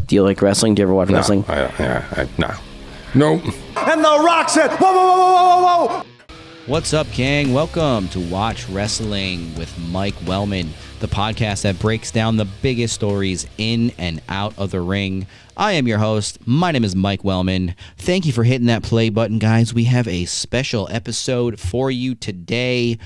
Do you like wrestling? Do you ever watch wrestling? No. Nope. And The Rock said, whoa, whoa, whoa, whoa, whoa, whoa. What's up, gang? Welcome to Watch Wrestling with Mike Wellman, the podcast that breaks down the biggest stories in and out of the ring. I am your host. My name is Mike Wellman. Thank you for hitting that play button, guys. We have a special episode for you today.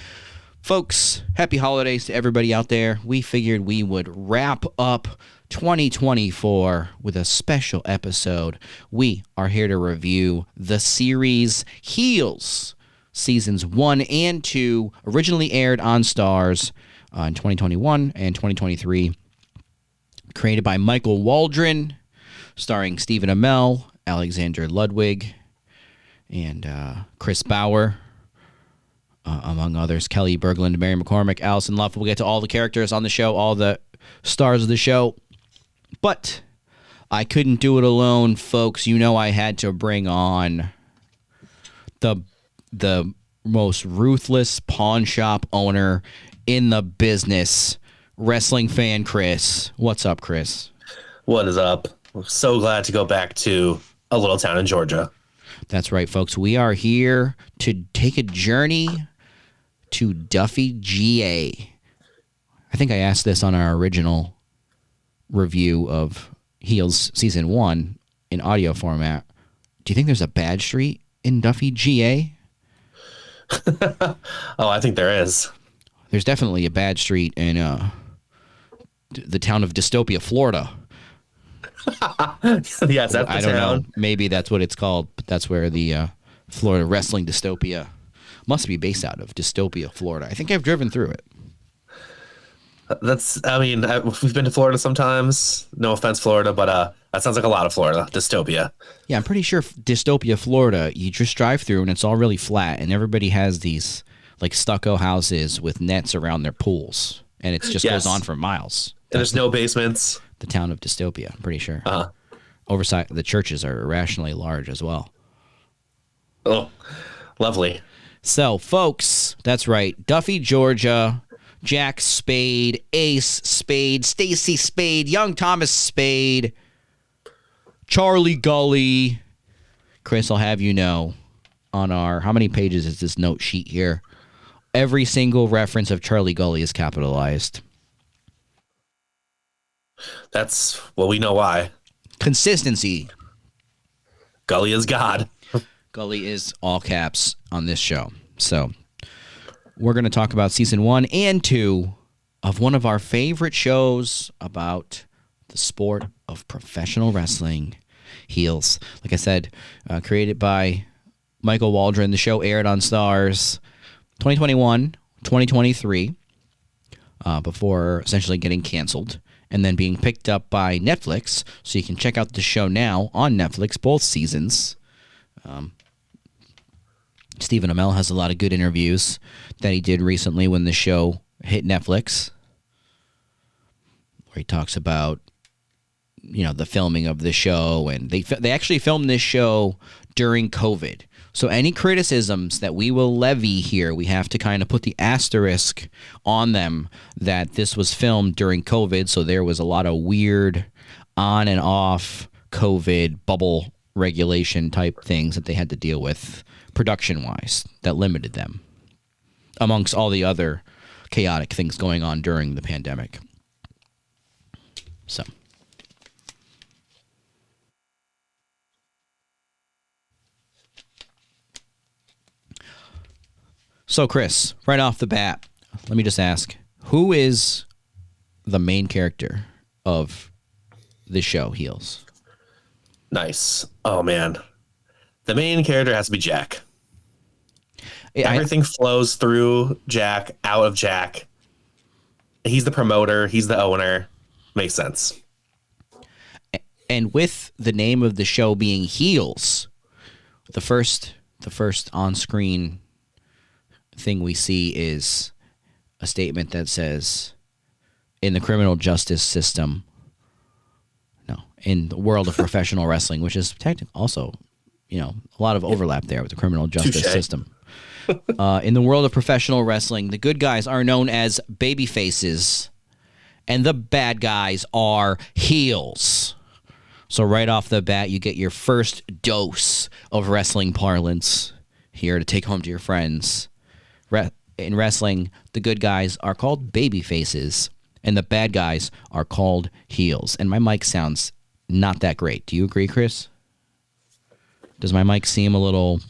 Folks, happy holidays to everybody out there. We figured we would wrap up 2024 with a special episode. We are here to review the series Heels. Seasons 1 and 2 originally aired on Starz in 2021 and 2023. Created by Michael Waldron, starring Stephen Amell, Alexander Ludwig, and Chris Bauer, among others. Kelly Berglund, Mary McCormick, Allison Luff. We'll get to all the characters on the show, all the stars of the show. But I couldn't do it alone, folks. You know I had to bring on the most ruthless pawn shop owner in the business, wrestling fan Chris. What's up, Chris? What is up? I'm so glad to go back to a little town in Georgia. That's right, folks. We are here to take a journey to Duffy, GA. I think I asked this on our original review of Heels Season 1 in audio format. Do you think there's a bad street in Duffy, GA? Oh, I think there is. There's definitely a bad street in the town of Dystopia, Florida. Yes, that's the I don't town. know. Maybe that's what it's called, but that's where the Florida Wrestling Dystopia must be based out of. Dystopia, Florida. I think I've driven through it. We've been to Florida sometimes. No offense, Florida, but that sounds like a lot of Florida. Dystopia. Yeah, I'm pretty sure Dystopia, Florida, you just drive through and it's all really flat, and everybody has these like stucco houses with nets around their pools, and it just goes on for miles. And there's no basements. The town of Dystopia, I'm pretty sure. Uh-huh. Oversight. The churches are irrationally large as well. Oh, lovely. So, folks, that's right. Duffy, Georgia. Jack Spade, Ace Spade, Stacy Spade, Young Thomas Spade, Charlie Gully. Chris, I'll have you know, on our, how many pages is this note sheet here? Every single reference of Charlie Gully is capitalized. We know why. Consistency. Gully is God. Gully is all caps on this show. So we're going to talk about season 1 and 2 of one of our favorite shows about the sport of professional wrestling, Heels. Like I said, created by Michael Waldron. The show aired on Starz 2021, 2023, before essentially getting canceled and then being picked up by Netflix. So you can check out the show now on Netflix, both seasons. Stephen Amell has a lot of good interviews that he did recently when the show hit Netflix, where he talks about, the filming of the show, and they actually filmed this show during COVID. So any criticisms that we will levy here, we have to kind of put the asterisk on them that this was filmed during COVID, so there was a lot of weird on and off COVID bubble regulation type things that they had to deal with production-wise that limited them, amongst all the other chaotic things going on during the pandemic. So Chris, right off the bat, let me just ask, who is the main character of this show, Heels? Nice. Oh, man. The main character has to be Jack. Everything flows through Jack, out of Jack. He's the promoter. He's the owner. Makes sense. And with the name of the show being Heels, the first on-screen thing we see is a statement that says, in the criminal justice system, in the world of professional wrestling, which is technically also, a lot of overlap there with the criminal justice system. In the world of professional wrestling, the good guys are known as baby faces, and the bad guys are heels. So right off the bat, you get your first dose of wrestling parlance here to take home to your friends. In wrestling, the good guys are called baby faces, and the bad guys are called heels. And my mic sounds not that great. Do you agree, Chris? Does my mic seem a little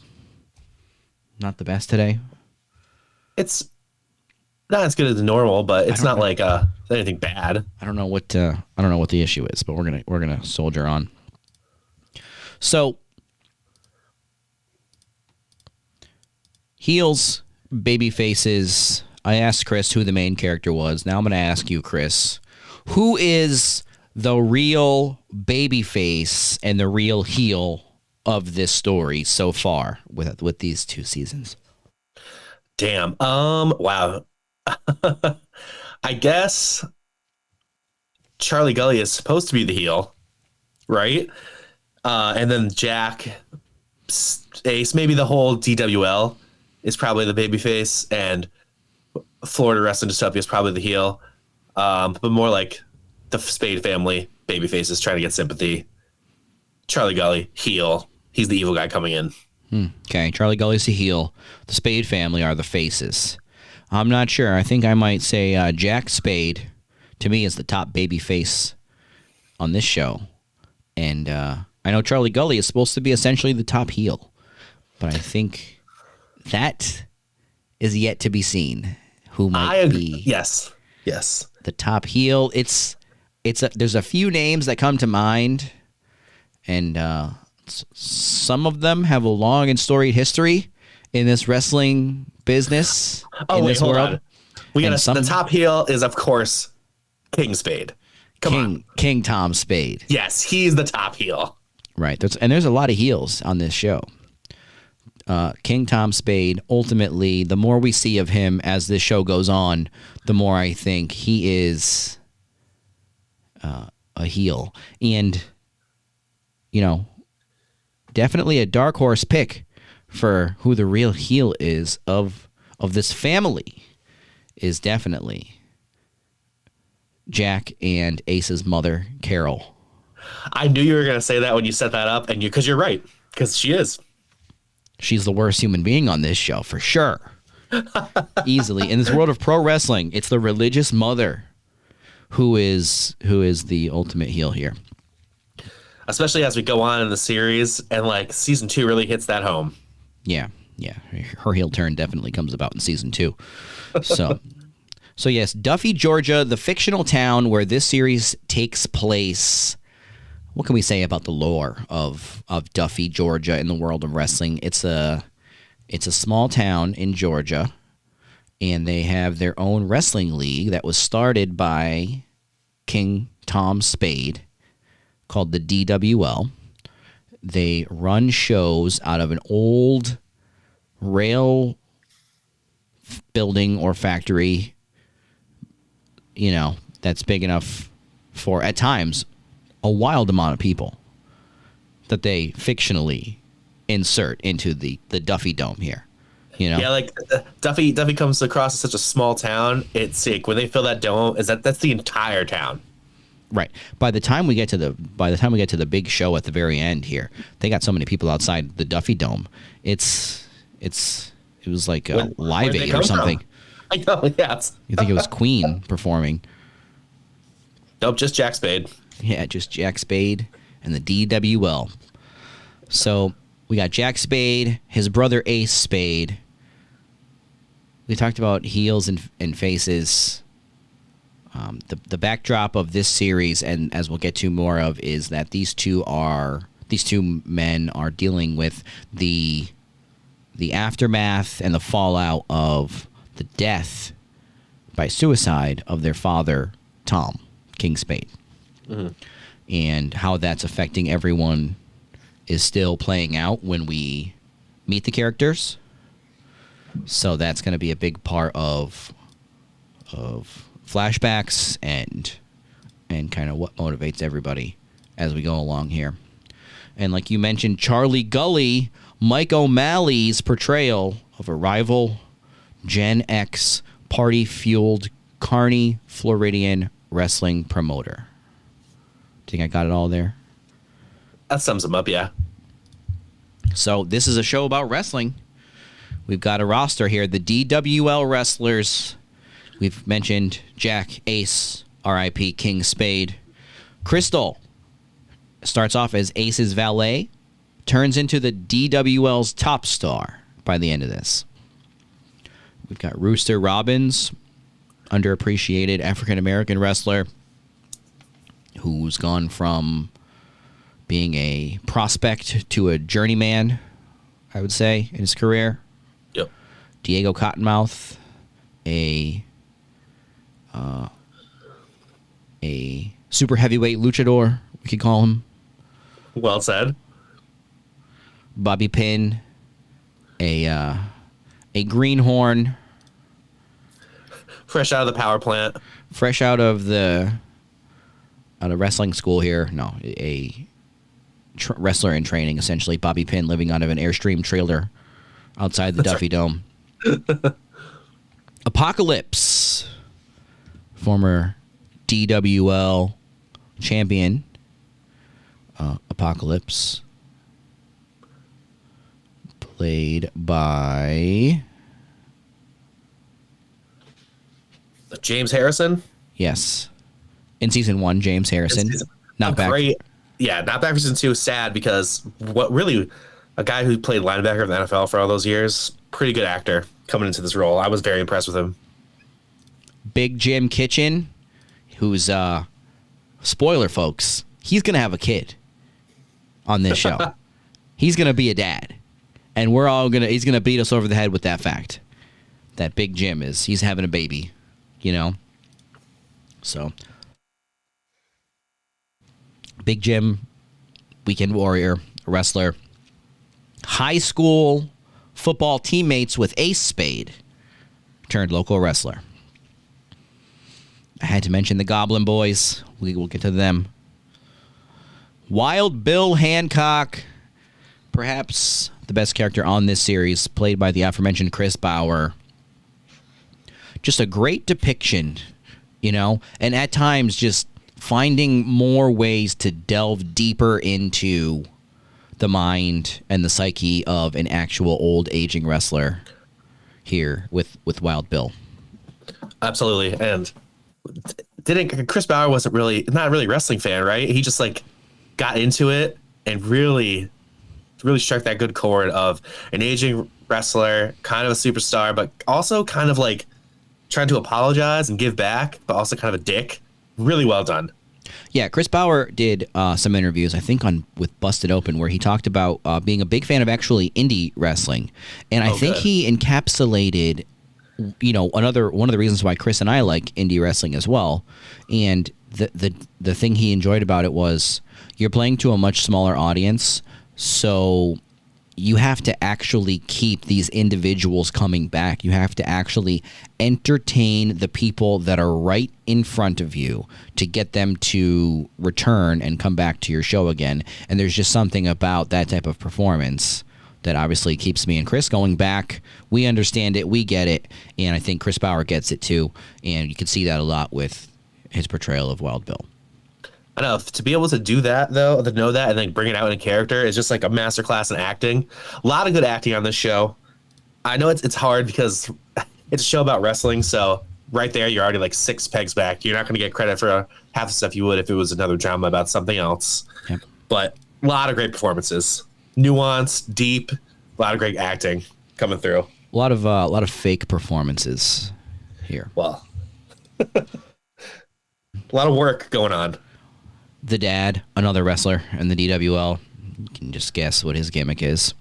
not the best today? It's not as good as normal, but it's not like anything bad. I don't know what the issue is, but we're gonna soldier on. So heels, baby faces. I asked Chris who the main character was. Now I'm gonna ask you, Chris, who is the real baby face and the real heel of this story so far with these 2 seasons? Damn. Wow. I guess Charlie Gully is supposed to be the heel, right? And then Jack, Ace, maybe the whole DWL is probably the babyface, and Florida Wrestling Dystopia is probably the heel. But more like the Spade family babyfaces trying to get sympathy. Charlie Gully, heel. He's the evil guy coming in. Okay, Charlie Gully's the heel. The Spade family are the faces. I'm not sure. I think I might say Jack Spade, to me, is the top baby face on this show. And I know Charlie Gully is supposed to be essentially the top heel. But I think that is yet to be seen. Who might be yes the top heel. There's a few names that come to mind. And some of them have a long and storied history in this wrestling business. Oh, wait, hold on. The top heel is, of course, King Spade. King Tom Spade. Yes, he's the top heel. Right. There's a lot of heels on this show. King Tom Spade, ultimately, the more we see of him as this show goes on, the more I think he is a heel. And, definitely a dark horse pick for who the real heel is of this family is definitely Jack and Ace's mother, Carol. I knew you were going to say that when you set that up, and because you're right, because she is. She's the worst human being on this show, for sure. Easily. In this world of pro wrestling, it's the religious mother who is the ultimate heel here. Especially as we go on in the series, and season 2 really hits that home. Yeah. Her heel turn definitely comes about in season 2. So yes, Duffy, Georgia, the fictional town where this series takes place. What can we say about the lore of Duffy, Georgia, in the world of wrestling? It's a small town in Georgia, and they have their own wrestling league that was started by King Tom Spade, called the DWL. They run shows out of an old rail building or factory, that's big enough for, at times, a wild amount of people that they fictionally insert into the Duffy Dome here. Yeah, Duffy comes across as such a small town. It's like when they fill that dome, that's the entire town. Right. By the time we get to the big show at the very end here, they got so many people outside the Duffy Dome. It was like a Live Aid or something. From? I know. Yeah. You think it was Queen performing? Nope, just Jack Spade. Yeah, just Jack Spade and the DWL. So we got Jack Spade, his brother Ace Spade. We talked about heels and faces. The backdrop of this series, and as we'll get to more of, is that these two men are dealing with the aftermath and the fallout of the death by suicide of their father, Tom, King Spade. Mm-hmm. And how that's affecting everyone is still playing out when we meet the characters. So that's going to be a big part of flashbacks and kind of what motivates everybody as we go along here. And like you mentioned, Charlie Gully, Mike O'Malley's portrayal of a rival Gen X party-fueled Kearney Floridian wrestling promoter. Think I got it all there? That sums him up, yeah. So this is a show about wrestling. We've got a roster here. The DWL wrestlers. We've mentioned Jack, Ace, R.I.P. King Spade. Crystal starts off as Ace's valet, turns into the DWL's top star by the end of this. We've got Rooster Robbins, underappreciated African-American wrestler who's gone from being a prospect to a journeyman, I would say, in his career. Yep. Diego Cottonmouth, a super heavyweight luchador, we could call him. Well said. Bobby Pin, a greenhorn, Fresh out of the power plant. fresh out of wrestling school here. No, a wrestler in training, essentially. Bobby Pin living out of an Airstream trailer outside the Duffy Dome. Apocalypse, former DWL champion. Apocalypse, played by James Harrison. Yes, in season 1, James Harrison. Not back. Great. Yeah, not back for season 2. Sad because what really a guy who played linebacker in the NFL for all those years, pretty good actor coming into this role. I was very impressed with him. Big Jim Kitchen, who's spoiler folks, he's gonna have a kid on this show. He's gonna be a dad, and he's gonna beat us over the head with that fact that Big Jim he's having a baby, So Big Jim, weekend warrior, a wrestler, high school football teammates with Ace Spade, turned local wrestler. I had to mention the Goblin Boys. We will get to them. Wild Bill Hancock, perhaps the best character on this series, played by the aforementioned Chris Bauer. Just a great depiction, and at times just finding more ways to delve deeper into the mind and the psyche of an actual old aging wrestler here with Wild Bill. Absolutely. And Chris Bauer wasn't not really a wrestling fan, right? He just got into it and really struck that good chord of an aging wrestler, kind of a superstar, but also kind of trying to apologize and give back, but also kind of a dick. Really well done. Yeah, Chris Bauer did some interviews, I think, with Busted Open, where he talked about being a big fan of actually indie wrestling, and I think he encapsulated, one of the reasons why Chris and I like indie wrestling as well. And the thing he enjoyed about it was you're playing to a much smaller audience, so you have to actually keep these individuals coming back. You have to actually entertain the people that are right in front of you to get them to return and come back to your show again. And there's just something about that type of performance that obviously keeps me and Chris going back. We understand it. We get it. And I think Chris Bauer gets it too. And you can see that a lot with his portrayal of Wild Bill. I know, to be able to do that, though, to know that and then bring it out in character is just a masterclass in acting. A lot of good acting on this show. I know it's hard because it's a show about wrestling, so right there you're already 6 pegs back. You're not going to get credit for half the stuff you would if it was another drama about something else. Yep. But a lot of great performances. Nuance, deep, a lot of great acting coming through. A lot of fake performances here. Well, a lot of work going on. The dad, another wrestler in the DWL. You can just guess what his gimmick is.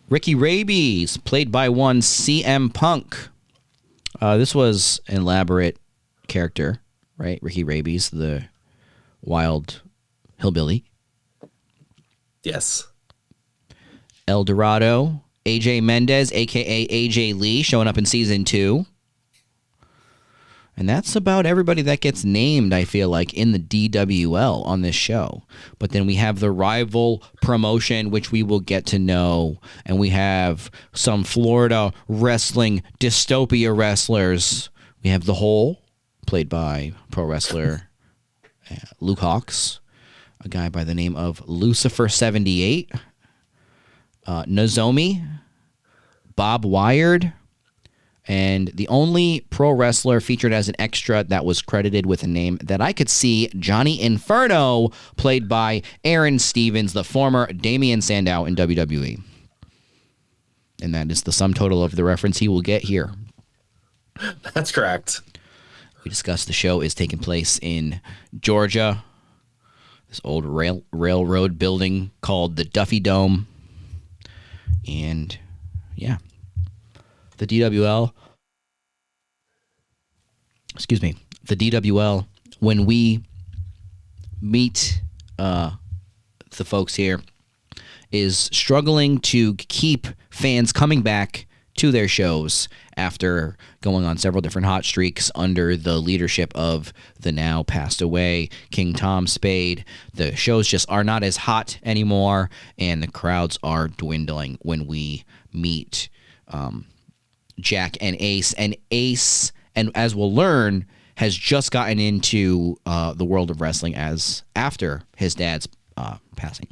Ricky Rabies, played by one CM Punk. This was an elaborate character, right? Ricky Rabies, the wild hillbilly. Yes. El Dorado, AJ Mendez, a.k.a. AJ Lee, showing up in season 2. And that's about everybody that gets named, I feel like, in the DWL on this show. But then we have the rival promotion, which we will get to know. And we have some Florida wrestling dystopia wrestlers. We have The Hole, played by pro wrestler Luke Hawx. a guy by the name of Lucifer78, Nozomi, Bob Wired, and the only pro wrestler featured as an extra that was credited with a name that I could see, Johnny Inferno, played by Aaron Stevens, the former Damian Sandow in WWE. And that is the sum total of the reference he will get here. That's correct. We discussed the show is taking place in Georgia, this old railroad building called the Duffy Dome. And yeah, the DWL, when we meet the folks here, is struggling to keep fans coming back to their shows after going on several different hot streaks under the leadership of the now passed away King Tom Spade. The shows just are not as hot anymore, and the crowds are dwindling when we meet Jack and Ace. And Ace, and as we'll learn, has just gotten into the world of wrestling as after his dad's passing.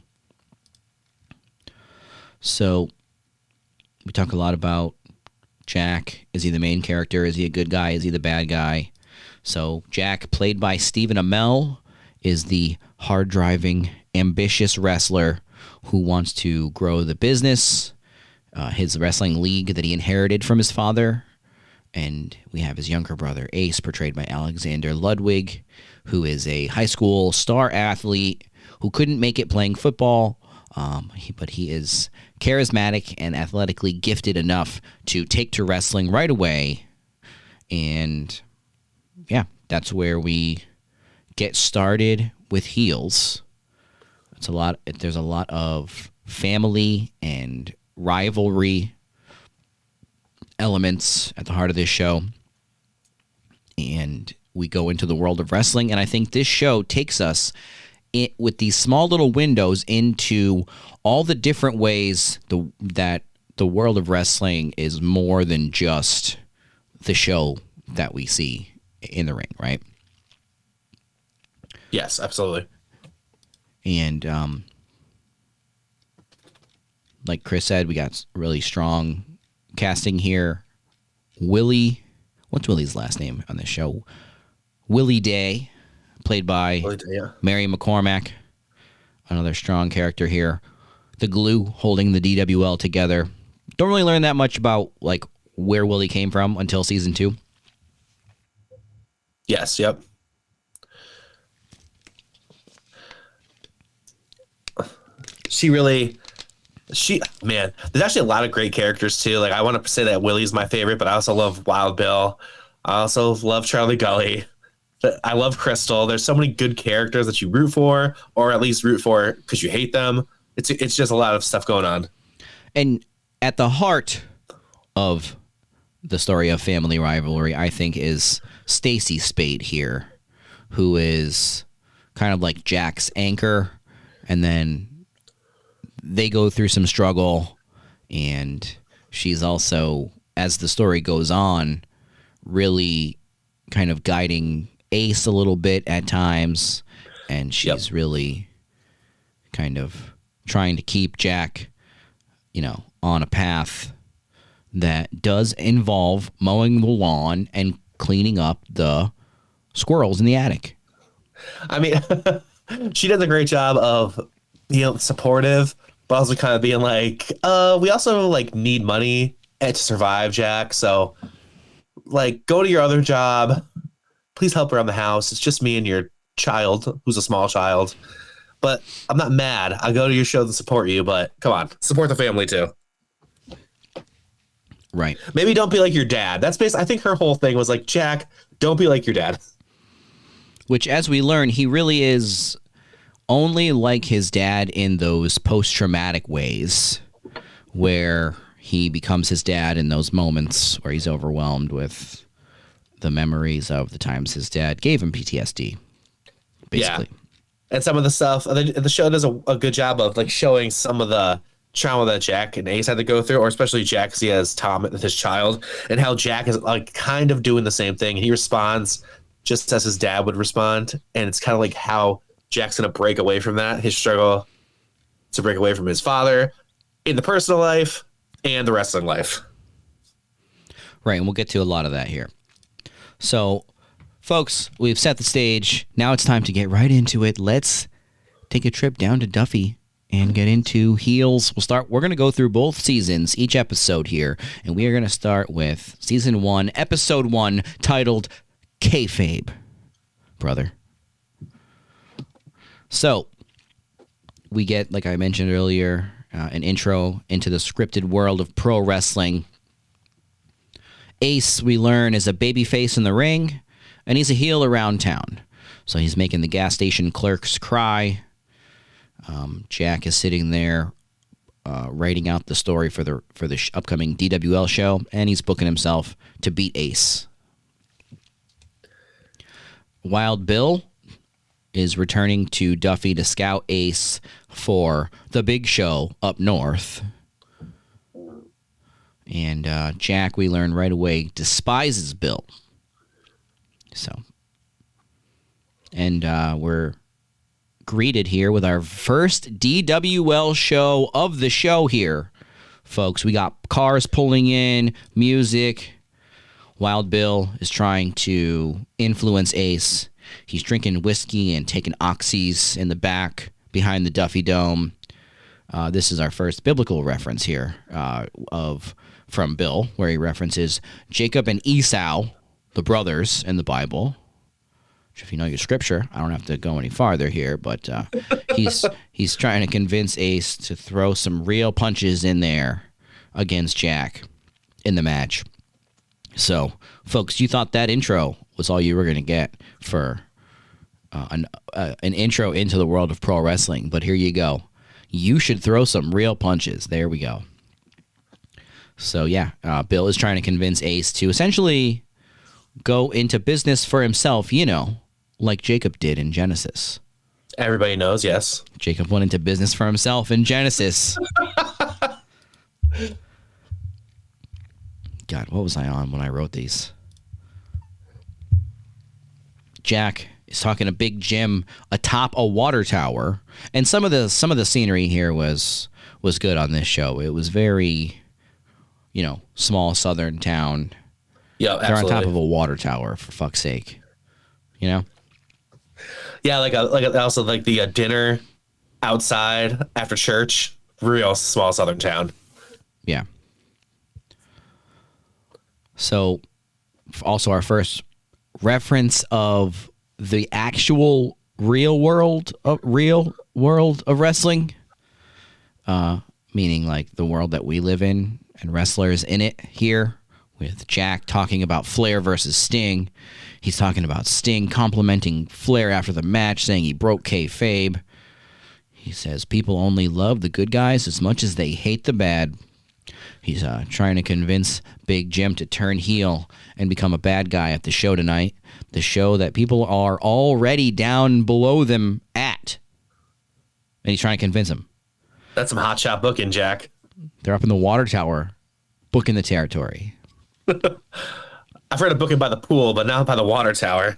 So we talk a lot about Jack. Is he the main character? Is he a good guy? Is he the bad guy? So Jack, played by Stephen Amell, is the hard-driving, ambitious wrestler who wants to grow the business, his wrestling league that he inherited from his father. And we have his younger brother, Ace, portrayed by Alexander Ludwig, who is a high school star athlete who couldn't make it playing football, but he is charismatic and athletically gifted enough to take to wrestling right away. And yeah, that's where we get started with heels. There's a lot of family and rivalry elements at the heart of this show. And we go into the world of wrestling, and I think this show takes us with these small little windows into all the different ways that the world of wrestling is more than just the show that we see in the ring, right? Yes, absolutely. And like Chris said, we got really strong casting here. What's Willie's last name on this show? Willie Day, played by Mary McCormack, another strong character here. The glue holding the DWL together. Don't really learn that much about like where Willie came from until season 2. Yes, yep. Man, there's actually a lot of great characters too. Like, I want to say that Willie's my favorite, but I also love Wild Bill. I also love Charlie Gully. I love Crystal. There's so many good characters that you root for, or at least root for because you hate them. It's just a lot of stuff going on. And at the heart of the story of family rivalry, I think, is Stacy Spade here, who is kind of like Jack's anchor, and then they go through some struggle, and she's also, as the story goes on, really kind of guiding Ace a little bit at times, and she's really kind of trying to keep Jack, on a path that does involve mowing the lawn and cleaning up the squirrels in the attic. I mean, she does a great job of being supportive, but also kind of being like, we also like need money to survive, Jack. So like, go to your other job. Please help around the house. It's just me and your child, who's a small child. But I'm not mad. I'll go to your show to support you, but come on, support the family too. Right. Maybe don't be like your dad. That's basically, I think her whole thing was like, Jack, don't be like your dad. Which, as we learn, he really is only like his dad in those post-traumatic ways where he becomes his dad in those moments where he's overwhelmed with the memories of the times his dad gave him PTSD, basically. Yeah. And some of the stuff, the show does a good job of like showing some of the trauma that Jack and Ace had to go through, or especially Jack because he has Tom with his child, and how Jack is like kind of doing the same thing. He responds just as his dad would respond, and it's kind of like how Jack's going to break away from that, his struggle to break away from his father in the personal life and the wrestling life. Right, and we'll get to a lot of that here. So, folks, we've set the stage. Now it's time to get right into it. Let's take a trip down to Duffy and get into heels. We're going to go through both seasons, each episode here, and we are going to start with season 1, episode 1, titled Kayfabe, brother. So, we get, like I mentioned earlier, an intro into the scripted world of pro wrestling. Ace, we learn, is a babyface in the ring, and he's a heel around town. So he's making the gas station clerks cry. Jack is sitting there writing out the story for the upcoming DWL show, and he's booking himself to beat Ace. Wild Bill is returning to Duffy to scout Ace for the big show up north. And Jack, we learn right away, despises Bill. And we're greeted here with our first DWL show of the show here, folks. We got cars pulling in, music. Wild Bill is trying to influence Ace. He's drinking whiskey and taking oxys in the back behind the Duffy Dome. This is our first biblical reference here from Bill, where he references Jacob and Esau, the brothers in the Bible. If you know your scripture, I don't have to go any farther here, but he's trying to convince Ace to throw some real punches in there against Jack in the match. So, folks, you thought that intro was all you were going to get for an intro into the world of pro wrestling, but here you go. You should throw some real punches. There we go. So, yeah, Bill is trying to convince Ace to essentially go into business for himself, like Jacob did in Genesis. Everybody knows, yes. Jacob went into business for himself in Genesis. God, what was I on when I wrote these? Jack is talking to Big Jim atop a water tower, and some of the scenery here was good on this show. It was very, small southern town. Yeah, they're on top of a water tower, for fuck's sake. Yeah, like also like the dinner outside after church. Real small southern town. Yeah. So, also our first reference of the actual real world of wrestling, meaning like the world that we live in and wrestlers in it here, with Jack talking about Flair versus Sting. He's talking about Sting complimenting Flair after the match, saying he broke kayfabe. He says people only love the good guys as much as they hate the bad. He's trying to convince Big Jim to turn heel and become a bad guy at the show tonight. The show that people are already down below them at. And he's trying to convince him. That's some hot shot booking, Jack. They're up in the water tower, booking the territory. I've heard of booking by the pool, but not by the water tower.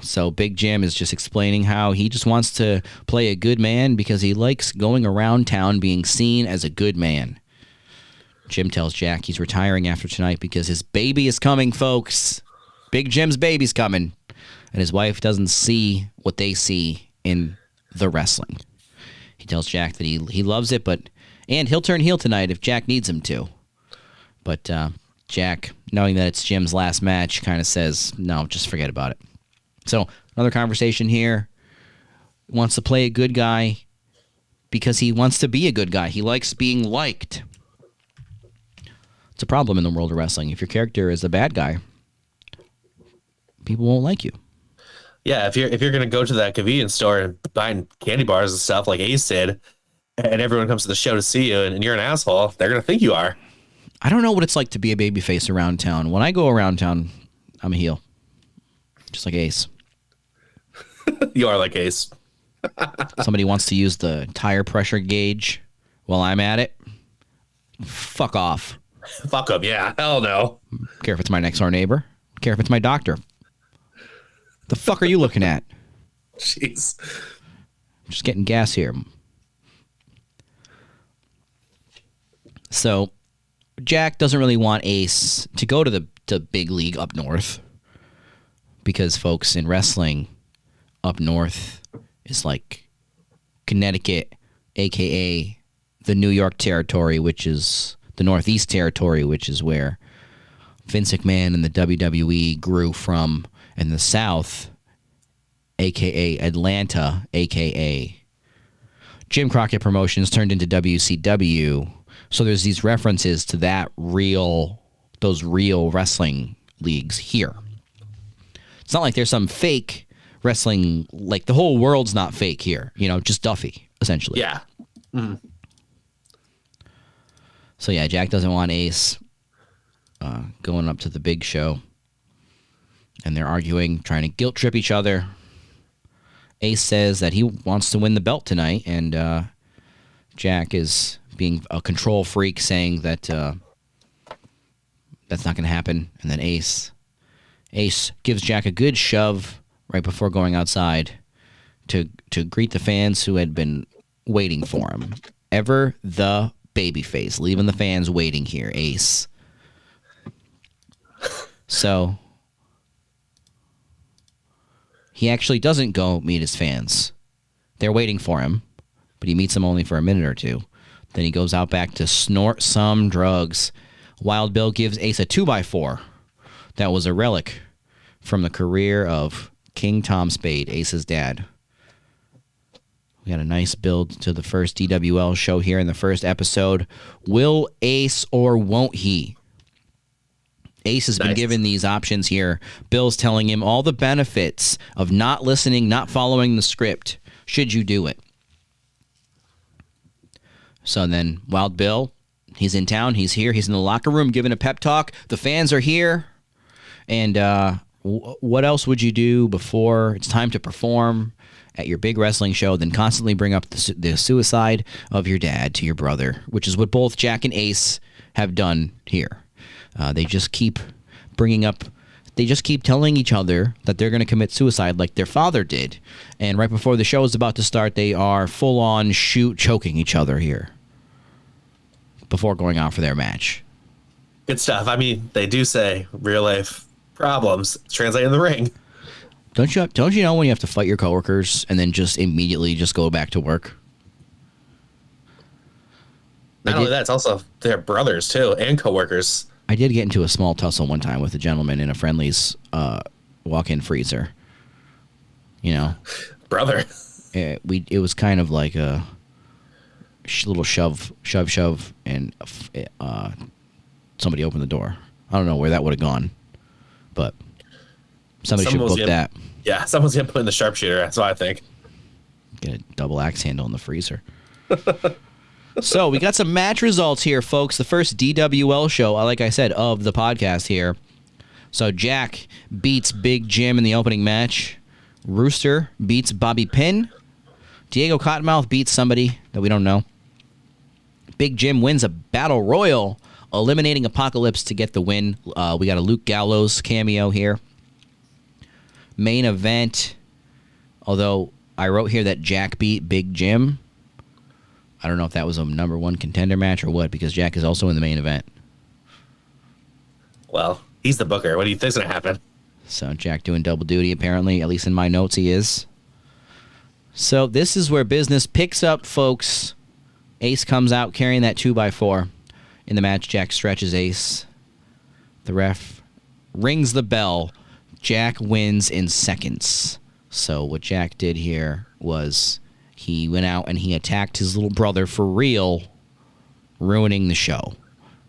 So Big Jim is just explaining how he just wants to play a good man because he likes going around town being seen as a good man. Jim tells Jack he's retiring after tonight because his baby is coming, folks. Big Jim's baby's coming. And his wife doesn't see what they see in the wrestling. He tells Jack that he loves it, and he'll turn heel tonight if Jack needs him to. But Jack, knowing that it's Jim's last match, kind of says, no, just forget about it. So another conversation here. Wants to play a good guy because he wants to be a good guy. He likes being liked. It's a problem in the world of wrestling. If your character is a bad guy, people won't like you. Yeah, if you're gonna go to that convenience store and buy candy bars and stuff like Ace did, and everyone comes to the show to see you, and you're an asshole, they're gonna think you are. I don't know what it's like to be a babyface around town. When I go around town, I'm a heel, just like Ace. You are like Ace. Somebody wants to use the tire pressure gauge while I'm at it. Fuck off. Fuck up, yeah. Hell no. Care if it's my next door neighbor. Care if it's my doctor. The fuck are you looking at? Jeez. Just getting gas here. So Jack doesn't really want Ace to go to the big league up north because, folks, in wrestling, up north is like Connecticut, a.k.a. the New York territory, which is the Northeast territory, which is where Vince McMahon and the WWE grew from, and the South, a.k.a. Atlanta, a.k.a. Jim Crockett Promotions turned into WCW. So there's these references to those real wrestling leagues here. It's not like there's some fake wrestling, like the whole world's not fake here, just Duffy, essentially. Yeah. Mm. So yeah, Jack doesn't want Ace going up to the big show. And they're arguing, trying to guilt trip each other. Ace says that he wants to win the belt tonight, and Jack is being a control freak, saying that that's not going to happen. And then Ace gives Jack a good shove right before going outside to greet the fans who had been waiting for him. Ever the babyface, leaving the fans waiting here, Ace. So he actually doesn't go meet his fans. They're waiting for him, but he meets them only for a minute or two. Then he goes out back to snort some drugs. Wild Bill gives Ace a 2x4. That was a relic from the career of King Tom Spade, Ace's dad. We got a nice build to the first DWL show here in the first episode. Will Ace or won't he? Ace has been given these options here. Bill's telling him all the benefits of not listening, not following the script, should you do it. So then Wild Bill, he's in town, he's here, he's in the locker room giving a pep talk. The fans are here. And what else would you do before it's time to perform at your big wrestling show than constantly bring up the suicide of your dad to your brother, which is what both Jack and Ace have done here. They just keep telling each other that they're going to commit suicide like their father did. And right before the show is about to start, they are full on choking each other here before going out for their match. Good stuff. I mean, they do say real life problems translate in the ring. Don't you know when you have to fight your coworkers and then just immediately just go back to work? Not only that, it's also their brothers too and coworkers. I did get into a small tussle one time with a gentleman in a Friendly's walk-in freezer. Brother. It was kind of like a little shove, and somebody opened the door. I don't know where that would have gone, but somebody should book that. Yeah, someone's gonna put in the sharpshooter. That's what I think. Get a double axe handle in the freezer. So we got some match results here, folks. The first DWL show, like I said, of the podcast here. So Jack beats Big Jim in the opening match. Rooster beats Bobby Pin. Diego Cottonmouth beats somebody that we don't know. Big Jim wins a battle royal, eliminating Apocalypse to get the win. We got a Luke Gallows cameo here. Main event, although I wrote here that Jack beat Big Jim. I don't know if that was a number one contender match or what, because Jack is also in the main event. Well, he's the booker. What do you think's going to happen? So Jack doing double duty, apparently. At least in my notes, he is. So this is where business picks up, folks. Ace comes out carrying that 2x4. In the match, Jack stretches Ace. The ref rings the bell. Jack wins in seconds. So what Jack did here was he went out and he attacked his little brother for real, ruining the show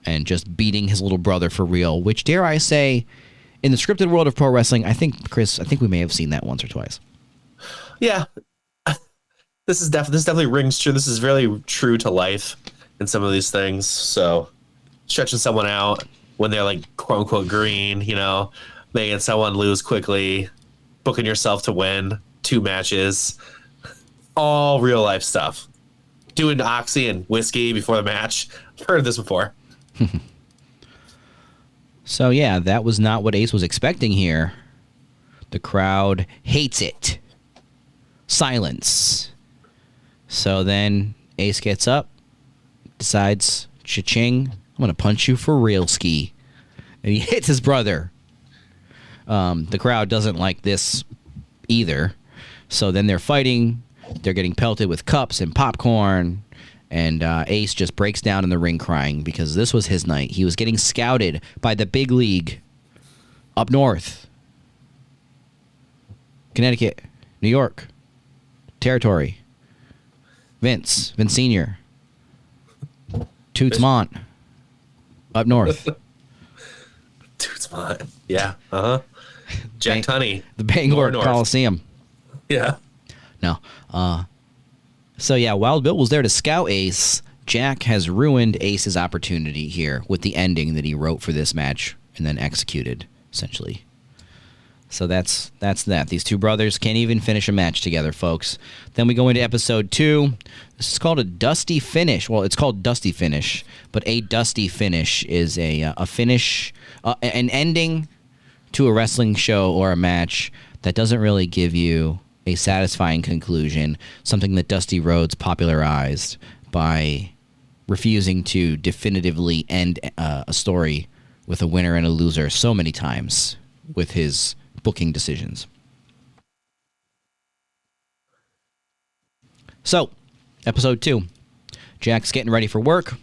and just beating his little brother for real, which, dare I say, in the scripted world of pro wrestling, I think we may have seen that once or twice. Yeah. This definitely rings true. This is really true to life in some of these things. So stretching someone out when they're like quote unquote green, making someone lose quickly, booking yourself to win 2 matches, all real life stuff. Doing oxy and whiskey before the match. I've heard of this before. So yeah, that was not what Ace was expecting here. The crowd hates it. Silence. So then Ace gets up, decides, cha-ching, I'm going to punch you for real, Ski. And he hits his brother. The crowd doesn't like this either. So then they're fighting. They're getting pelted with cups and popcorn. And Ace just breaks down in the ring crying because this was his night. He was getting scouted by the big league up north. Connecticut, New York, territory. Vince Sr., Tootsmont, up north. Tootsmont. Yeah. Uh-huh. Jack Tunney. The Bangor North. Coliseum. Yeah. No. So, yeah, Wild Bill was there to scout Ace. Jack has ruined Ace's opportunity here with the ending that he wrote for this match and then executed, essentially. So that's that. These two brothers can't even finish a match together, folks. Then we go into episode 2. This is called a dusty finish. Well, it's called Dusty Finish, but a dusty finish is a finish, an ending to a wrestling show or a match that doesn't really give you a satisfying conclusion, something that Dusty Rhodes popularized by refusing to definitively end a story with a winner and a loser so many times with his booking decisions. So, episode 2. Jack's getting ready for work.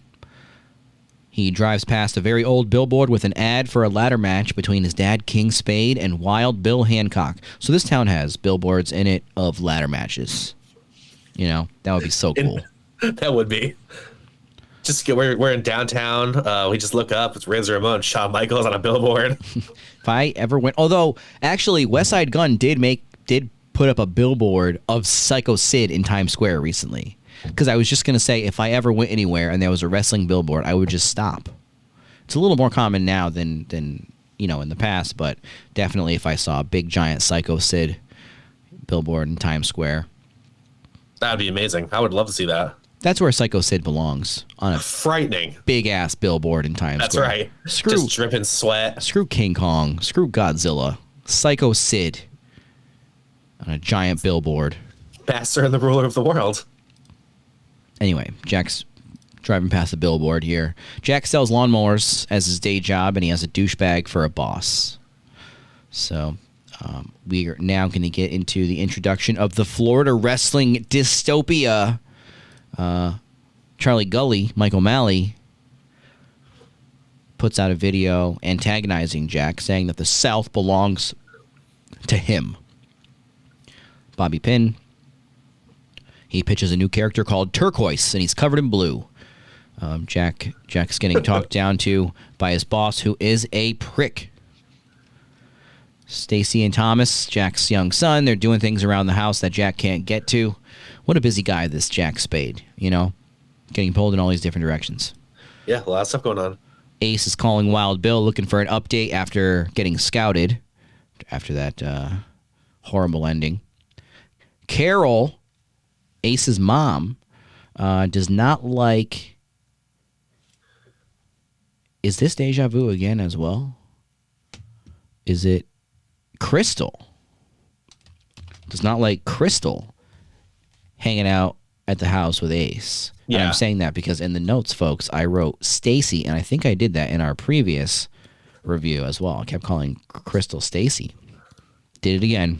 He drives past a very old billboard with an ad for a ladder match between his dad, King Spade, and Wild Bill Hancock. So this town has billboards in it of ladder matches. You know, that would be so cool. That would be. Just we're in downtown. We just look up. It's Razor Ramon, Shawn Michaels on a billboard. If I ever went, although actually West Side Gun did put up a billboard of Psycho Sid in Times Square recently. Because I was just going to say, if I ever went anywhere and there was a wrestling billboard, I would just stop. It's a little more common now than in the past, but definitely if I saw a big giant Psycho Sid billboard in Times Square. That'd be amazing. I would love to see that. That's where Psycho Sid belongs, on a frightening big ass billboard in Times Square. That's right. Just dripping sweat. Screw King Kong. Screw Godzilla. Psycho Sid on a giant billboard. Master and the ruler of the world. Anyway, Jack's driving past the billboard here. Jack sells lawnmowers as his day job, and he has a douchebag for a boss. So we are now going to get into the introduction of the Florida wrestling dystopia. Charlie Gully, Mike O'Malley, puts out a video antagonizing Jack, saying that the South belongs to him. Bobby Pinn, he pitches a new character called Turquoise, and he's covered in blue. Jack's getting talked down to by his boss, who is a prick. Stacy and Thomas, Jack's young son, they're doing things around the house that Jack can't get to. What a busy guy, this Jack Spade, getting pulled in all these different directions. Yeah, a lot of stuff going on. Ace is calling Wild Bill, looking for an update after getting scouted, after that horrible ending. Carol, Ace's mom, does not like... Is this Deja Vu again as well? Is it Crystal? Does not like Crystal hanging out at the house with Ace. Yeah. And I'm saying that because in the notes, folks, I wrote Stacy, and I think I did that in our previous review as well. I kept calling Crystal Stacy. Did it again.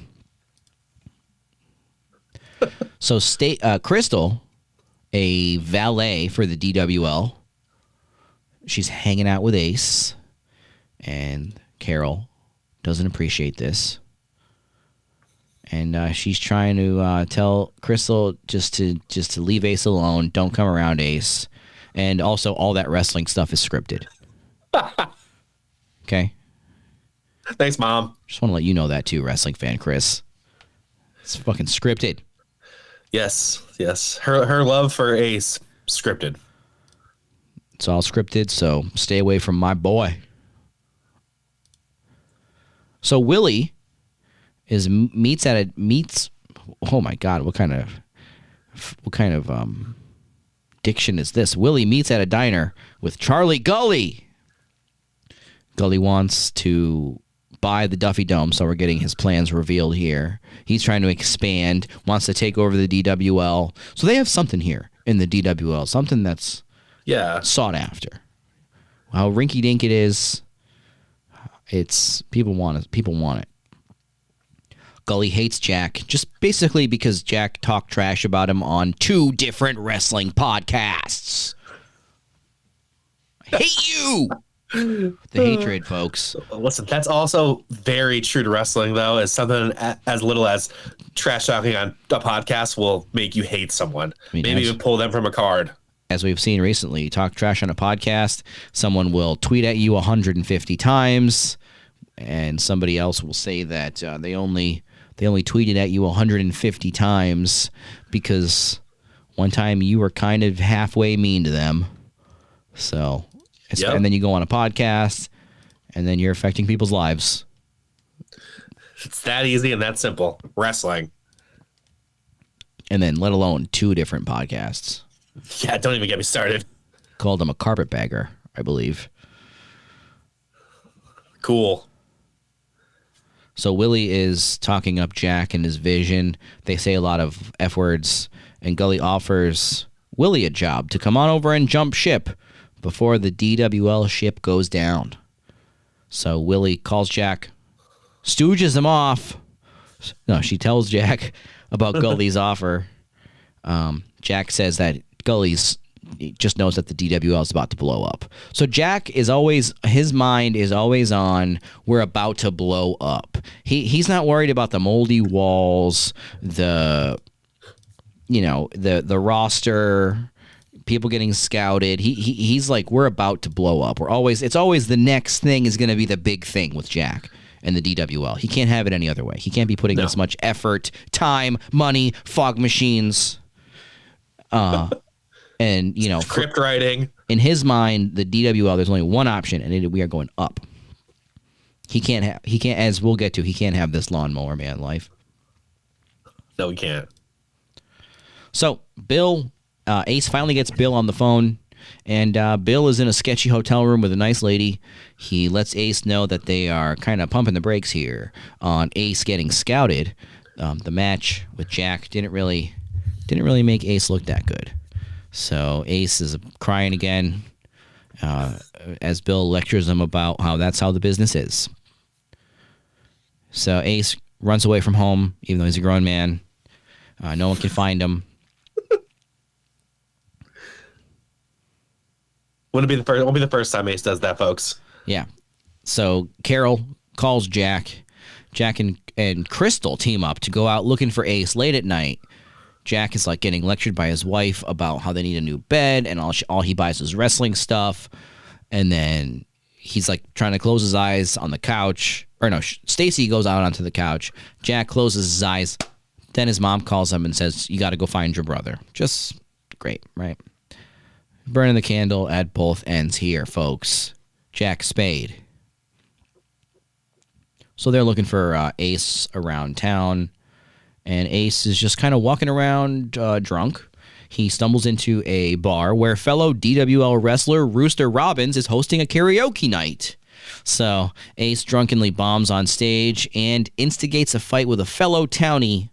So Crystal, a valet for the DWL, she's hanging out with Ace, and Carol doesn't appreciate this. And she's trying to tell Crystal just to leave Ace alone. Don't come around Ace. And also, all that wrestling stuff is scripted. Okay? Thanks, Mom. Just want to let you know that, too, wrestling fan Chris. It's fucking scripted. Yes. Her love for Ace, scripted. It's all scripted, so stay away from my boy. So Willie meets. Oh my God! What kind of diction is this? Willie meets at a diner with Charlie Gully. Gully wants to buy the Duffy Dome, so we're getting his plans revealed here. He's trying to expand, wants to take over the DWL. So they have something here in the DWL, something that's sought after. How rinky-dink it is, it's people want it. People want it. Gully hates Jack just basically because Jack talked trash about him on 2 different wrestling podcasts. I hate you. The hatred, folks. Listen, that's also very true to wrestling, though. Is something as little as trash talking on a podcast will make you hate someone. Maybe even pull them from a card. As we've seen recently, you talk trash on a podcast, someone will tweet at you 150 times, and somebody else will say that they only tweeted at you 150 times because one time you were kind of halfway mean to them. So, and then you go on a podcast, and then you're affecting people's lives. It's that easy and that simple. Wrestling. And then let alone 2 different podcasts. Yeah, don't even get me started. Called him a carpetbagger, I believe. Cool. So Willie is talking up Jack and his vision. They say a lot of F words, and Gully offers Willie a job to come on over and jump ship before the DWL ship goes down. So Willie calls Jack, stooges him off. No, she tells Jack about Gully's offer. Jack says that Gully's just knows that the DWL is about to blow up. So Jack is always, his mind is always on, we're about to blow up. He's not worried about the moldy walls, the roster, people getting scouted. He's like, we're about to blow up. It's always the next thing is going to be the big thing with Jack and the DWL. He can't have it any other way. He can't be putting this much effort, time, money, fog machines, and script writing. In his mind, the DWL, there's only one option, and we are going up. He can't, as we'll get to, he can't have this lawnmower man life. No, he can't. So Ace finally gets Bill on the phone, and Bill is in a sketchy hotel room with a nice lady. He lets Ace know that they are kind of pumping the brakes here on Ace getting scouted. The match with Jack didn't really make Ace look that good. So Ace is crying again as Bill lectures him about how that's how the business is. So Ace runs away from home, even though he's a grown man. No one can find him. Won't be the first time Ace does that, folks. Yeah. So Carol calls Jack. Jack and Crystal team up to go out looking for Ace late at night. Jack is like getting lectured by his wife about how they need a new bed, and all he buys is wrestling stuff. And then he's like trying to close his eyes on the couch. Or no, Stacy goes out onto the couch. Jack closes his eyes. Then his mom calls him and says, you got to go find your brother. Just great, right? Burning the candle at both ends here, folks. Jack Spade. So they're looking for Ace around town. And Ace is just kind of walking around drunk. He stumbles into a bar where fellow DWL wrestler Rooster Robbins is hosting a karaoke night. So Ace drunkenly bombs on stage and instigates a fight with a fellow townie.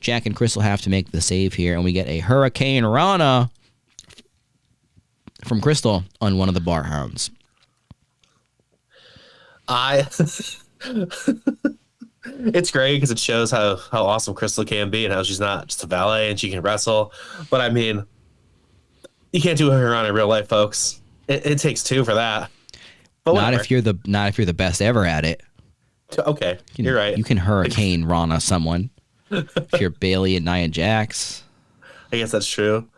Jack and Crystal have to make the save here, and we get a Hurricane Rana from Crystal on one of the bar hounds. It's great because it shows how awesome Crystal can be and how she's not just a valet and she can wrestle. But I mean, you can't do her on in real life, folks. It takes 2 for that. But not if you're the best ever at it. Okay, you're right. You can Hurricane Rana someone. If you're Bailey and Nia Jax. I guess that's true.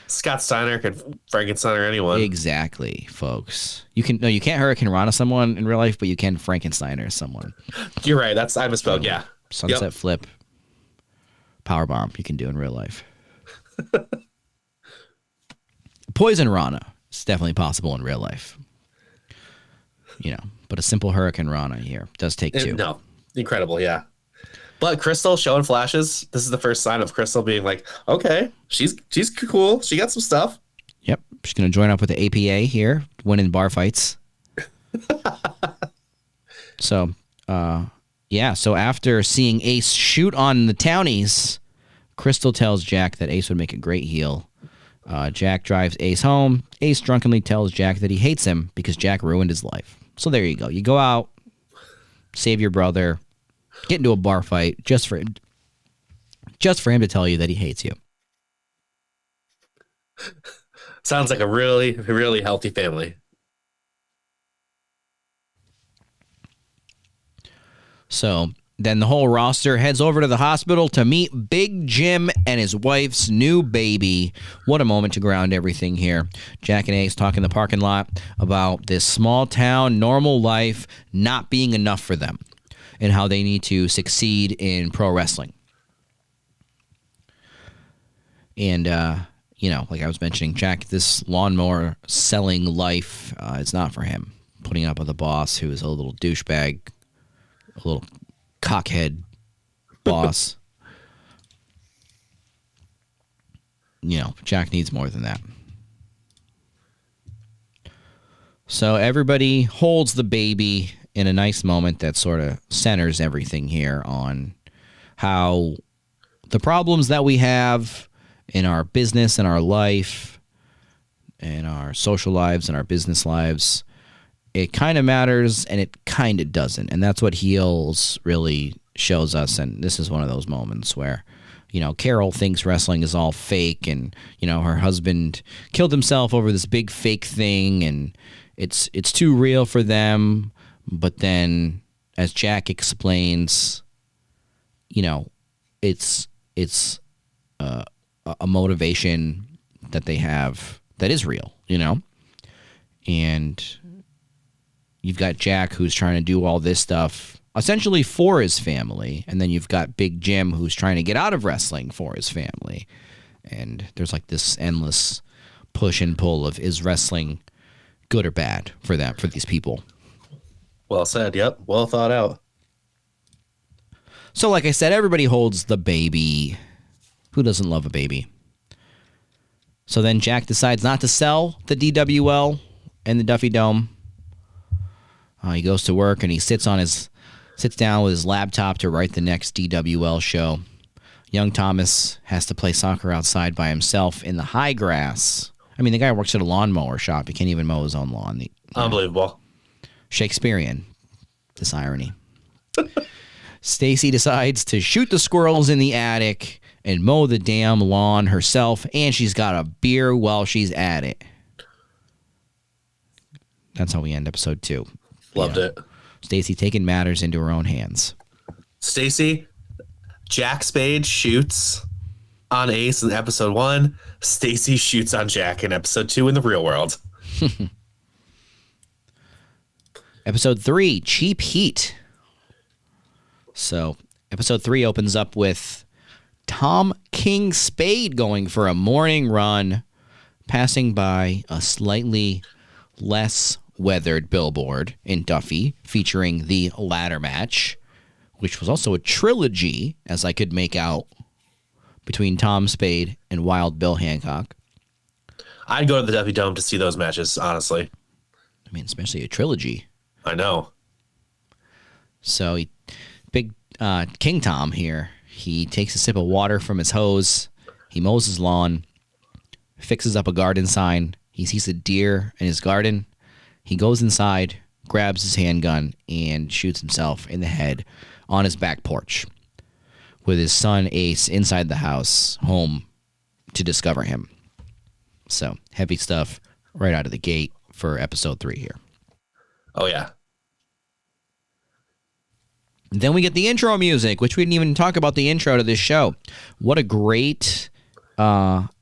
Scott Steiner can Frankenstein or anyone. Exactly, folks. You can't Hurricane Rana someone in real life, but you can Frankensteiner someone. You're right. I misspoke. Yeah. Sunset flip, powerbomb. You can do in real life. Poison Rana is definitely possible in real life. But a simple Hurricane Rana here does take 2. No, incredible. Yeah. But Crystal showing flashes. This is the first sign of Crystal being like, okay, she's cool. She got some stuff. Yep. She's going to join up with the APA here, winning bar fights. So So after seeing Ace shoot on the townies, Crystal tells Jack that Ace would make a great heel. Jack drives Ace home. Ace drunkenly tells Jack that he hates him because Jack ruined his life. So there you go. You go out, save your brother, get into a bar fight just for him to tell you that he hates you. Sounds like a really, really healthy family. So then the whole roster heads over to the hospital to meet Big Jim and his wife's new baby. What a moment to ground everything here. Jack and Ace talk in the parking lot about this small town, normal life not being enough for them and how they need to succeed in pro wrestling. And, like I was mentioning, Jack, this lawnmower selling life is not for him. Putting up with a boss who is a little douchebag, a little cockhead boss. Jack needs more than that. So everybody holds the baby in a nice moment that sort of centers everything here on how the problems that we have in our business and our life, in our social lives and our business lives, it kind of matters and it kind of doesn't. And that's what Heels really shows us. And this is one of those moments where, Carol thinks wrestling is all fake and, her husband killed himself over this big fake thing and it's too real for them. But then as Jack explains, it's a motivation that they have that is real, and you've got Jack who's trying to do all this stuff essentially for his family. And then you've got Big Jim who's trying to get out of wrestling for his family. And there's like this endless push and pull of, is wrestling good or bad for these people? Well said. Yep. Well thought out. So like I said, everybody holds the baby. Who doesn't love a baby? So then Jack decides not to sell the DWL and the Duffy Dome. He goes to work and he sits down with his laptop to write the next DWL show. Young Thomas has to play soccer outside by himself in the high grass. I mean, the guy works at a lawnmower shop. He can't even mow his own lawn. Unbelievable. Shakespearean, this irony. Stacy decides to shoot the squirrels in the attic and mow the damn lawn herself, and she's got a beer while she's at it. That's how we end episode 2. Loved it. Stacy taking matters into her own hands. Stacy, Jack Spade shoots on Ace in episode 1. Stacy shoots on Jack in episode 2 in the real world. Episode 3, Cheap Heat. So episode 3 opens up with Tom King Spade going for a morning run, passing by a slightly less weathered billboard in Duffy featuring the ladder match, which was also a trilogy, as I could make out, between Tom Spade and Wild Bill Hancock. I'd go to the Duffy Dome to see those matches, honestly. I mean, especially a trilogy. I know. So big King Tom here, he takes a sip of water from his hose, he mows his lawn, fixes up a garden sign, he sees a deer in his garden. He goes inside, grabs his handgun, and shoots himself in the head on his back porch with his son Ace inside the house, home to discover him. So, heavy stuff right out of the gate for episode 3 here. Oh, yeah. Then we get the intro music, which we didn't even talk about the intro to this show. What a great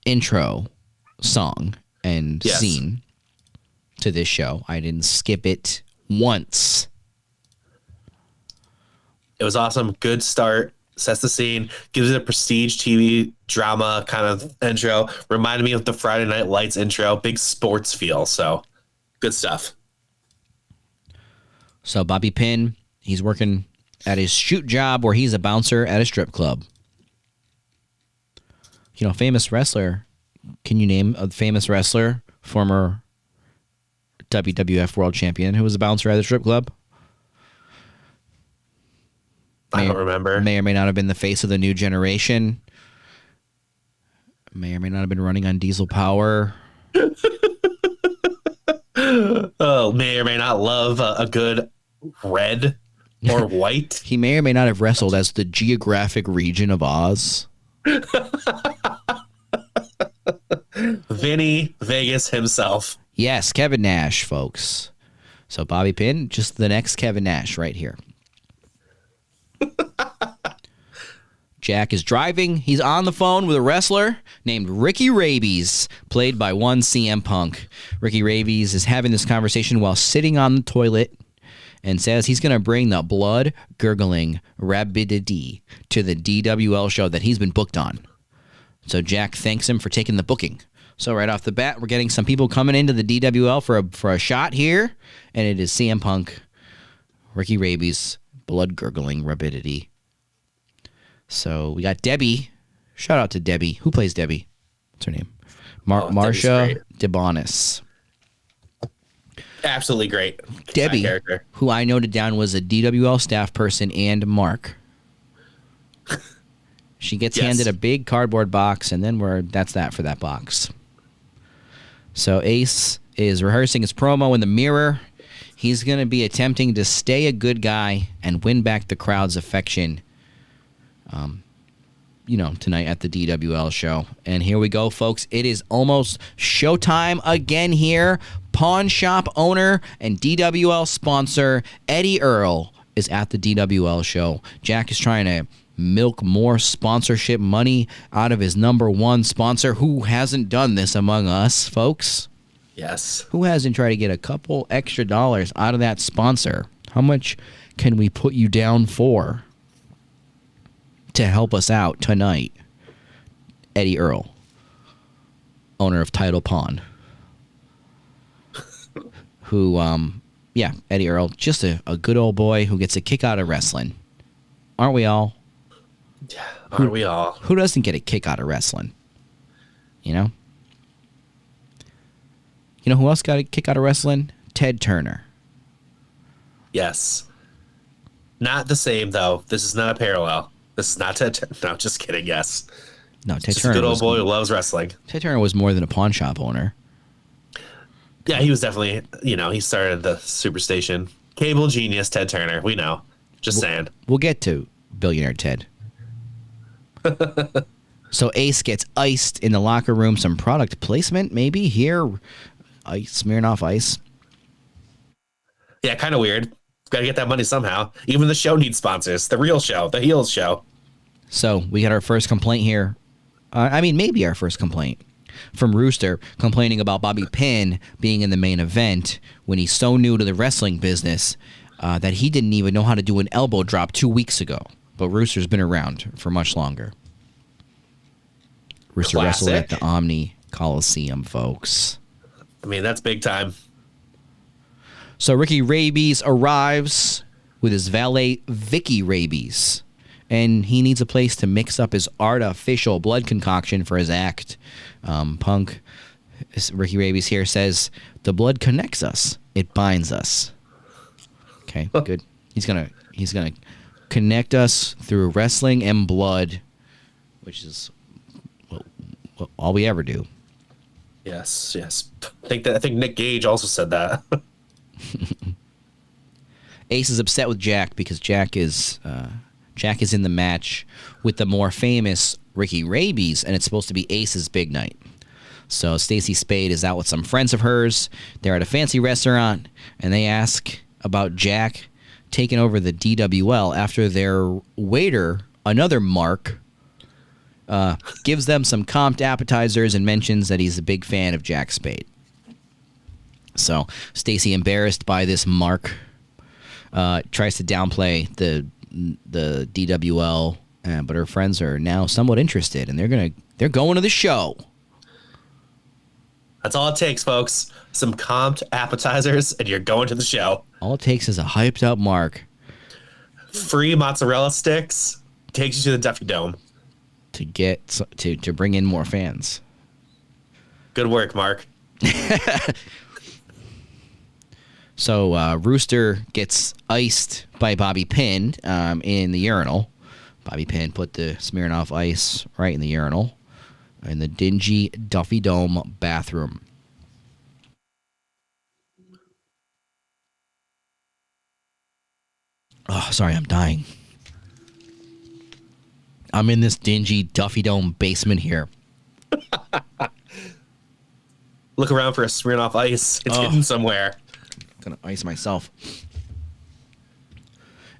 intro song and scene to this show. I didn't skip it once. It was awesome. Good start. Sets the scene. Gives it a prestige TV drama kind of intro. Reminded me of the Friday Night Lights intro. Big sports feel. So good stuff. So Bobby Pinn, he's working at his shoot job where he's a bouncer at a strip club. Famous wrestler. Can you name a famous wrestler, former WWF World Champion, who was a bouncer at a strip club? I don't remember. May or may not have been the face of the new generation. May or may not have been running on diesel power. Oh, may or may not love a good red or white. He may or may not have wrestled as the geographic region of Oz. Vinny Vegas himself. Yes, Kevin Nash, folks. So Bobby Pin, just the next Kevin Nash right here. Jack is driving. He's on the phone with a wrestler named Ricky Rabies, played by one CM Punk. Ricky Rabies is having this conversation while sitting on the toilet and says he's going to bring the blood-gurgling Rabidity to the DWL show that he's been booked on. So Jack thanks him for taking the booking. So right off the bat, we're getting some people coming into the DWL for a shot here, and it is CM Punk, Ricky Rabies, blood-gurgling Rabidity. So we got Debbie. Shout out to Debbie. Who plays Debbie? What's her name? Marsha DeBonis. Absolutely great. Debbie, character. who I noted down was a DWL staff person and Mark. She gets handed a big cardboard box, and then that's that for that box. So Ace is rehearsing his promo in the mirror. He's going to be attempting to stay a good guy and win back the crowd's affection. Tonight at the DWL show. And here we go, folks. It is almost showtime again here. Pawn shop owner and DWL sponsor Eddie Earl is at the DWL show. Jack is trying to milk more sponsorship money out of his number one sponsor. Who hasn't done this among us, folks? Yes. Who hasn't tried to get a couple extra dollars out of that sponsor? How much can we put you down for to help us out tonight? Eddie Earl, owner of Title Pawn. Who, Eddie Earl, just a good old boy who gets a kick out of wrestling. Aren't we all? Yeah, aren't we all? Who doesn't get a kick out of wrestling? You know? You know who else got a kick out of wrestling? Ted Turner. Yes. Not the same, though. This is not a parallel. This is not Ted Turner. No, just kidding, yes. No, Ted Just Turner. a good old boy who loves wrestling. Ted Turner was more than a pawn shop owner. Yeah, he was definitely, he started the Superstation. Cable genius Ted Turner. We know. Just saying. We'll get to Billionaire Ted. So Ace gets iced in the locker room. Some product placement, maybe here. Ice, Smirnoff Ice. Yeah, kind of weird. Got to get that money somehow. Even the show needs sponsors. The real show, the Heels show. So we got our first complaint here. Maybe our first complaint from Rooster, complaining about Bobby Pin being in the main event when he's so new to the wrestling business that he didn't even know how to do an elbow drop 2 weeks ago. But Rooster's been around for much longer. Rooster wrestled at the Omni Coliseum, folks. That's big time. So Ricky Rabies arrives with his valet, Vicky Rabies. And he needs a place to mix up his artificial blood concoction for his act. Punk, Ricky Rabies here says, the blood connects us. It binds us. Okay, good. He's gonna connect us through wrestling and blood, which is all we ever do. Yes. I think Nick Gage also said that. Ace is upset with Jack because Jack is in the match with the more famous Ricky Rabies, and it's supposed to be Ace's big night. So Stacy Spade is out with some friends of hers. They're at a fancy restaurant, and they ask about Jack taking over the DWL after their waiter, another Mark, gives them some comped appetizers and mentions that he's a big fan of Jack Spade. So Stacy, embarrassed by this Mark, tries to downplay the DWL, but her friends are now somewhat interested, and they're going to the show. That's all it takes, folks. Some comped appetizers, and you're going to the show. All it takes is a hyped up Mark. Free mozzarella sticks takes you to the Duffy Dome. To get to bring in more fans. Good work, Mark. So Rooster gets iced by Bobby Pin, Rooster gets iced by Bobby Pin in the urinal. Bobby Pin put the Smirnoff Ice right in the urinal in the dingy Duffy Dome bathroom. Oh, sorry, I'm dying. I'm in this dingy Duffy Dome basement here. Look around for a Smirnoff Ice. It's hidden somewhere. I'm gonna ice myself.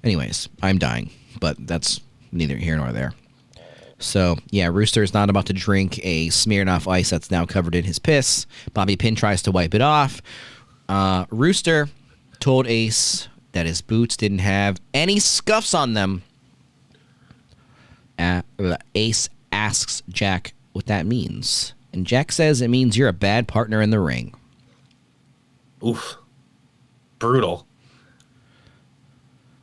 Anyways, I'm dying, but that's neither here nor there. So, yeah, Rooster is not about to drink a Smirnoff Ice that's now covered in his piss. Bobby Pin tries to wipe it off. Rooster told Ace that his boots didn't have any scuffs on them. Ace asks Jack what that means. And Jack says it means you're a bad partner in the ring. Oof. Brutal.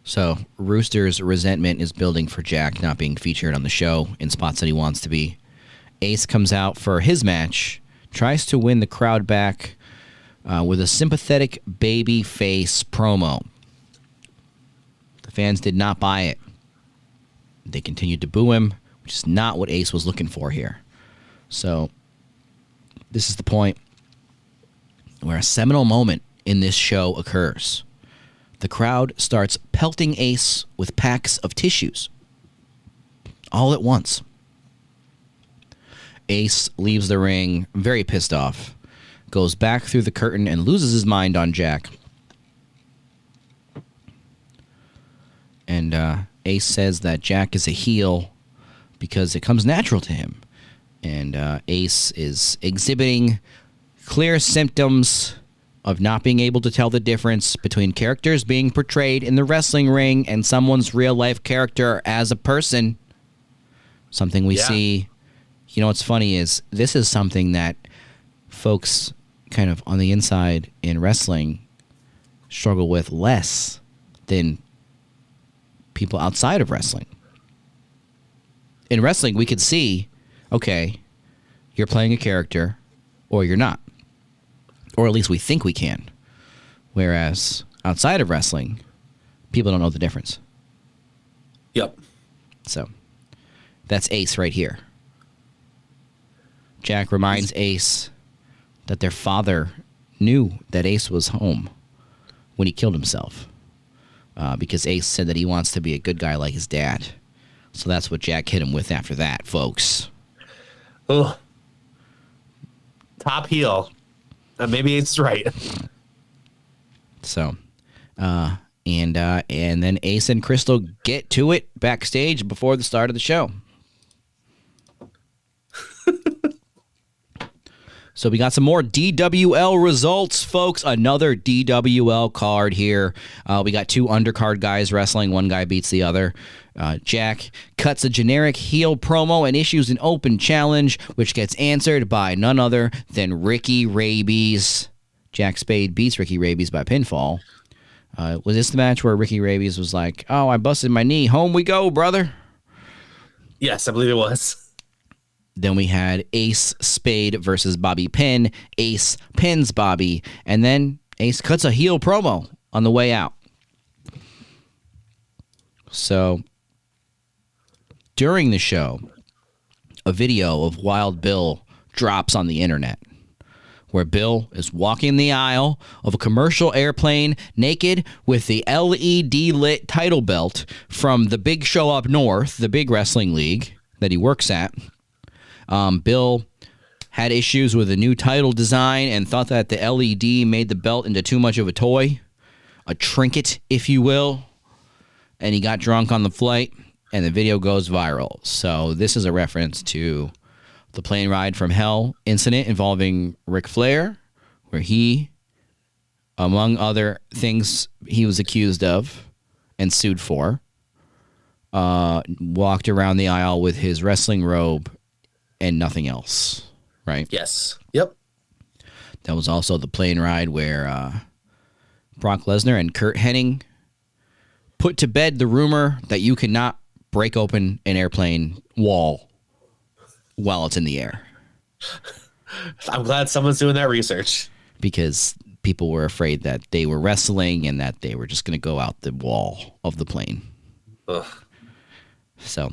So Rooster's resentment is building for Jack not being featured on the show in spots that he wants to be. Ace comes out for his match, tries to win the crowd back with a sympathetic baby face promo. The fans did not buy it. They continued to boo him, which is not what Ace was looking for here. So this is the point where a seminal moment in this show occurs. The crowd starts pelting Ace with packs of tissues. All at once. Ace leaves the ring very pissed off, goes back through the curtain and loses his mind on Jack. And Ace says that Jack is a heel because it comes natural to him. And Ace is exhibiting clear symptoms of not being able to tell the difference between characters being portrayed in the wrestling ring and someone's real-life character as a person. Something we see. You know what's funny is this is something that folks kind of on the inside in wrestling struggle with less than people outside of wrestling. In wrestling, we could see, okay, you're playing a character or you're not. Or at least we think we can. Whereas outside of wrestling, people don't know the difference. Yep. So that's Ace right here. Jack reminds Ace that their father knew that Ace was home when he killed himself. Because Ace said that he wants to be a good guy like his dad. So that's what Jack hit him with after that, folks. Oh. Top heel. Maybe it's right. So, and then Ace and Crystal get to it backstage before the start of the show. So we got some more DWL results, folks. Another DWL card here. We got two undercard guys wrestling. One guy beats the other. Jack cuts a generic heel promo and issues an open challenge, which gets answered by none other than Ricky Rabies. Jack Spade beats Ricky Rabies by pinfall. Was this the match where Ricky Rabies was like, "Oh, I busted my knee. Home we go, brother"? Yes, I believe it was. Then we had Ace Spade versus Bobby Pin. Ace pins Bobby, and then Ace cuts a heel promo on the way out. So during the show, a video of Wild Bill drops on the internet where Bill is walking the aisle of a commercial airplane naked with the LED lit title belt from the big show up north, the big wrestling league that he works at. Bill had issues with a new title design and thought that the LED made the belt into too much of a toy, a trinket, if you will. And he got drunk on the flight, and the video goes viral. So this is a reference to the plane ride from hell incident involving Ric Flair, where he, among other things he was accused of and sued for, walked around the aisle with his wrestling robe and nothing else, right? Yes. Yep. That was also the plane ride where Brock Lesnar and Kurt Hennig put to bed the rumor that you cannot break open an airplane wall while it's in the air. I'm glad someone's doing that research. Because people were afraid that they were wrestling and that they were just going to go out the wall of the plane. Ugh. So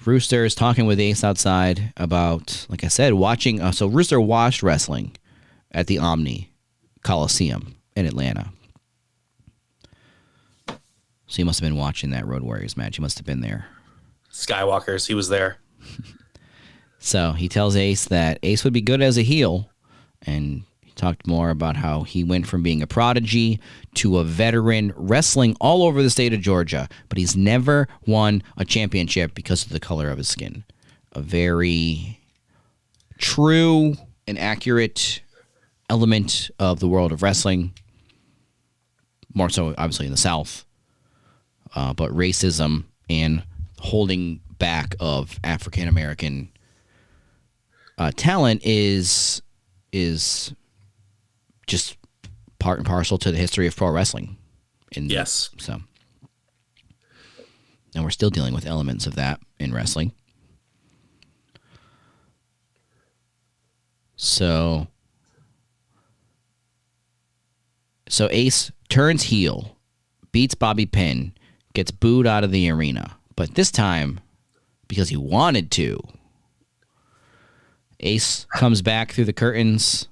Rooster is talking with Ace outside about, like I said, watching. So Rooster watched wrestling at the Omni Coliseum in Atlanta. So he must have been watching that Road Warriors match. He must have been there. Skywalkers, he was there. So he tells Ace that Ace would be good as a heel, and he talked more about how he went from being a prodigy to a veteran, wrestling all over the state of Georgia, but he's never won a championship because of the color of his skin. A very true and accurate element of the world of wrestling, more so obviously in the South, but racism and holding back of African American talent is just part and parcel to the history of pro wrestling. Yes. So, and we're still dealing with elements of that in wrestling. So Ace turns heel, beats Bobby Pin, gets booed out of the arena. But this time, because he wanted to, Ace comes back through the curtains,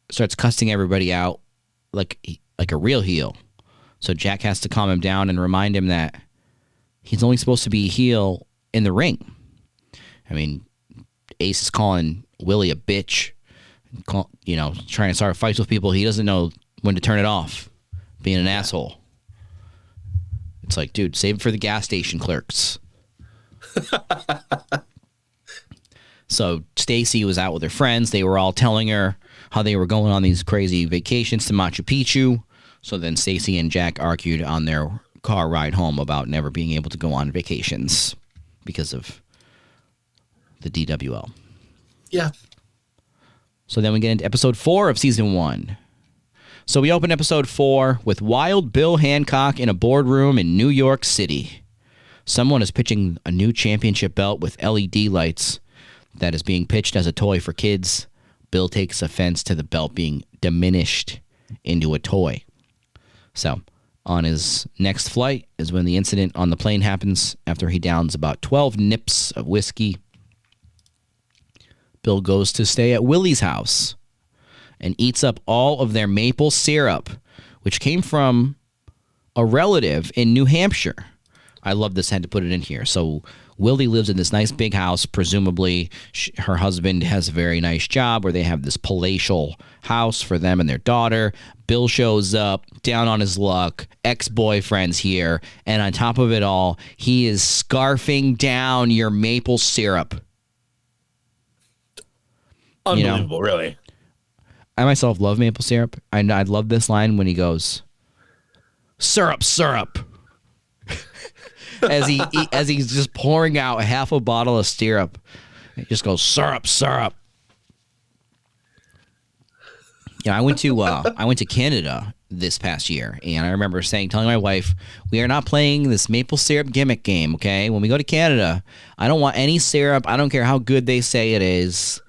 starts cussing everybody out like a real heel. So Jack has to calm him down and remind him that he's only supposed to be a heel in the ring. I mean, Ace is calling Willie a bitch, trying to start fights with people. He doesn't know when to turn it off, being an asshole. It's like, dude, save it for the gas station clerks. So Stacy was out with her friends. They were all telling her how they were going on these crazy vacations to Machu Picchu. So then Stacy and Jack argued on their car ride home about never being able to go on vacations because of the DWL. Yeah. So then we get into episode 4 of season 1. So we open episode 4 with Wild Bill Hancock in a boardroom in New York City. Someone is pitching a new championship belt with LED lights that is being pitched as a toy for kids. Bill takes offense to the belt being diminished into a toy. So on his next flight is when the incident on the plane happens after he downs about 12 nips of whiskey. Bill goes to stay at Willie's house and eats up all of their maple syrup, which came from a relative in New Hampshire. I love this, had to put it in here. So Willie lives in this nice big house. Presumably her husband has a very nice job where they have this palatial house for them and their daughter. Bill shows up, down on his luck, ex-boyfriend's here, and on top of it all, he is scarfing down your maple syrup. Unbelievable, really. I myself love maple syrup. I love this line when he goes, syrup, syrup. as he's just pouring out half a bottle of syrup. He just goes, syrup, syrup. I went to Canada this past year, and I remember telling my wife, we are not playing this maple syrup gimmick game, okay? When we go to Canada, I don't want any syrup. I don't care how good they say it is.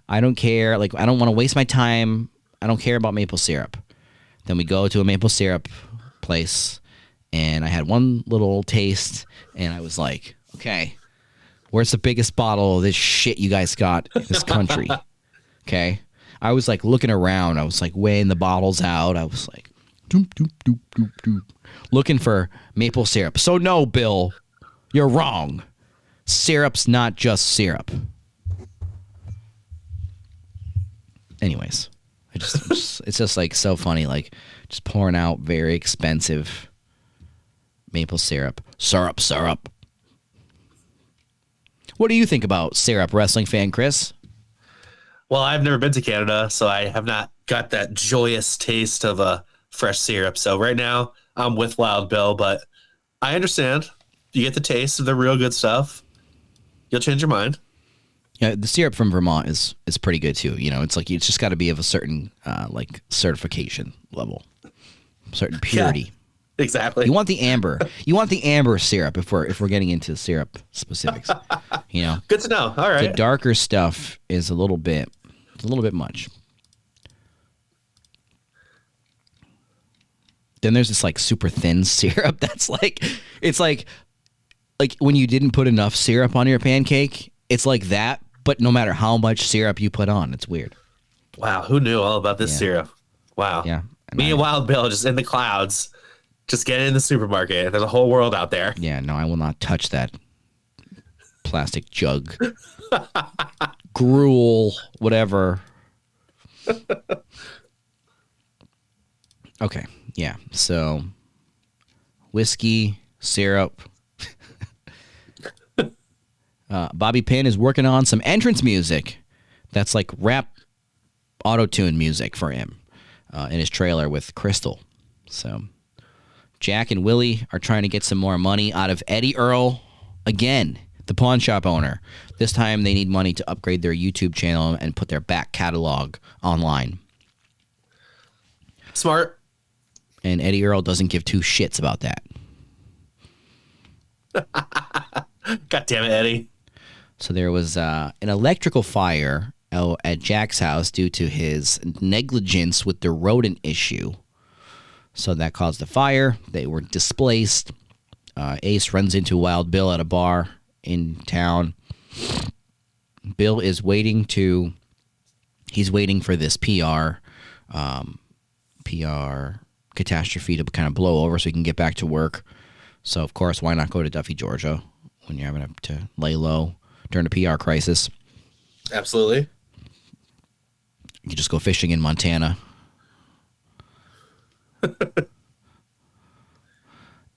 I don't care. I don't want to waste my time. I don't care about maple syrup. Then we go to a maple syrup place, and I had one little taste, and I was like, okay, where's the biggest bottle of this shit you guys got in this country? Okay? I was looking around. I was weighing the bottles out. I was doop, doop, doop, doop, doop, looking for maple syrup. So no, Bill, you're wrong. Syrup's not just syrup. Anyways, it's just so funny, just pouring out very expensive maple syrup. Syrup. What do you think about syrup, wrestling fan Chris? Well, I've never been to Canada, so I have not got that joyous taste of a fresh syrup. So right now I'm with Wild Bill, but I understand. You get the taste of the real good stuff. You'll change your mind. Yeah, the syrup from Vermont is pretty good too. It's it's just got to be of a certain certification level, certain purity. Yeah, exactly. You want the amber. You want the amber syrup if we're getting into syrup specifics. You know, Good to know. All right. the darker stuff is a little bit much. Then there's this like super thin syrup that's like, it's like when you didn't put enough syrup on your pancake, it's like that, but no matter how much syrup you put on, it's weird. Wow. Who knew all about this syrup? Wow. Yeah. Me and Wild Bill just in the clouds, just getting in the supermarket. There's a whole world out there. Yeah, no, I will not touch that plastic jug. Gruel, whatever. Okay, yeah. So, whiskey, syrup. Bobby Pin is working on some entrance music that's like rap auto-tune music for him in his trailer with Crystal. So, Jack and Willie are trying to get some more money out of Eddie Earl again, the pawn shop owner. This time they need money to upgrade their YouTube channel and put their back catalog online. Smart. And Eddie Earl doesn't give two shits about that. God damn it, Eddie. So there was an electrical fire at Jack's house due to his negligence with the rodent issue. So that caused the fire. They were displaced. Ace runs into Wild Bill at a bar in town. Bill is waiting for this PR catastrophe to kind of blow over so he can get back to work. So, of course, why not go to Duffy, Georgia when you're having to lay low during a PR crisis? Absolutely. You can just go fishing in Montana.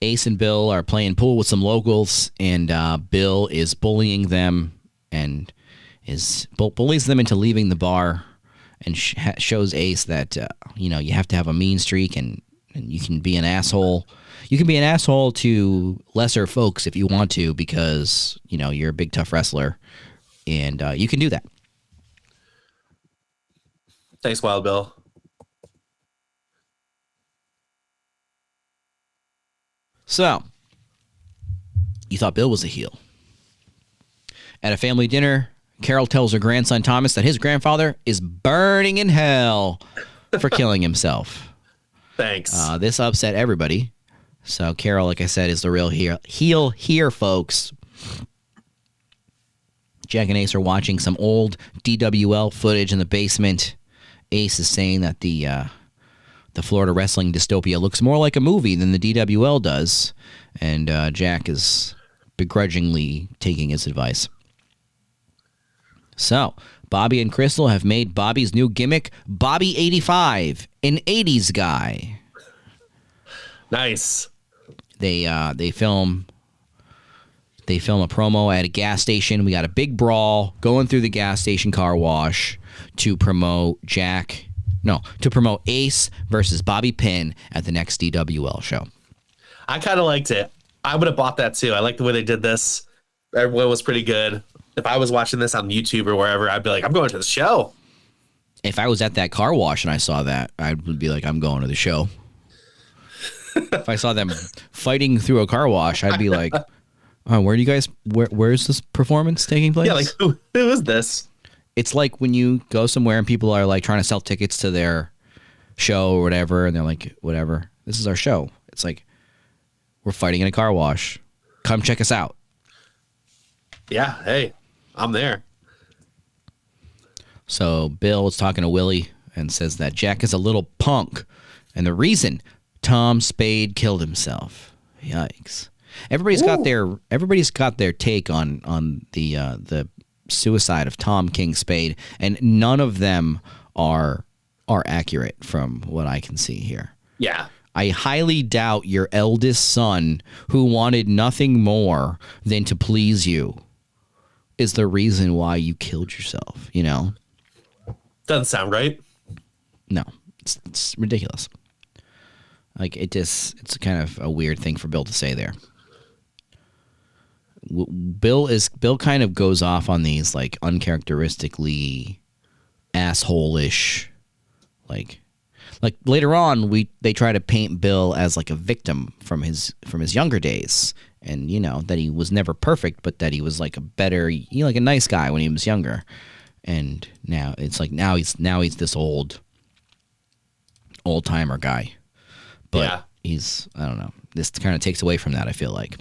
Ace and Bill are playing pool with some locals, and Bill is bullying them and bullies them into leaving the bar and shows Ace that, you have to have a mean streak and you can be an asshole. You can be an asshole to lesser folks if you want to because, you're a big, tough wrestler, and you can do that. Thanks, Wild Bill. So, you thought Bill was a heel. At a family dinner, Carol tells her grandson Thomas that his grandfather is burning in hell for killing himself. Thanks. This upset everybody. So Carol, like I said, is the real heel here, folks. Jack and Ace are watching some old DWL footage in the basement. Ace is saying that the Florida wrestling dystopia looks more like a movie than the DWL does, and Jack is begrudgingly taking his advice. So, Bobby and Crystal have made Bobby's new gimmick, Bobby 85, an 80s guy. Nice. They film a promo at a gas station. We got a big brawl going through the gas station car wash to promote Ace versus Bobby Pin at the next DWL show. I kind of liked it. I would have bought that too. I like the way they did this. Everyone was pretty good. If I was watching this on YouTube or wherever, I'd be like, I'm going to the show. If I was at that car wash and I saw that, I would be like, I'm going to the show. If I saw them fighting through a car wash, I'd be like, oh, where is this performance taking place? Yeah, like who is this? It's like when you go somewhere and people are like trying to sell tickets to their show or whatever, and they're like, whatever, this is our show. It's like, we're fighting in a car wash. Come check us out. Yeah, hey, I'm there. So Bill is talking to Willie and says that Jack is a little punk, and the reason Tom Spade killed himself. Yikes! Everybody's got their take on the suicide of Tom King Spade, and none of them are accurate from what I can see here. Yeah. I highly doubt your eldest son, who wanted nothing more than to please you, is the reason why you killed yourself, Doesn't sound right. No, it's ridiculous. Like, it's kind of a weird thing for Bill to say there. Bill kind of goes off on these, like, uncharacteristically asshole-ish, like later on they try to paint Bill as like a victim from his younger days, and that he was never perfect, but that he was like a better, like a nice guy when he was younger. And now it's like now he's this old timer guy. But he's, I don't know. This kind of takes away from that, I feel like.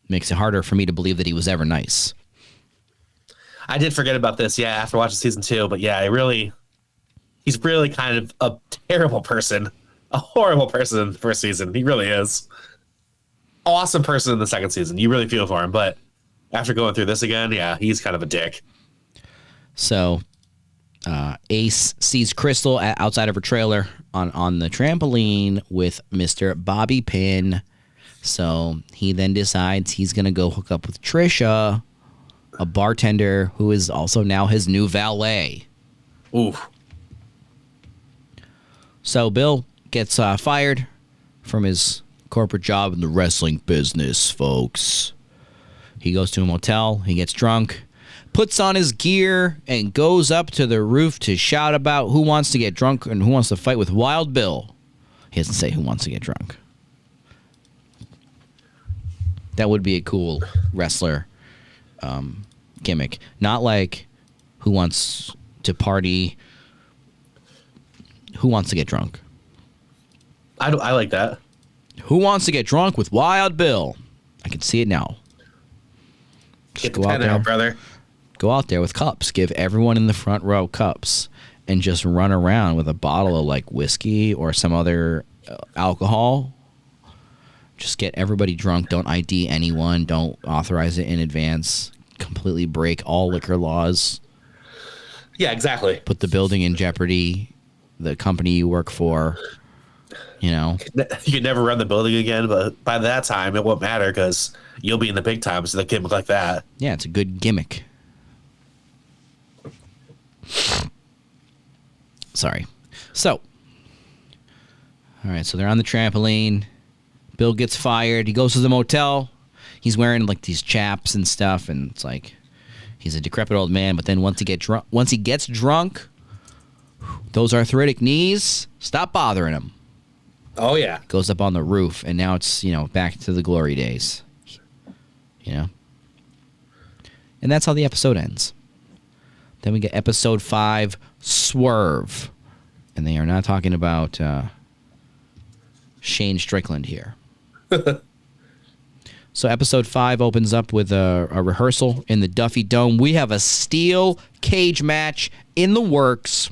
Makes it harder for me to believe that he was ever nice. I did forget about this, after watching season 2, but he's really kind of a terrible person. A horrible person in the first season. He really is. Awesome person in the second season. You really feel for him, but after going through this again, he's kind of a dick. So Ace sees Crystal outside of her trailer on the trampoline with Mr. Bobby Pin. So he then decides he's going to go hook up with Trisha, a bartender who is also now his new valet. Ooh. So Bill gets fired from his corporate job in the wrestling business, folks. He goes to a motel, he gets drunk, puts on his gear, and goes up to the roof to shout about who wants to get drunk and who wants to fight with Wild Bill. He doesn't say who wants to get drunk. That would be a cool wrestler gimmick. Not like who wants to party, who wants to get drunk. I like that. Who wants to get drunk with Wild Bill? I can see it now. Get the pen out, brother. Go out there with cups. Give everyone in the front row cups and just run around with a bottle of like whiskey or some other alcohol. Just get everybody drunk. Don't ID anyone. Don't authorize it in advance. Completely break all liquor laws. Yeah, exactly. Put the building in jeopardy. The company you work for. You could never run the building again, but by that time it won't matter because you'll be in the big time. So the gimmick like that. Yeah, it's a good gimmick. Sorry. So, all right. So they're on the trampoline. Bill gets fired. He goes to the motel. He's wearing like these chaps and stuff, and it's like he's a decrepit old man. But then once he gets drunk, those arthritic knees stop bothering him. Oh yeah. Goes up on the roof, and now it's back to the glory days. And that's how the episode ends. Then we get episode 5, Swerve, and they are not talking about Shane Strickland here. So episode 5 opens up with a rehearsal in the Duffy Dome. We have a steel cage match in the works.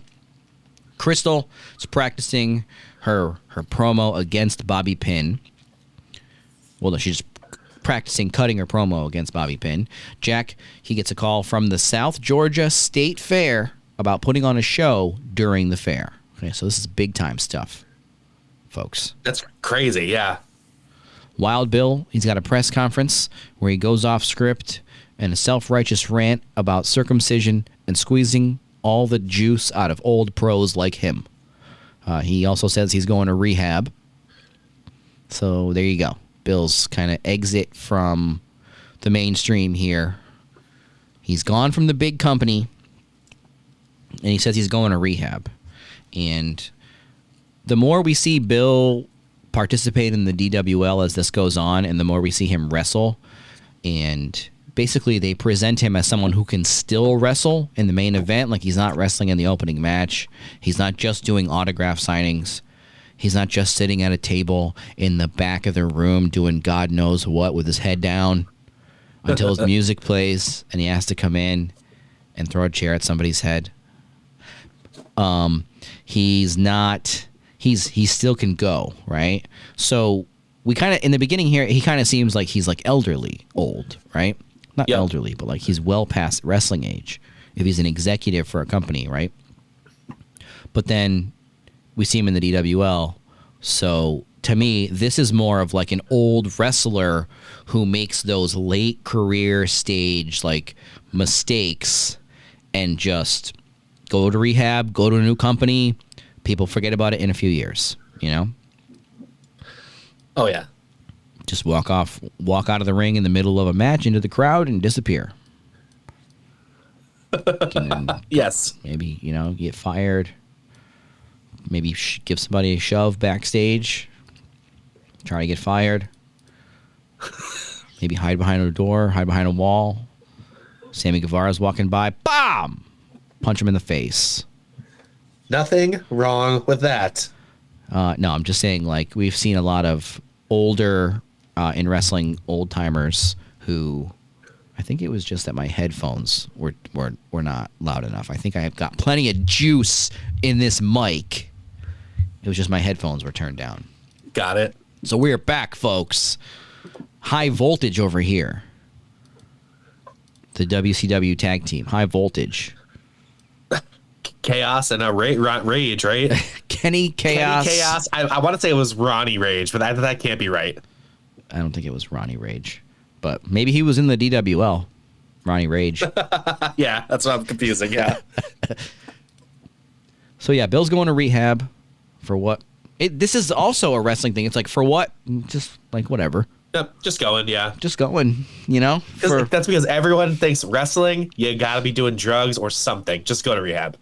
Crystal is practicing her promo against Bobby Pin. Well, no, she's practicing cutting her promo against Bobby Pin. Jack, he gets a call from the South Georgia State Fair about putting on a show during the fair. Okay, so this is big time stuff, folks. That's crazy, yeah. Wild Bill, he's got a press conference where he goes off script and a self-righteous rant about circumcision and squeezing all the juice out of old pros like him. He also says he's going to rehab. So there you go. Bill's kind of exit from the mainstream here. He's gone from the big company, and he says he's going to rehab. And the more we see Bill participate in the DWL as this goes on, and the more we see him wrestle, and basically they present him as someone who can still wrestle in the main event. Like, he's not wrestling in the opening match. He's not just doing autograph signings. He's not just sitting at a table in the back of the room doing God knows what with his head down until his music plays and he has to come in and throw a chair at somebody's head. He's not... He still can go, right? So we kind of, in the beginning here, he kind of seems like he's like elderly old, right? Not elderly, but like he's well past wrestling age if he's an executive for a company, right? But then we see him in the DWL. So to me, this is more of like an old wrestler who makes those late career stage like mistakes and just go to rehab, go to a new company. People forget about it in a few years, Oh, yeah. Just walk out of the ring in the middle of a match into the crowd and disappear. Yes. Maybe, get fired. Maybe give somebody a shove backstage. Try to get fired. Maybe hide behind a door, hide behind a wall. Sammy Guevara's walking by. Bam! Punch him in the face. Nothing wrong with that. No, I'm just saying, like, we've seen a lot of older, in wrestling, old-timers who... I think it was just that my headphones were not loud enough. I think I have got plenty of juice in this mic. It was just my headphones were turned down. Got it. So we're back, folks. High Voltage over here. The WCW tag team. High Voltage. Chaos and Rage, right? Kenny Chaos. Kenny Chaos. I want to say it was Ronnie Rage, but that can't be right. I don't think it was Ronnie Rage. But maybe he was in the DWL. Ronnie Rage. Yeah, that's what I'm confusing. Yeah. So, yeah, Bill's going to rehab for what? This is also a wrestling thing. It's like, for what? Just, like, whatever. Yep, just going, yeah. Just going, you know? That's because everyone thinks wrestling, you got to be doing drugs or something. Just go to rehab.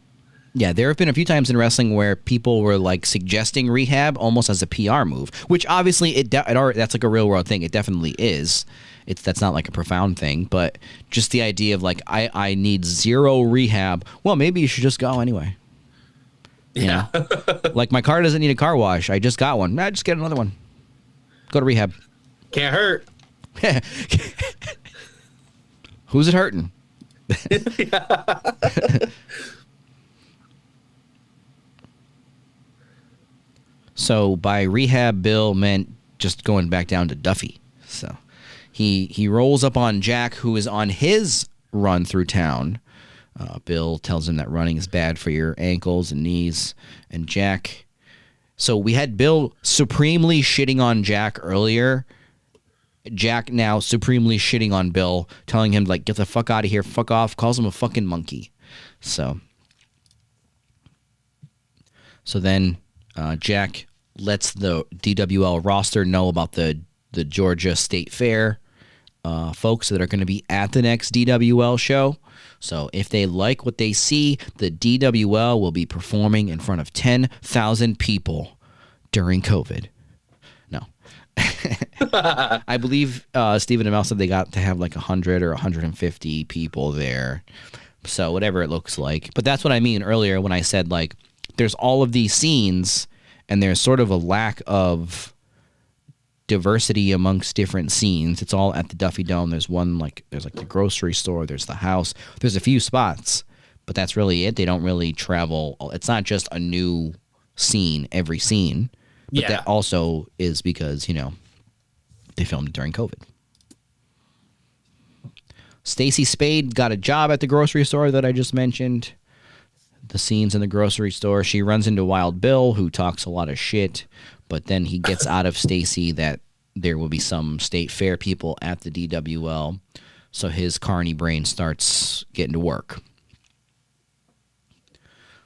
Yeah, there have been a few times in wrestling where people were, like, suggesting rehab almost as a PR move, which obviously that's like a real world thing. It definitely is. That's not like a profound thing, but just the idea of, like, I need zero rehab. Well, maybe you should just go anyway. Yeah. You know? Like, my car doesn't need a car wash. I just got one. Nah, just get another one. Go to rehab. Can't hurt. Who's it hurting? So by rehab, Bill meant just going back down to Duffy. So he rolls up on Jack, who is on his run through town. Bill tells him that running is bad for your ankles and knees. And Jack... So we had Bill supremely shitting on Jack earlier. Jack now supremely shitting on Bill, telling him, like, get the fuck out of here, fuck off, calls him a fucking monkey. So then Jack lets the DWL roster know about the Georgia State Fair folks that are going to be at the next DWL show. So if they like what they see, the DWL will be performing in front of 10,000 people during COVID. No. I believe Stephen Amell said they got to have like 100 or 150 people there. So whatever it looks like. But that's what I mean earlier when I said, like, there's all of these scenes and there's sort of a lack of diversity amongst different scenes. It's all at the Duffy Dome. There's the grocery store, there's the house, there's a few spots, but that's really it. They don't really travel. It's not just a new scene every scene, but that also is because, you know, they filmed it during COVID. Stacy Spade got a job at the grocery store that I just mentioned. The scenes in the grocery store, she runs into Wild Bill, who talks a lot of shit, but then he gets out of Stacy that there will be some state fair people at the DWL, so his carny brain starts getting to work.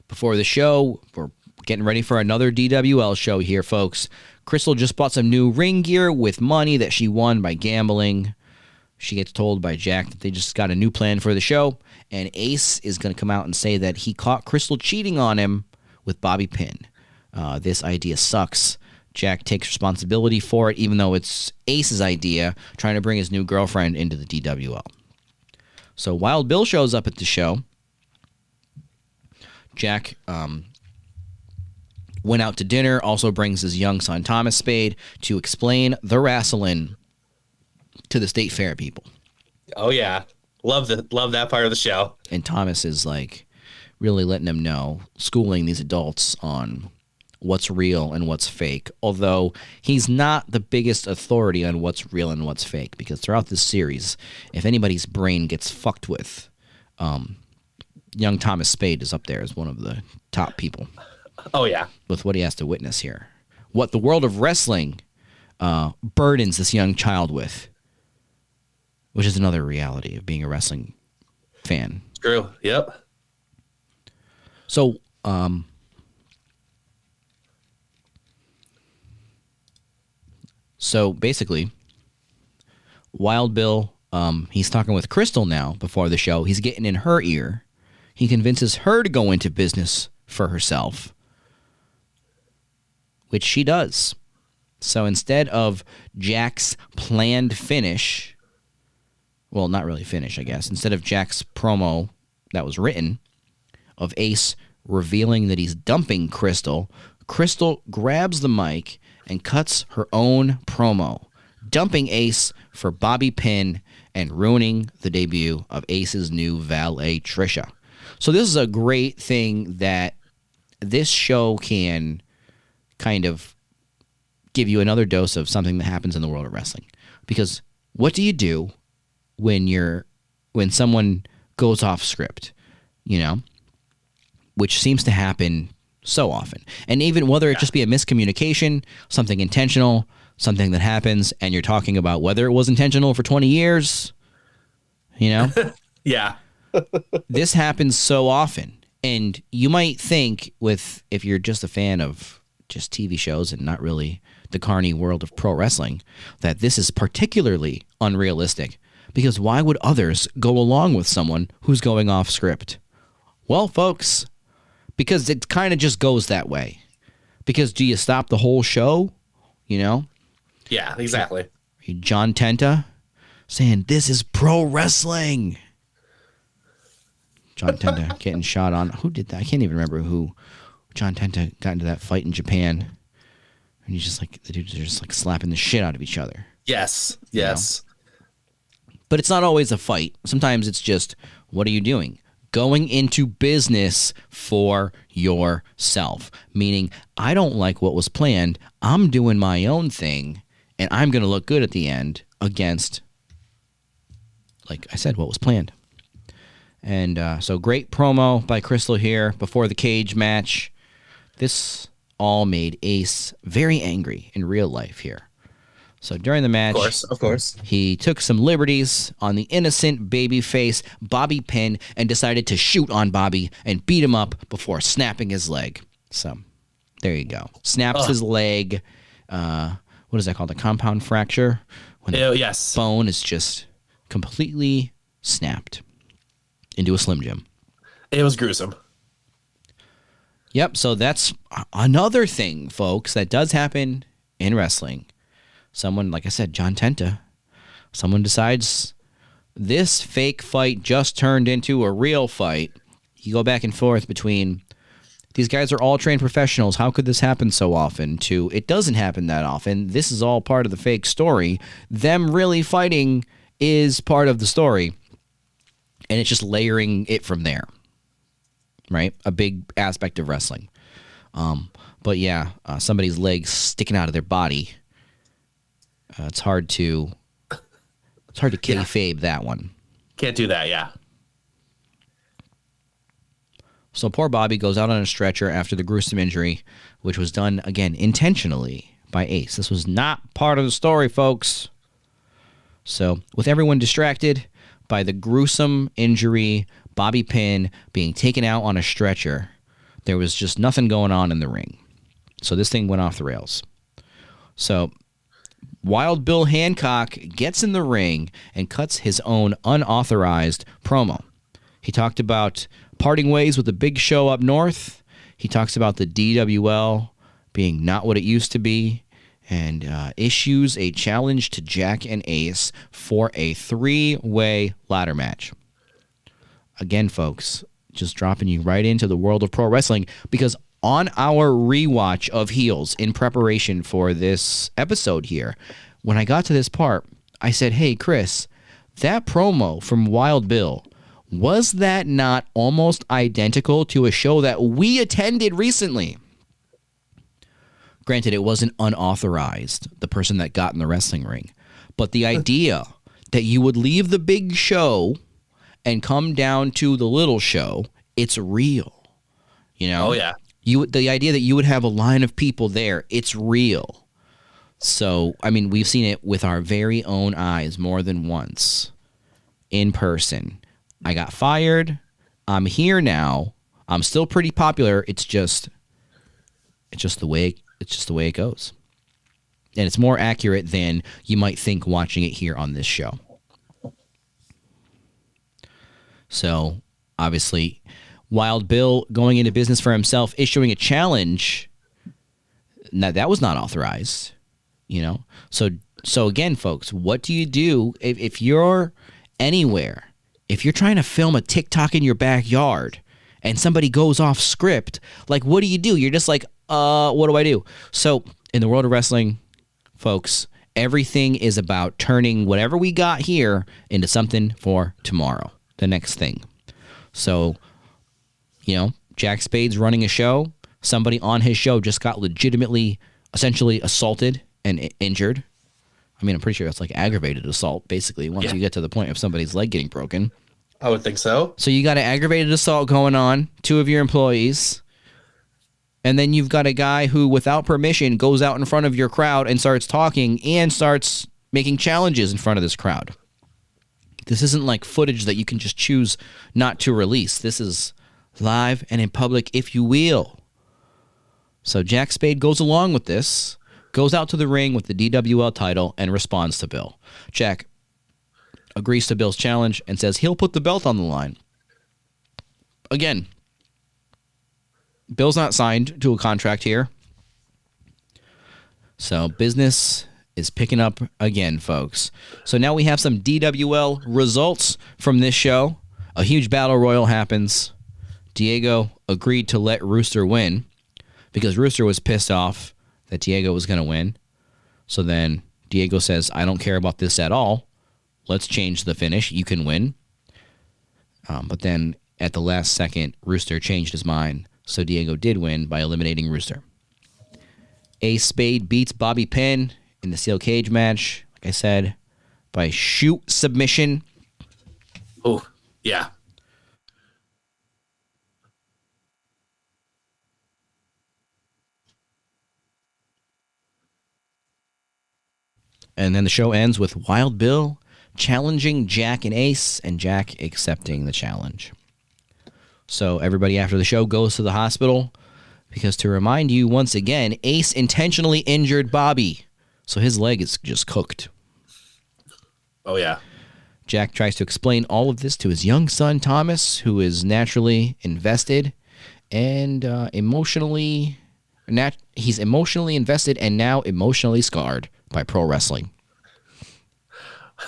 Before the show, we're getting ready for another DWL show here, folks. Crystal just bought some new ring gear with money that she won by gambling. She gets told by Jack that they just got a new plan for the show, and Ace is going to come out and say that he caught Crystal cheating on him with Bobby Pin. This idea sucks. Jack takes responsibility for it, even though it's Ace's idea, trying to bring his new girlfriend into the DWL. So Wild Bill shows up at the show. Jack went out to dinner, also brings his young son Thomas Spade to explain the wrestling to the state fair people. Oh yeah, love that part of the show. And Thomas is like really letting them know, schooling these adults on what's real and what's fake. Although he's not the biggest authority on what's real and what's fake, because throughout this series, if anybody's brain gets fucked with, young Thomas Spade is up there as one of the top people. Oh yeah, with what he has to witness here, what the world of wrestling burdens this young child with. Which is another reality of being a wrestling fan. True. Yep. So, basically, Wild Bill, he's talking with Crystal now before the show. He's getting in her ear. He convinces her to go into business for herself, which she does. So instead of Jack's planned finish well, not really finish, I guess. Instead of Jack's promo that was written of Ace revealing that he's dumping Crystal, Crystal grabs the mic and cuts her own promo, dumping Ace for Bobby Pin and ruining the debut of Ace's new valet, Trisha. So this is a great thing that this show can kind of give you another dose of something that happens in the world of wrestling. Because what do you do when someone goes off script, you know, which seems to happen so often. And even whether it just be a miscommunication, something intentional, something that happens, and you're talking about whether it was intentional for 20 years, you know? Yeah. This happens so often. And you might think if you're just a fan of just TV shows and not really the carny world of pro wrestling, that this is particularly unrealistic. Because why would others go along with someone who's going off script? Well, folks, because it kind of just goes that way. Because do you stop the whole show? You know? Yeah, exactly. John Tenta saying, this is pro wrestling. John Tenta getting shot on. Who did that? I can't even remember who. John Tenta got into that fight in Japan. And he's just like, the dudes are just like slapping the shit out of each other. Yes. But it's not always a fight. Sometimes it's just, what are you doing? Going into business for yourself. Meaning, I don't like what was planned. I'm doing my own thing, and I'm going to look good at the end against, like I said, what was planned. And so great promo by Crystal here before the cage match. This all made Ace very angry in real life here. So during the match, of course, he took some liberties on the innocent babyface Bobby Pin and decided to shoot on Bobby and beat him up before snapping his leg. So there you go. Snaps his leg. What is that called? A compound fracture? When the bone is just completely snapped into a Slim Jim. It was gruesome. Yep, so that's another thing, folks, that does happen in wrestling. Someone, like I said, John Tenta, someone decides this fake fight just turned into a real fight. You go back and forth between, these guys are all trained professionals. How could this happen so often? To, it doesn't happen that often. This is all part of the fake story. Them really fighting is part of the story. And it's just layering it from there. Right? A big aspect of wrestling. But yeah, somebody's legs sticking out of their body. It's hard to kayfabe that one. Can't do that, yeah. So poor Bobby goes out on a stretcher after the gruesome injury, which was done, again, intentionally by Ace. This was not part of the story, folks. So with everyone distracted by the gruesome injury, Bobby Pin being taken out on a stretcher, there was just nothing going on in the ring. So this thing went off the rails. So Wild Bill Hancock gets in the ring and cuts his own unauthorized promo. He talked about parting ways with the big show up north. He talks about the DWL being not what it used to be, and issues a challenge to Jack and Ace for a 3-way ladder match. Again, folks, just dropping you right into the world of pro wrestling, because on our rewatch of Heels in preparation for this episode here, when I got to this part, I said, hey, Chris, that promo from Wild Bill, was that not almost identical to a show that we attended recently? Granted, it wasn't unauthorized, the person that got in the wrestling ring, but the idea that you would leave the big show and come down to the little show, it's real. You know? Oh, yeah. The idea that you would have a line of people there, it's real. So, I mean, we've seen it with our very own eyes more than once in person. I got fired. I'm here now. I'm still pretty popular. It's just the way it goes. And it's more accurate than you might think watching it here on this show. So, obviously, Wild Bill going into business for himself, issuing a challenge. Now, that was not authorized, you know? So again, folks, what do you do if you're anywhere. If you're trying to film a TikTok in your backyard and somebody goes off script, like, what do? You're just like, what do I do? So in the world of wrestling, folks, everything is about turning whatever we got here into something for tomorrow, the next thing. So, Jack Spade's running a show. Somebody on his show just got legitimately, essentially assaulted and injured. I mean, I'm pretty sure that's like aggravated assault, basically, once you get to the point of somebody's leg getting broken. I would think so. So you got an aggravated assault going on, 2 of your employees, and then you've got a guy who, without permission, goes out in front of your crowd and starts talking and starts making challenges in front of this crowd. This isn't like footage that you can just choose not to release. This is live and in public, if you will. So Jack Spade goes along with this, goes out to the ring with the DWL title, and responds to Bill. Jack agrees to Bill's challenge and says he'll put the belt on the line. Again, Bill's not signed to a contract here. So business is picking up again, folks. So now we have some DWL results from this show. A huge battle royal happens. Diego agreed to let Rooster win because Rooster was pissed off that Diego was going to win. So then Diego says, I don't care about this at all. Let's change the finish. You can win. But then at the last second, Rooster changed his mind. So Diego did win by eliminating Rooster. Ace Spade beats Bobby Pin in the steel cage match, like I said, by shoot submission. Oh, yeah. And then the show ends with Wild Bill challenging Jack and Ace, and Jack accepting the challenge. So everybody after the show goes to the hospital because, to remind you once again, Ace intentionally injured Bobby. So his leg is just cooked. Oh, yeah. Jack tries to explain all of this to his young son, Thomas, who is naturally invested and he's emotionally invested and now emotionally scarred by pro wrestling.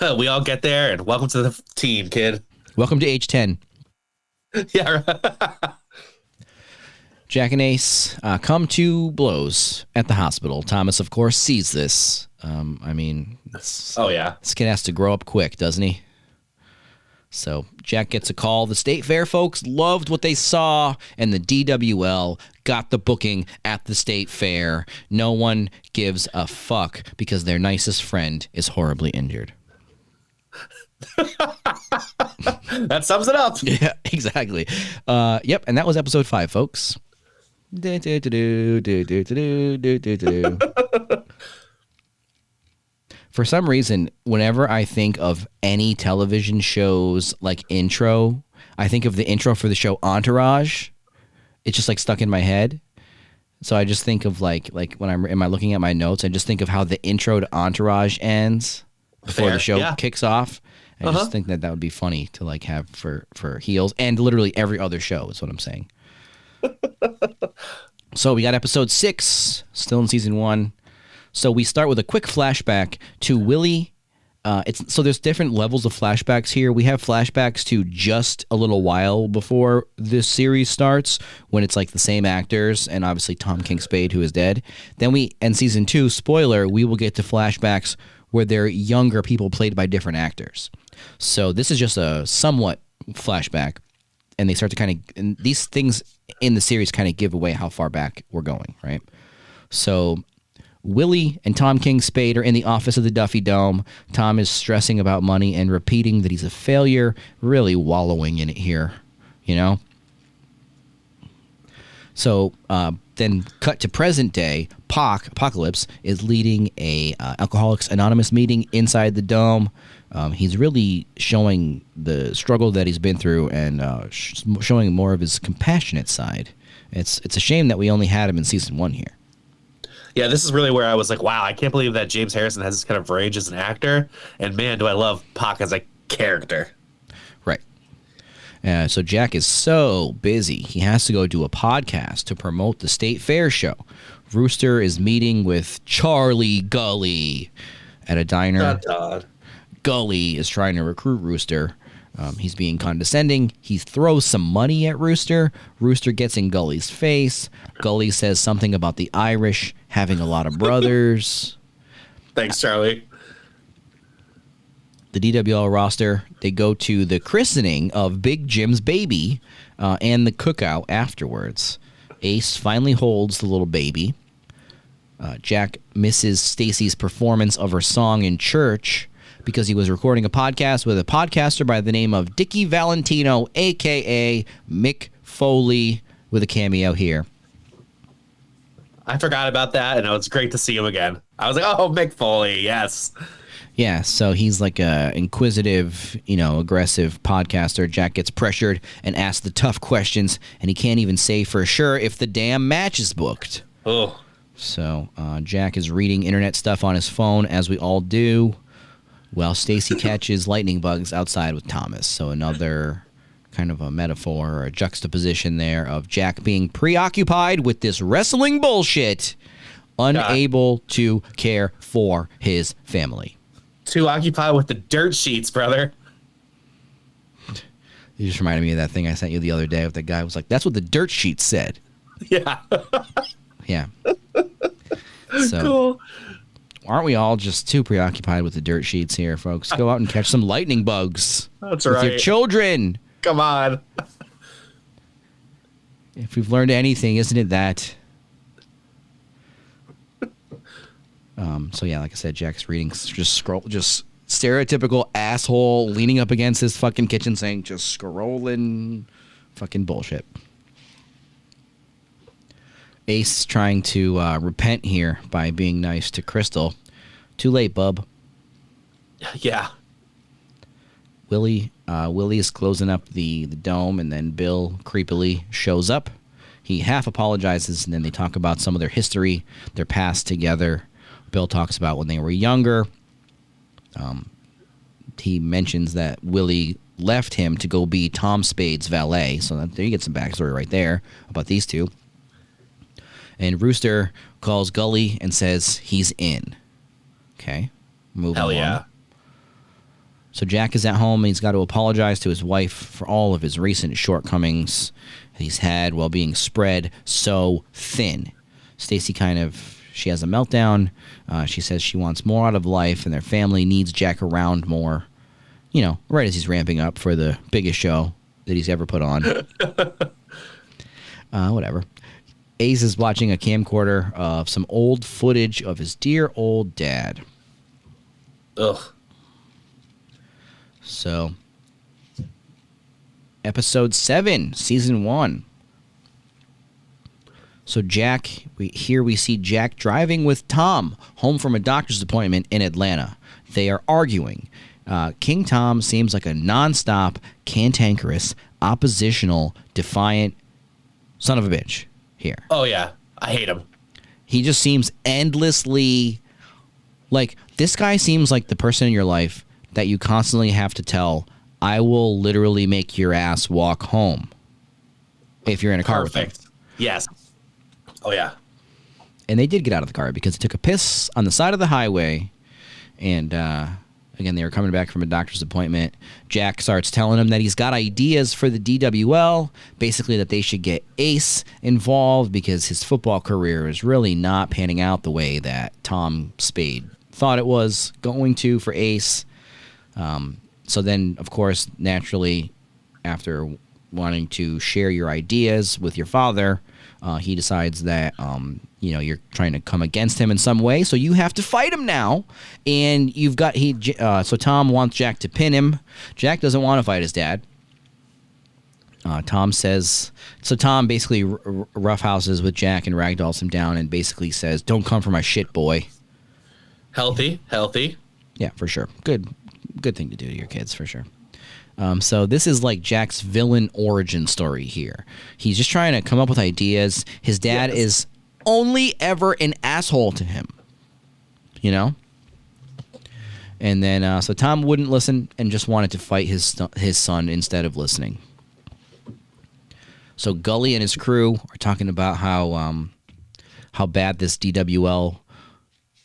We all get there, and welcome to the team, kid. Welcome to age 10. Yeah. Jack and Ace come to blows at the hospital. Thomas, of course, sees this. Oh, yeah. This kid has to grow up quick, doesn't he? So Jack gets a call. The State Fair folks loved what they saw, and the DWL got the booking at the State Fair. No one gives a fuck because their nicest friend is horribly injured. That sums it up. Yeah, exactly. Yep, and that was episode 5, folks. For some reason, whenever I think of any television shows like intro, I think of the intro for the show Entourage. It's just like stuck in my head. So I just think of like when am I looking at my notes, I just think of how the intro to Entourage ends before the show kicks off. I just think that would be funny to like have for heels and literally every other show is what I'm saying. So we got episode 6, still in season 1. So we start with a quick flashback to Willie. So there's different levels of flashbacks here. We have flashbacks to just a little while before this series starts, when it's like the same actors and obviously Tom King Spade, who is dead. Then in season 2, spoiler, we will get to flashbacks where they're younger people played by different actors. So this is just a somewhat flashback, and they start to and these things in the series kind of give away how far back we're going, right? So Willie and Tom King Spade are in the office of the Duffy Dome. Tom is stressing about money and repeating that he's a failure, really wallowing in it here, you know? So then cut to present day, Apocalypse is leading a Alcoholics Anonymous meeting inside the Dome. He's really showing the struggle that he's been through and showing more of his compassionate side. It's a shame that we only had him in season 1 here. Yeah, this is really where I was like, wow, I can't believe that James Harrison has this kind of range as an actor. And man, do I love Pac as a character. Right. So Jack is so busy, he has to go do a podcast to promote the State Fair show. Rooster is meeting with Charlie Gully at a diner. Gully is trying to recruit Rooster. He's being condescending. He throws some money at Rooster. Rooster gets in Gully's face. Gully says something about the Irish having a lot of brothers. Thanks, Charlie. The DWL roster, they go to the christening of Big Jim's baby and the cookout afterwards. Ace finally holds the little baby. Jack misses Stacy's performance of her song in church because he was recording a podcast with a podcaster by the name of Dickie Valentino, a.k.a. Mick Foley, with a cameo here. I forgot about that, and it was great to see him again. I was like, oh, Mick Foley, yes. Yeah, so he's like a inquisitive, aggressive podcaster. Jack gets pressured and asked the tough questions, and he can't even say for sure if the damn match is booked. Oh. So Jack is reading internet stuff on his phone, as we all do, while Stacy catches lightning bugs outside with Thomas. So another kind of a metaphor or a juxtaposition there of Jack being preoccupied with this wrestling bullshit, unable to care for his family. Too occupied with the dirt sheets, brother. You just reminded me of that thing I sent you the other day with the guy who was like, that's what the dirt sheet said. Yeah. Yeah. So, cool. Aren't we all just too preoccupied with the dirt sheets here, folks? Go out and catch some lightning bugs. That's with right. your children. Come on. If we've learned anything, isn't it that? So yeah, like I said, Jack's reading, just stereotypical asshole leaning up against his fucking kitchen sink, just scrolling fucking bullshit. Ace trying to repent here by being nice to Crystal. Too late, bub. Yeah. Willie is closing up the dome, and then Bill creepily shows up. He half apologizes, and then they talk about some of their history, their past together. Bill talks about when they were younger. He mentions that Willie left him to go be Tom Spade's valet. So there you get some backstory right there about these two. And Rooster calls Gully and says he's in. Okay, moving Hell on. yeah. So Jack is at home, and he's got to apologize to his wife for all of his recent shortcomings he's had while being spread so thin. Stacy she has a meltdown. She says she wants more out of life, and their family needs Jack around more. Right as he's ramping up for the biggest show that he's ever put on. Whatever. Ace is watching a camcorder of some old footage of his dear old dad. Ugh. So, episode 7, season 1. So Jack, we see Jack driving with Tom home from a doctor's appointment in Atlanta. They are arguing. King Tom seems like a nonstop, cantankerous, oppositional, defiant son of a bitch here. Oh, yeah. I hate him. He just seems endlessly like, this guy seems like the person in your life that you constantly have to tell, I will literally make your ass walk home if you're in a car with him. Perfect. Yes. Oh, yeah. And they did get out of the car because he took a piss on the side of the highway. And, again, they were coming back from a doctor's appointment. Jack starts telling him that he's got ideas for the DWL, basically that they should get Ace involved because his football career is really not panning out the way that Tom Spade thought it was going to for Ace. So then, of course, naturally, after wanting to share your ideas with your father, he decides that, you're trying to come against him in some way, so you have to fight him now. And so Tom wants Jack to pin him. Jack doesn't want to fight his dad. Tom basically roughhouses with Jack and ragdolls him down and basically says, don't come for my shit, boy. Healthy. Yeah, for sure. Good thing to do to your kids, for sure. So this is like Jack's villain origin story here. He's just trying to come up with ideas. His dad is only ever an asshole to him, And then so Tom wouldn't listen and just wanted to fight his son instead of listening. So Gully and his crew are talking about how bad this DWL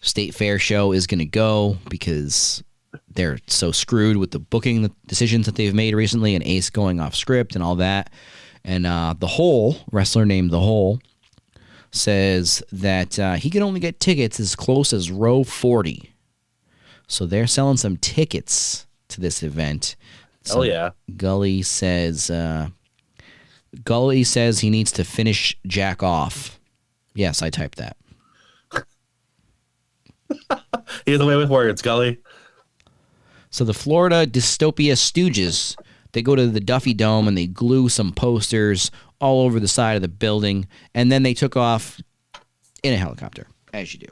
State Fair show is going to go because they're so screwed with the booking decisions that they've made recently, and Ace going off script and all that. And the Hole, wrestler named the Hole, says that he can only get tickets as close as row 40. So they're selling some tickets to this event. Oh yeah. Gully says he needs to finish Jack off. Yes, I typed that. He has a way with words, Gully. So the Florida Dystopia Stooges, they go to the Duffy Dome and they glue some posters all over the side of the building, and then they took off in a helicopter, as you do.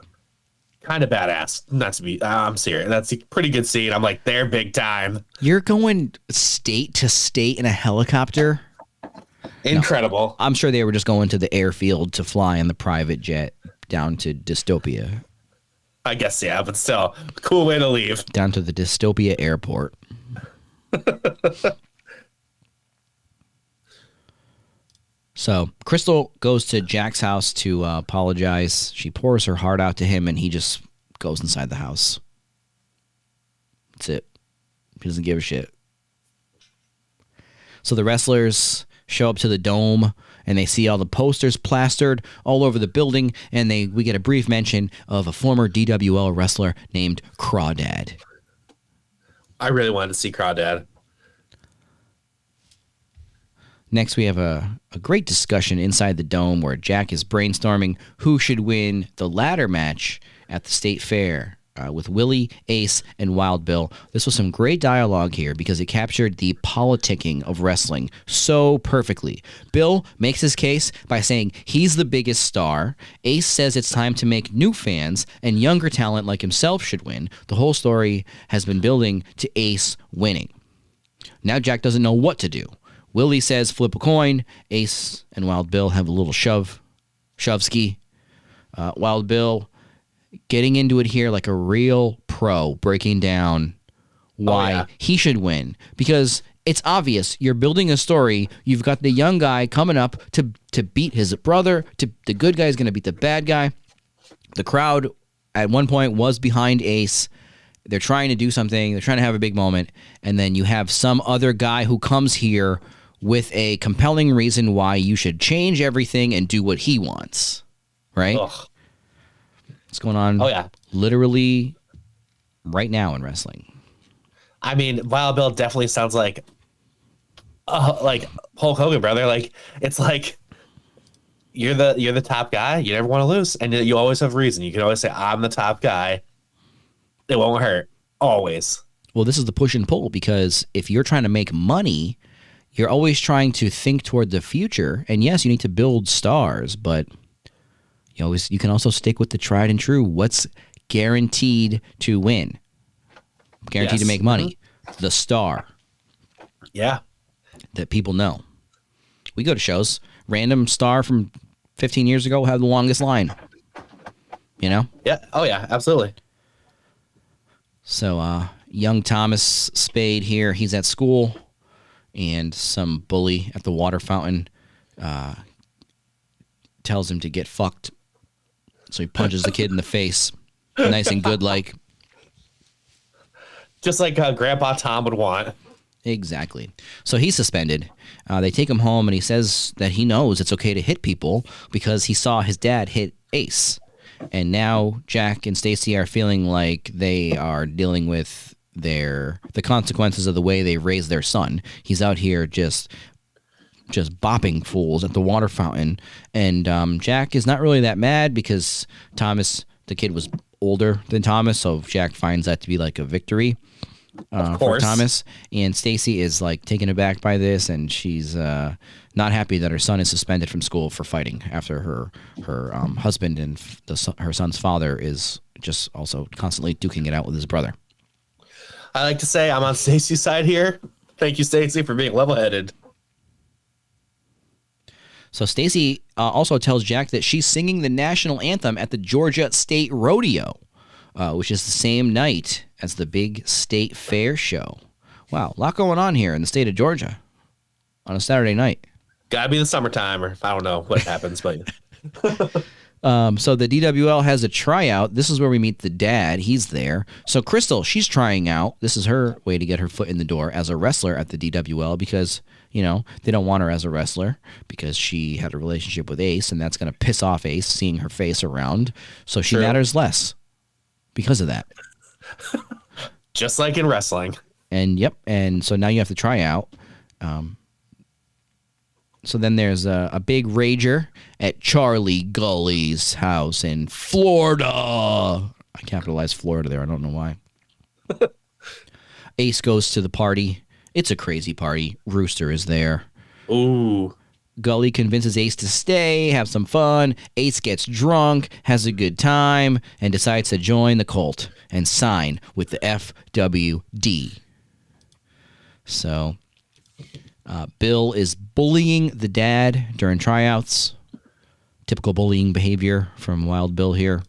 Kind of badass. Not to be, I'm serious. That's a pretty good scene. I'm like, they're big time. You're going state to state in a helicopter? Incredible. No, I'm sure they were just going to the airfield to fly in the private jet down to Dystopia. I guess, yeah, but still, cool way to leave. Down to the Dystopia airport. So Crystal goes to Jack's house to apologize. She pours her heart out to him, and he just goes inside the house. That's it. He doesn't give a shit. So the wrestlers show up to the dome, and they see all the posters plastered all over the building, and we get a brief mention of a former DWL wrestler named Crawdad. I really wanted to see Crawdad. Next, we have a great discussion inside the dome where Jack is brainstorming who should win the ladder match at the state fair with Willie, Ace, and Wild Bill. This was some great dialogue here because it captured the politicking of wrestling so perfectly. Bill makes his case by saying he's the biggest star. Ace says it's time to make new fans, and younger talent like himself should win. The whole story has been building to Ace winning. Now Jack doesn't know what to do. Willie says flip a coin. Ace and Wild Bill have a little shove-ski. Wild Bill getting into it here like a real pro, breaking down why he should win. Because it's obvious. You're building a story. You've got the young guy coming up to beat his brother. The good guy is going to beat the bad guy. The crowd at one point was behind Ace. They're trying to do something. They're trying to have a big moment. And then you have some other guy who comes here with a compelling reason why you should change everything and do what he wants. Right? Ugh. What's going on? Oh, yeah. Literally right now in wrestling. I mean, Wild Bill definitely sounds like Hulk Hogan, brother. Like, it's like you're the top guy. You never want to lose. And you always have reason. You can always say, I'm the top guy. It won't hurt. Always. Well, this is the push and pull, because if you're trying to make money, you're always trying to think toward the future. And yes, you need to build stars, but you can also stick with the tried and true. What's guaranteed to win? Guaranteed to make money. Mm-hmm. The star. Yeah. That people know. We go to shows. Random star from 15 years ago will have the longest line. You know? Yeah. Oh, yeah. Absolutely. So, young Thomas Spade here, he's at school, and some bully at the water fountain tells him to get fucked. So he punches the kid in the face, nice and good like. Just like Grandpa Tom would want. Exactly. So he's suspended. They take him home, and he says that he knows it's okay to hit people because he saw his dad hit Ace. And now Jack and Stacy are feeling like they are dealing with the consequences of the way they raised their son. He's out here just bopping fools at the water fountain. And Jack is not really that mad because Thomas, the kid, was older than Thomas, so Jack finds that to be like a victory for Thomas. And Stacy is like taken aback by this, and she's not happy that her son is suspended from school for fighting after her husband and her son's father is just also constantly duking it out with his brother. I like to say I'm on Stacy's side here. Thank you, Stacy, for being level-headed. So Stacy also tells Jack that she's singing the national anthem at the Georgia State Rodeo, which is the same night as the big state fair show. Wow, a lot going on here in the state of Georgia on a Saturday night. Gotta be the summertime, or I don't know what happens, but So the DWL has a tryout. This is where we meet the dad. He's there. So Crystal, she's trying out. This is her way to get her foot in the door as a wrestler at the DWL because, you know, they don't want her as a wrestler because she had a relationship with Ace, and that's going to piss off Ace seeing her face around. So she matters less because of that. Just like in wrestling. And so now you have to try out. So then there's a big rager at Charlie Gully's house in Florida. I capitalized Florida there. I don't know why. Ace goes to the party. It's a crazy party. Rooster is there. Ooh. Gully convinces Ace to stay, have some fun. Ace gets drunk, has a good time, and decides to join the cult and sign with the FWD. So Bill is bullying the dad during tryouts. Typical bullying behavior from Wild Bill here.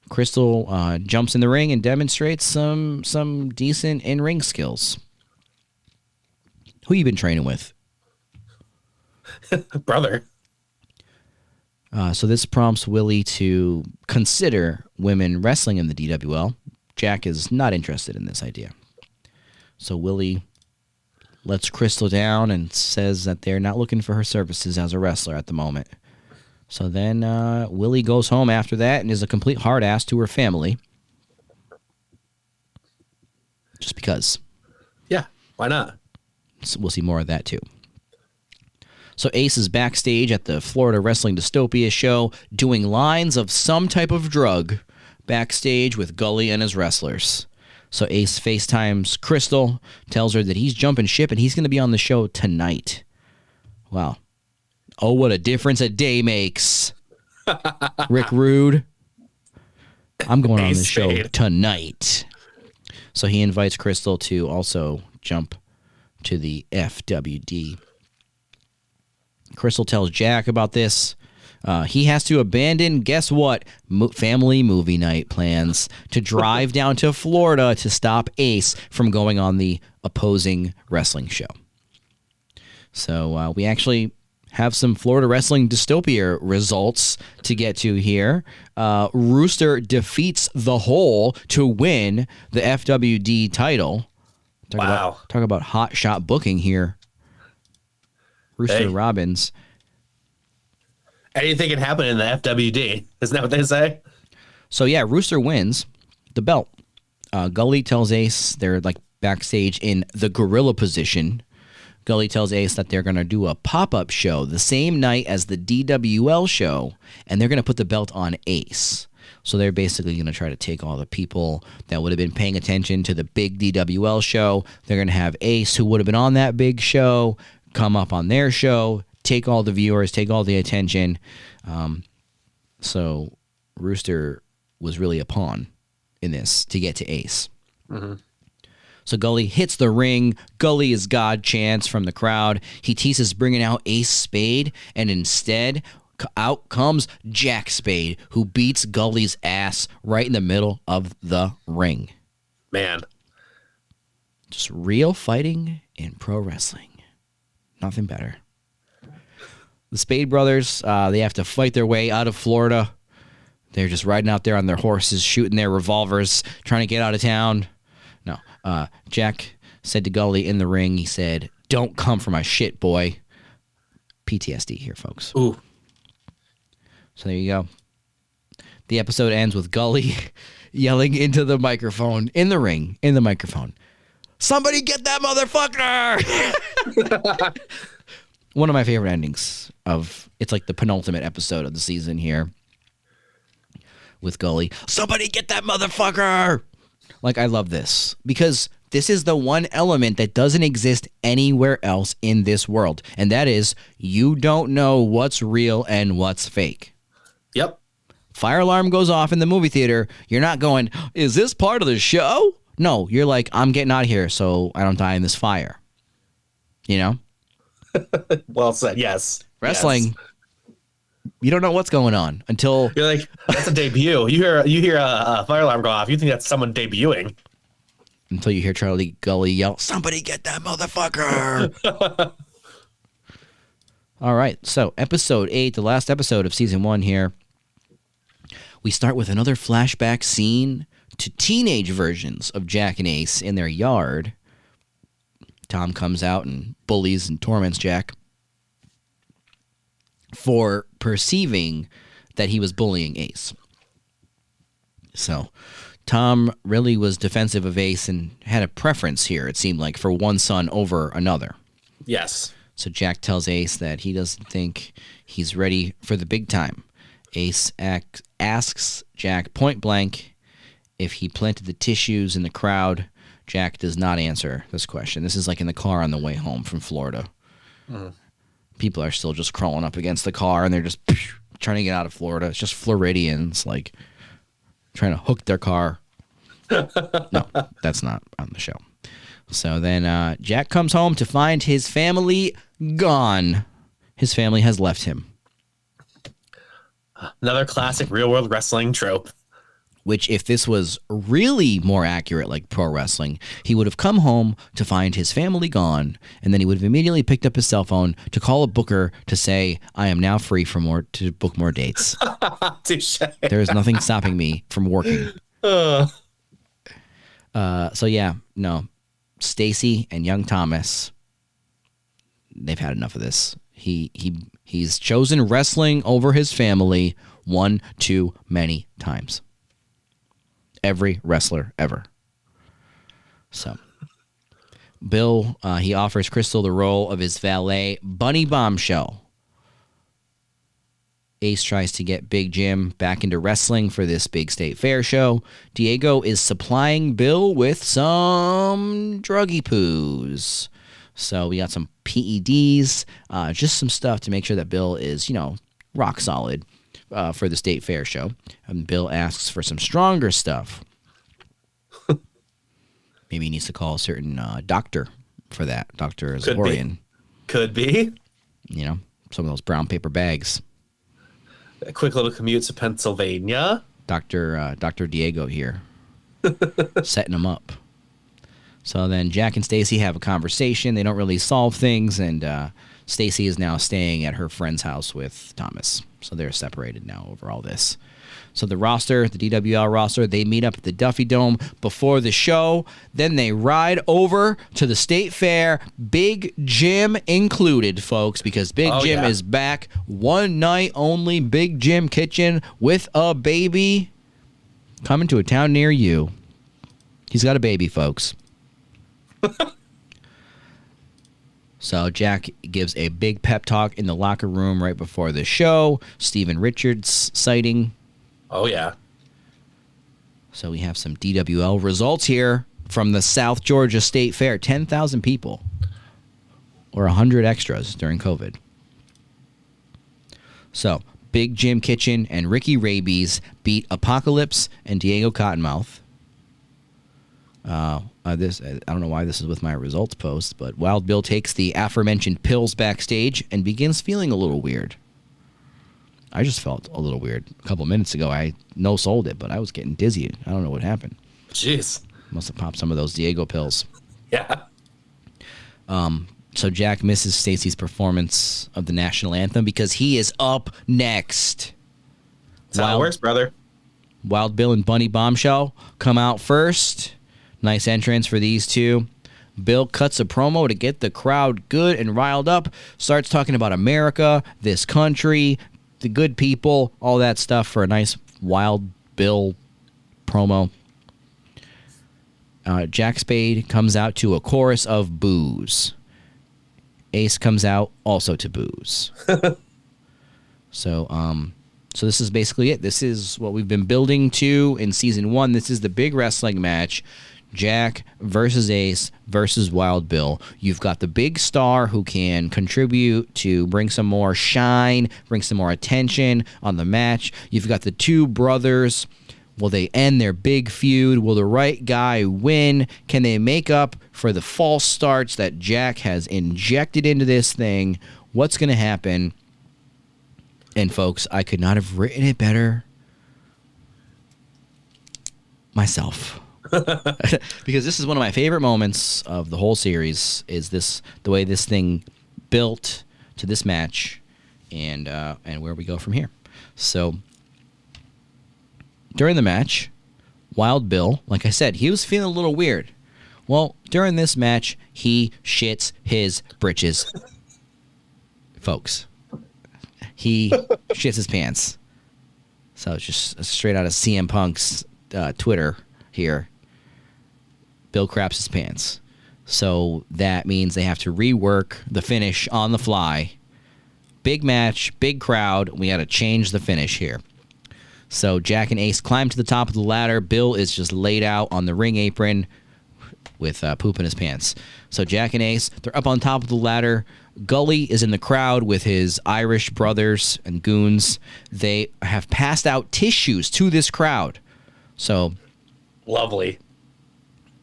Crystal jumps in the ring and demonstrates some decent in-ring skills. Who you been training with? Brother. So this prompts Willie to consider women wrestling in the DWL. Jack is not interested in this idea. So Willie lets Crystal down and says that they're not looking for her services as a wrestler at the moment. So then Willie goes home after that and is a complete hard ass to her family. Just because. Yeah, why not? So we'll see more of that too. So Ace is backstage at the Florida Wrestling Dystopia show doing lines of some type of drug backstage with Gully and his wrestlers. So Ace FaceTimes Crystal, tells her that he's jumping ship and he's going to be on the show tonight. Wow. Oh, what a difference a day makes. Rick Rude. I'm going on the show tonight. So he invites Crystal to also jump to the FWD. Crystal tells Jack about this. He has to abandon, guess what, family movie night plans to drive down to Florida to stop Ace from going on the opposing wrestling show. So we actually have some Florida Wrestling Dystopia results to get to here. Rooster defeats the Hole to win the FWD title. Talk about hot shot booking here. Rooster Robbins. Anything can happen in the FWD. Isn't that what they say? So, yeah, Rooster wins the belt. Gully tells Ace they're like backstage in the gorilla position. Gully tells Ace that they're going to do a pop-up show the same night as the DWL show, and they're going to put the belt on Ace. So they're basically going to try to take all the people that would have been paying attention to the big DWL show. They're going to have Ace, who would have been on that big show, come up on their show, take all the viewers, take all the attention. So Rooster was really a pawn in this to get to Ace. Mm-hmm. So Gully hits the ring. Gully is God chants from the crowd. He teases bringing out Ace Spade, and instead out comes Jack Spade, who beats Gully's ass right in the middle of the ring. Man. Just real fighting in pro wrestling. Nothing better. The Spade brothers, they have to fight their way out of Florida. They're just riding out there on their horses, shooting their revolvers, trying to get out of town. No. Jack said to Gully in the ring, he said, "Don't come for my shit, boy." PTSD here, folks. Ooh. So there you go. The episode ends with Gully yelling into the microphone, in the ring, in the microphone, "Somebody get that motherfucker!" One of my favorite endings it's like the penultimate episode of the season here with Gully. "Somebody get that motherfucker!" Like, I love this because this is the one element that doesn't exist anywhere else in this world. And that is, you don't know what's real and what's fake. Yep. Fire alarm goes off in the movie theater. You're not going, "Is this part of the show?" No, you're like, "I'm getting out of here so I don't die in this fire." You know? Well said. Yes. Wrestling, yes. You don't know what's going on until you're like, that's a debut. You hear a fire alarm go off. You think that's someone debuting. Until you hear Charlie Gully yell, "Somebody get that motherfucker!" All right, so episode 8, the last episode of season 1 here. We start with another flashback scene to teenage versions of Jack and Ace in their yard. Tom comes out and bullies and torments Jack for perceiving that he was bullying Ace. So Tom really was defensive of Ace and had a preference here, it seemed like, for one son over another. Yes. So Jack tells Ace that he doesn't think he's ready for the big time. Ace asks Jack point blank if he planted the tissues in the crowd. Jack does not answer this question. This is like in the car on the way home from Florida. People are still just crawling up against the car, and they're just trying to get out of Florida. It's just Floridians, like, trying to hook their car. No, that's not on the show. So then Jack comes home to find his family gone. His family has left him. Another classic real-world wrestling trope. Which, if this was really more accurate, like pro wrestling, he would have come home to find his family gone, and then he would have immediately picked up his cell phone to call a booker to say, I am now free to book more dates. Touche. There is nothing stopping me from working. So yeah, no. Stacy and young Thomas, they've had enough of this. He's chosen wrestling over his family one too many times. Every wrestler ever. So Bill, he offers Crystal the role of his valet, Bunny Bombshell. Ace tries to get Big Jim back into wrestling for this big state fair show. Diego is supplying Bill with some druggy poos. So we got some PEDs, just some stuff to make sure that Bill is, rock solid for the state fair show. And Bill asks for some stronger stuff. Maybe he needs to call a certain doctor for that. Dr. Zahorian. Could be. Some of those brown paper bags. A quick little commute to Pennsylvania. Dr. Diego here. Setting him up. So then Jack and Stacy have a conversation. They don't really solve things, and Stacy is now staying at her friend's house with Thomas. So they're separated now over all this. So the DWL roster, they meet up at the Duffy Dome before the show. Then they ride over to the state fair, Big Jim included, folks, because Big Jim is back. One night only, Big Jim Kitchen with a baby coming to a town near you. He's got a baby, folks. So Jack gives a big pep talk in the locker room right before the show. Steven Richards sighting. Oh, yeah. So we have some DWL results here from the South Georgia State Fair. 10,000 people, or 100 extras during COVID. So Big Jim Kitchen and Ricky Rabies beat Apocalypse and Diego Cottonmouth. I don't know why this is with my results post, but Wild Bill takes the aforementioned pills backstage and begins feeling a little weird. I just felt a little weird a couple minutes ago. I no-sold it, but I was getting dizzy. I don't know what happened. Jeez. Must have popped some of those Diego pills. Yeah. So Jack misses Stacy's performance of the national anthem because he is up next. That's how it works, brother. Wild Bill and Bunny Bombshell come out first. Nice entrance for these two. Bill cuts a promo to get the crowd good and riled up. Starts talking about America, this country, the good people, all that stuff for a nice Wild Bill promo. Jack Spade comes out to a chorus of boos. Ace comes out also to boos. So this is basically it. This is what we've been building to in season 1. This is the big wrestling match. Jack versus Ace versus Wild Bill. You've got the big star who can contribute to bring some more shine, bring some more attention on the match. You've got the two brothers. Will they end their big feud? Will the right guy win? Can they make up for the false starts that Jack has injected into this thing? What's going to happen? And folks, I could not have written it better myself. Because this is one of my favorite moments of the whole series, is the way this thing built to this match and where we go from here. So during the match, Wild Bill, like I said, he was feeling a little weird. Well, during this match, he shits his britches. Folks, he shits his pants. So it's just straight out of CM Punk's Twitter here. Bill craps his pants. So that means they have to rework the finish on the fly. Big match, big crowd. We got to change the finish here. So Jack and Ace climb to the top of the ladder. Bill is just laid out on the ring apron with poop in his pants. So Jack and Ace, they're up on top of the ladder. Gully is in the crowd with his Irish brothers and goons. They have passed out tissues to this crowd. So lovely.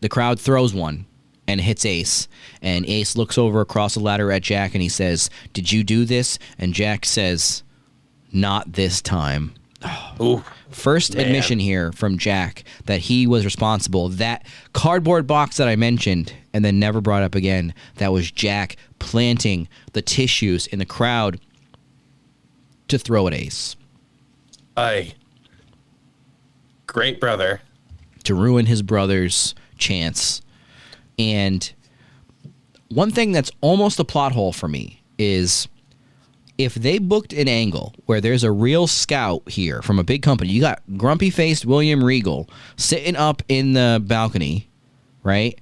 The crowd throws one and hits Ace. And Ace looks over across the ladder at Jack and he says, "Did you do this?" And Jack says, "Not this time." Ooh, First admission here from Jack that he was responsible. That cardboard box that I mentioned and then never brought up again, that was Jack planting the tissues in the crowd to throw at Ace. Great brother. To ruin his brother's chance. And one thing that's almost a plot hole for me is if they booked an angle where there's a real scout here from a big company, you got grumpy-faced William Regal sitting up in the balcony, right?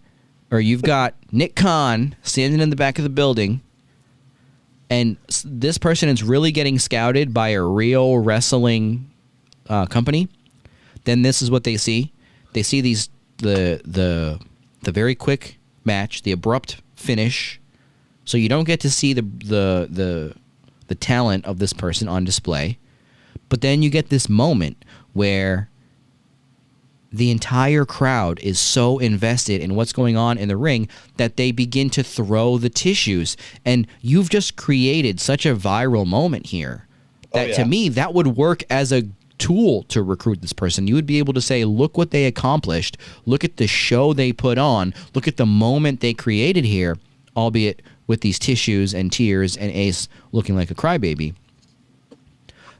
Or you've got Nick Khan standing in the back of the building, and this person is really getting scouted by a real wrestling company, then this is what they see. They see the very quick match, the abrupt finish, so you don't get to see the talent of this person on display. But then you get this moment where the entire crowd is so invested in what's going on in the ring that they begin to throw the tissues. And you've just created such a viral moment here that to me, that would work as a tool to recruit this person. You would be able to say, look what they accomplished. Look at the show they put on. Look at the moment they created here, albeit with these tissues and tears and Ace looking like a crybaby.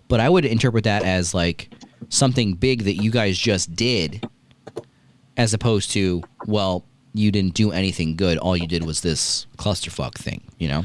But I would interpret that as like something big that you guys just did, as opposed to, well, you didn't do anything good. All you did was this clusterfuck thing, you know?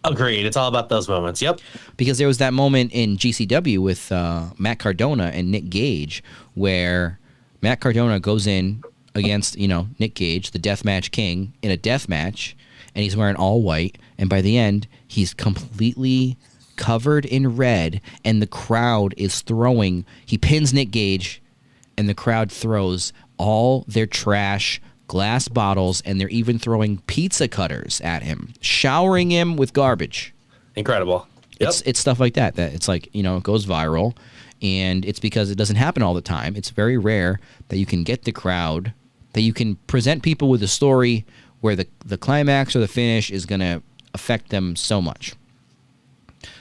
Agreed. It's all about those moments. Yep. Because there was that moment in GCW with Matt Cardona and Nick Gage where Matt Cardona goes in against, Nick Gage, the deathmatch king, in a death match, and he's wearing all white, and by the end, he's completely covered in red, and the crowd is throwing. He pins Nick Gage, and the crowd throws all their trash, glass bottles, and they're even throwing pizza cutters at him, showering him with garbage. Incredible. Yep. It's stuff like that it's like, it goes viral, and it's because it doesn't happen all the time. It's very rare that you can get the crowd, that you can present people with a story where the climax or the finish is going to affect them so much.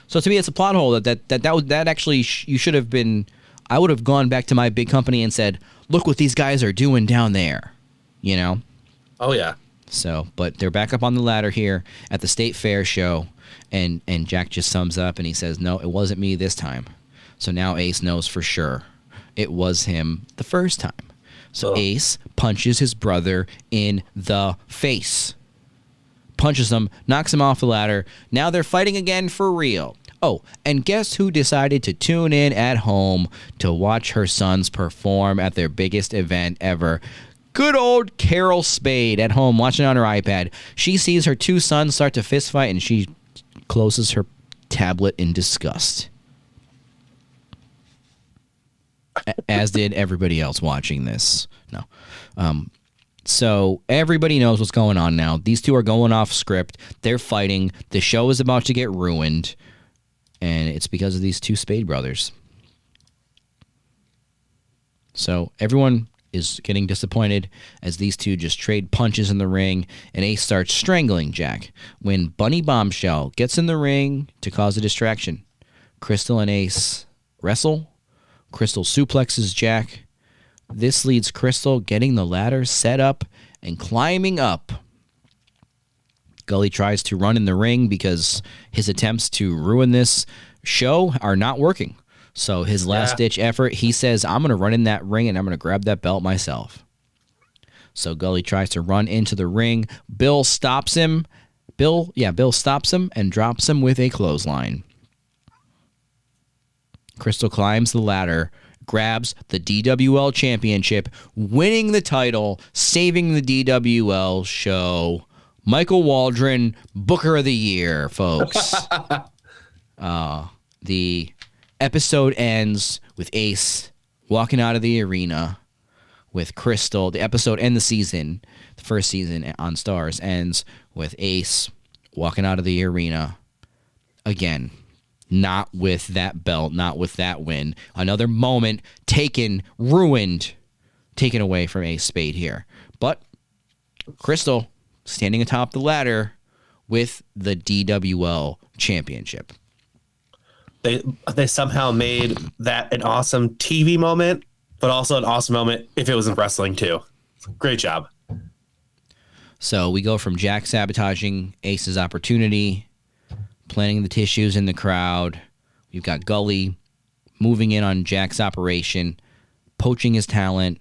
So to me, it's a plot hole that actually you should have been. I would have gone back to my big company and said, "Look what these guys are doing down there," Oh yeah. So, but they're back up on the ladder here at the State Fair show, and Jack just sums up and he says, "No, it wasn't me this time." So now Ace knows for sure it was him the first time. So Ace punches his brother in the face. Punches him, knocks him off the ladder. Now they're fighting again for real. Oh, and guess who decided to tune in at home to watch her sons perform at their biggest event ever? Good old Carol Spade at home watching on her iPad. She sees her two sons start to fist fight and she closes her tablet in disgust. As did everybody else watching this. No. So everybody knows what's going on now. These two are going off script. They're fighting. The show is about to get ruined. And it's because of these two Spade brothers. So everyone is getting disappointed as these two just trade punches in the ring. And Ace starts strangling Jack. When Bunny Bombshell gets in the ring to cause a distraction, Crystal and Ace wrestle. Crystal suplexes Jack. This leads Crystal getting the ladder set up and climbing up. Gully tries to run in the ring because his attempts to ruin this show are not working. So his last-ditch effort, he says, I'm going to run in that ring and I'm going to grab that belt myself. So Gully tries to run into the ring. Bill stops him. Bill stops him and drops him with a clothesline. Crystal climbs the ladder, grabs the DWL championship, winning the title, saving the DWL show. Michael Waldron, Booker of the Year, folks. The episode ends with Ace walking out of the arena with Crystal. The episode and the season, the first season on Stars, ends with Ace walking out of the arena again. Not with that belt, not with that win. Another moment taken away from Ace Spade here. But Crystal standing atop the ladder with the DWL championship. They somehow made that an awesome TV moment, but also an awesome moment if it was in wrestling too. Great job. So we go from Jack sabotaging Ace's opportunity, planting the tissues in the crowd. We've got Gully moving in on Jack's operation, poaching his talent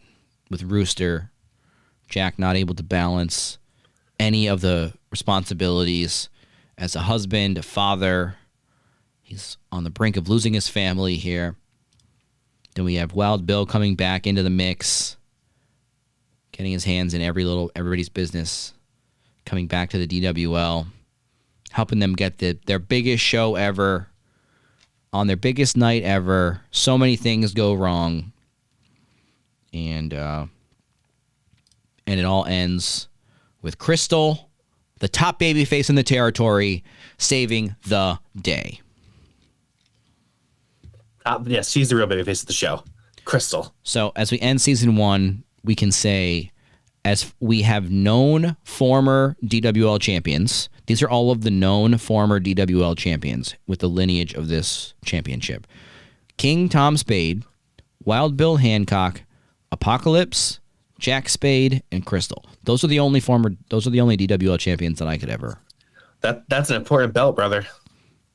with Rooster. Jack not able to balance any of the responsibilities as a husband, a father. He's on the brink of losing his family here. Then we have Wild Bill coming back into the mix, getting his hands in everybody's business, coming back to the DWL, helping them get their biggest show ever, on their biggest night ever. So many things go wrong. And it all ends with Crystal, the top babyface in the territory, saving the day. Yes, she's the real babyface of the show. Crystal. So as we end season 1, we can say, as we have known former DWL champions, these are all of the known former DWL champions with the lineage of this championship. King Tom Spade, Wild Bill Hancock, Apocalypse, Jack Spade, and Crystal. Those are the only DWL champions that I could ever. That's an important belt, brother.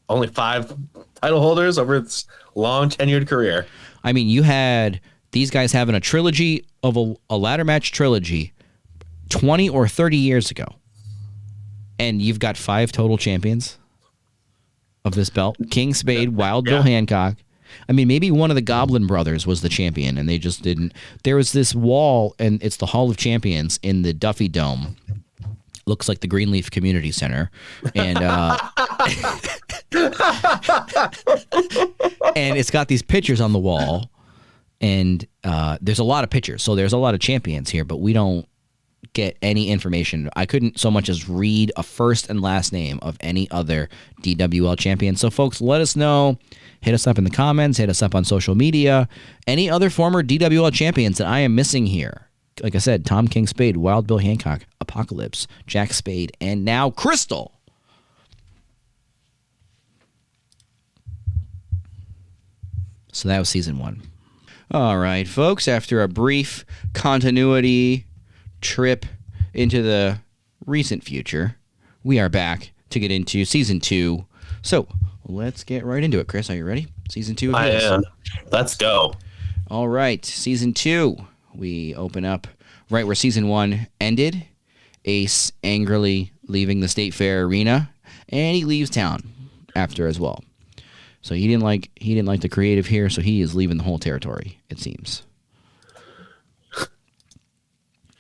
Only 5 title holders over its long tenured career. I mean, you had these guys having a trilogy of a ladder match trilogy 20 or 30 years ago. And you've got 5 total champions of this belt. King Spade, Wild Bill Hancock. I mean, maybe one of the Goblin brothers was the champion and they just didn't. There was this wall, and it's the Hall of Champions in the Duffy Dome. Looks like the Greenleaf Community Center. And and it's got these pictures on the wall. And there's a lot of pictures. So there's a lot of champions here, but we don't get any information. I couldn't so much as read a first and last name of any other DWL champion. So folks, let us know. Hit us up in the comments. Hit us up on social media. Any other former DWL champions that I am missing here? Like I said, Tom King Spade, Wild Bill Hancock, Apocalypse, Jack Spade, and now Crystal. So that was season 1. All right, folks, after a brief continuity trip into the recent future, we are back to get into season 2. So let's get right into it. Chris, are you ready? Season 2 of I this. am. Let's go. All right, season 2. We open up right where season 1 ended. Ace angrily leaving the State Fair arena, and he leaves town after as well. So he didn't like the creative here, so he is leaving the whole territory, it seems.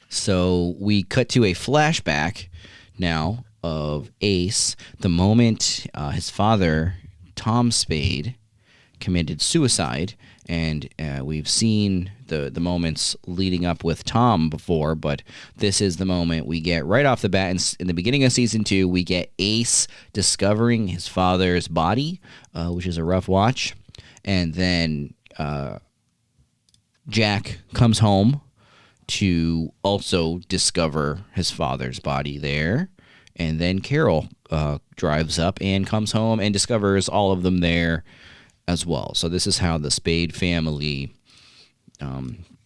So we cut to a flashback now of Ace, the moment his father, Tom Spade, committed suicide. And we've seen the moments leading up with Tom before, but this is the moment we get right off the bat. In the beginning of season 2, we get Ace discovering his father's body, which is a rough watch. And then Jack comes home to also discover his father's body there. And then Carol drives up and comes home and discovers all of them there as well. So this is how the Spade family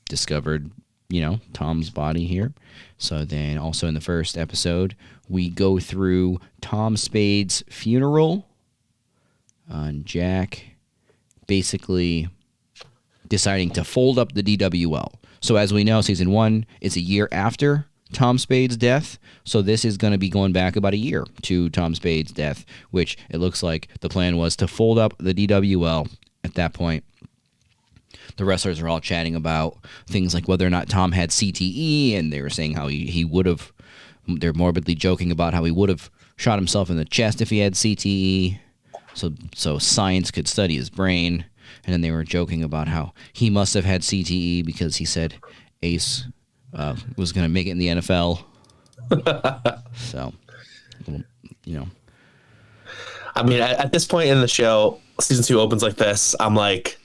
discovered Tom's body here. So then also in the first episode, we go through Tom Spade's funeral. And Jack basically deciding to fold up the DWL. So as we know, season 1 is a year after Tom Spade's death. So this is going to be going back about a year to Tom Spade's death, which it looks like the plan was to fold up the DWL at that point. The wrestlers are all chatting about things like whether or not Tom had CTE, and they were saying how he would have, they're morbidly joking about how he would have shot himself in the chest if he had CTE, so science could study his brain. And then they were joking about how he must have had CTE because he said Ace was going to make it in the NFL. So, I mean, at this point in the show, season 2 opens like this. I'm like,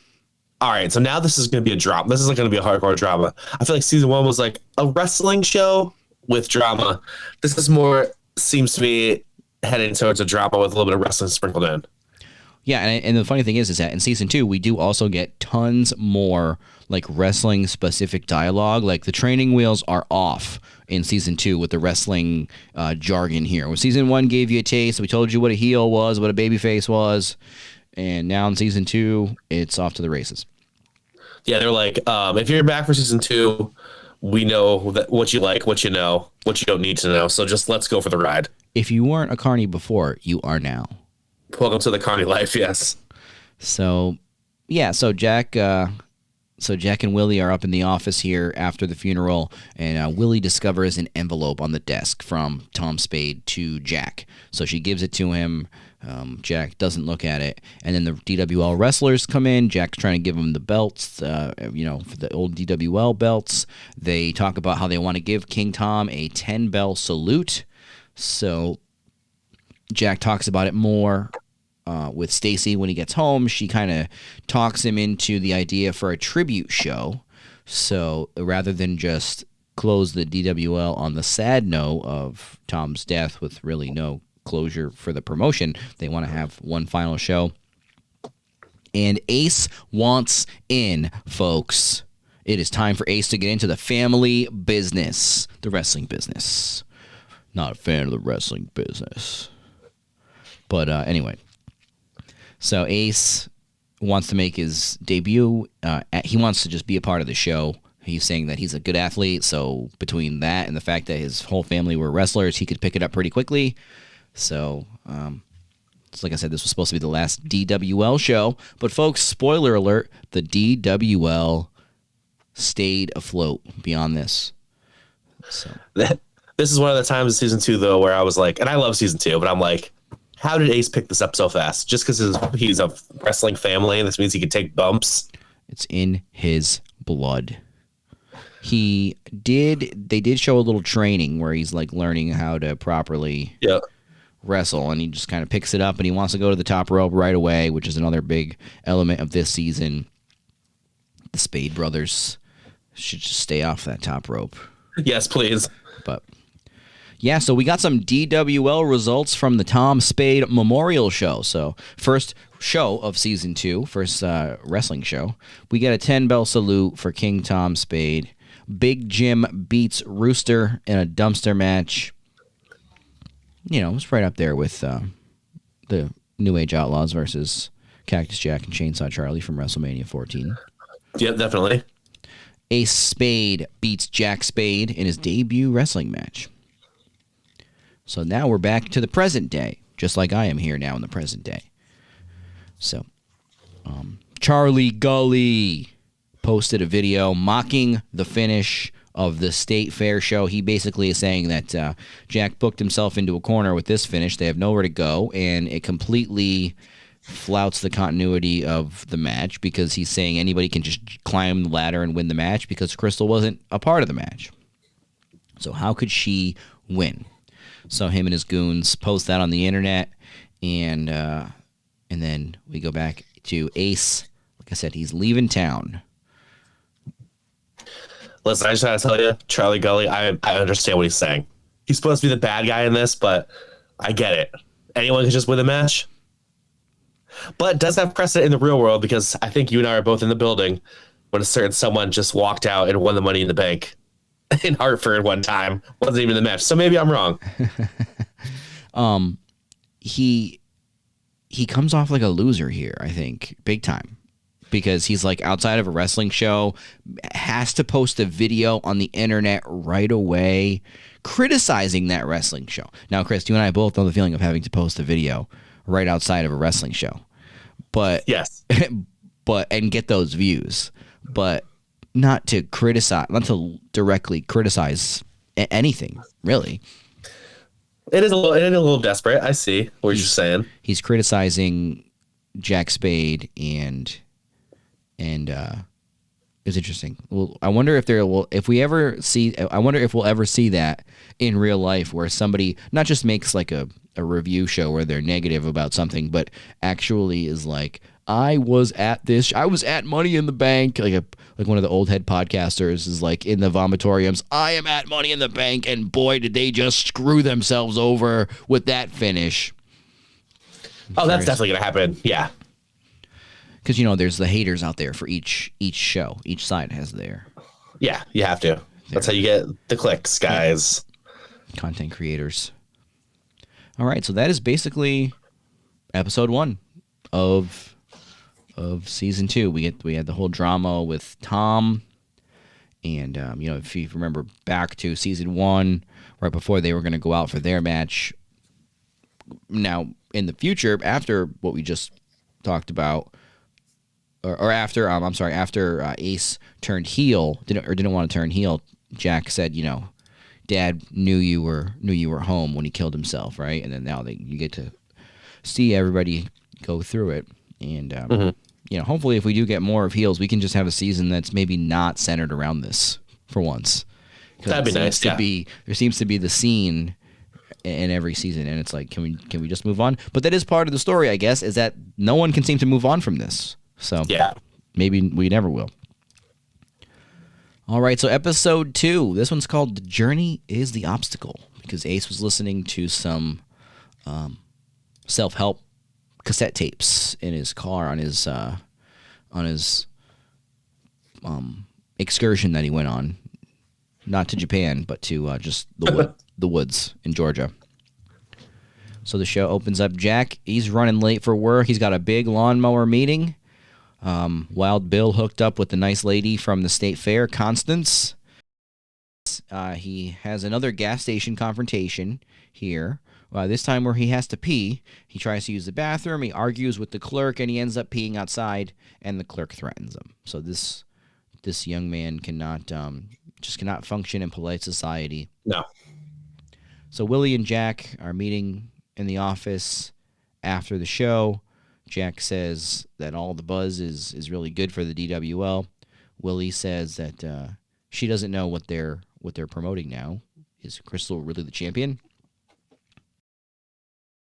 all right, so now this is going to be a drama. This isn't going to be a hardcore drama. I feel like season 1 was like a wrestling show with drama. This is more, seems to be heading towards a drama with a little bit of wrestling sprinkled in. Yeah, and the funny thing is that in season 2, we do also get tons more like wrestling specific dialogue. Like the training wheels are off in season 2 with the wrestling jargon here. When season 1 gave you a taste, we told you what a heel was, what a babyface was, and now in season 2, it's off to the races. Yeah, they're like, if you're back for season 2, we know that what you like, what you know, what you don't need to know. So just let's go for the ride. If you weren't a carny before, you are now. Welcome to the carny life, yes. So, yeah, so Jack and Willie are up in the office here after the funeral, and Willie discovers an envelope on the desk from Tom Spade to Jack. So she gives it to him. Jack doesn't look at it, and then the DWL wrestlers come in. Jack's trying to give them the belts, for the old DWL belts. They talk about how they want to give King Tom a 10-bell salute. So Jack talks about it more with Stacy when he gets home. She kind of talks him into the idea for a tribute show. So rather than just close the DWL on the sad note of Tom's death with really no closure for the promotion, they want to have one final show. And Ace wants in, folks. It is time for Ace to get into the family business, the wrestling business. Not a fan of the wrestling business. But anyway, so Ace wants to make his debut. He wants to just be a part of the show. He's saying that he's a good athlete, so between that and the fact that his whole family were wrestlers, he could pick it up pretty quickly. So, like I said, this was supposed to be the last DWL show. But folks, spoiler alert, the DWL stayed afloat beyond this. So This is one of the times in season 2, though, where I was like, and I love season 2, but I'm like, how did Ace pick this up so fast? Just because he's a wrestling family, and this means he could take bumps? It's in his blood. They did show a little training where he's like learning how to properly wrestle, and he just kind of picks it up, and he wants to go to the top rope right away, which is another big element of this season. The Spade brothers should just stay off that top rope. Yes, please. But yeah, so we got some DWL results from the Tom Spade Memorial Show. So first show of season 2, first wrestling show. We get a 10-bell salute for King Tom Spade. Big Jim beats Rooster in a dumpster match. It's right up there with the New Age Outlaws versus Cactus Jack and Chainsaw Charlie from WrestleMania 14. Yep, definitely. Ace Spade beats Jack Spade in his debut wrestling match. So now we're back to the present day, just like I am here now in the present day. So, Charlie Gully posted a video mocking the finish of the State Fair show. He basically is saying that Jack booked himself into a corner with this finish. They have nowhere to go, and it completely flouts the continuity of the match because he's saying anybody can just climb the ladder and win the match because Crystal wasn't a part of the match. So how could she win? So him and his goons post that on the internet, and then we go back to Ace. Like I said, he's leaving town. Listen, I just gotta tell you, Charlie Gully, I understand what he's saying. He's supposed to be the bad guy in this, but I get it. Anyone can just win a match. But it does have precedent in the real world because I think you and I are both in the building. when a certain someone just walked out and won the Money in the Bank in Hartford one time. Wasn't even the match. So maybe I'm wrong. He comes off like a loser here, I think, big time. Because he's like outside of a wrestling show, has to post a video on the internet right away criticizing that wrestling show. Now, Chris, you and I both know the feeling of having to post a video right outside of a wrestling show. But yes, and get those views, but not to directly criticize anything, really. It is a little desperate. I see what you're saying. He's criticizing Jack Spade and it's interesting. Well, I wonder if we'll ever see that in real life, where somebody not just makes like a review show where they're negative about something, but actually is like, I was at Money in the Bank, like one of the old head podcasters is like in the vomitoriums, I am at Money in the Bank, and boy, did they just screw themselves over with that finish. Oh, that's definitely gonna happen. Yeah. Because, there's the haters out there for each show. Each side has their... Yeah, you have to. That's how you get the clicks, guys. Content creators. All right, so that is basically episode 1 of season 2. We had the whole drama with Tom. And, if you remember back to season 1, right before they were going to go out for their match. Now, in the future, after what we just talked about... after Ace turned heel, didn't want to turn heel, Jack said, Dad knew you were home when he killed himself, right? And then now you get to see everybody go through it, and hopefully if we do get more of heels, we can just have a season that's maybe not centered around this for once. That'd be nice. There seems to be the scene in every season, and it's like, can we just move on? But that is part of the story, I guess, is that no one can seem to move on from this. So yeah, maybe we never will. All right, so episode 2. This one's called "The Journey Is the Obstacle," because Ace was listening to some self-help cassette tapes in his car on his excursion that he went on, not to Japan, but to just the woods in Georgia. So the show opens up. Jack, he's running late for work. He's got a big lawnmower meeting. Wild Bill hooked up with the nice lady from the state fair, Constance. He has another gas station confrontation here. This time where he has to pee. He tries to use the bathroom. He argues with the clerk, and he ends up peeing outside, and the clerk threatens him. So this young man cannot function in polite society. No. So Willie and Jack are meeting in the office after the show. Jack says that all the buzz is really good for the DWL. Willie says that she doesn't know what they're promoting now. Is Crystal really the champion?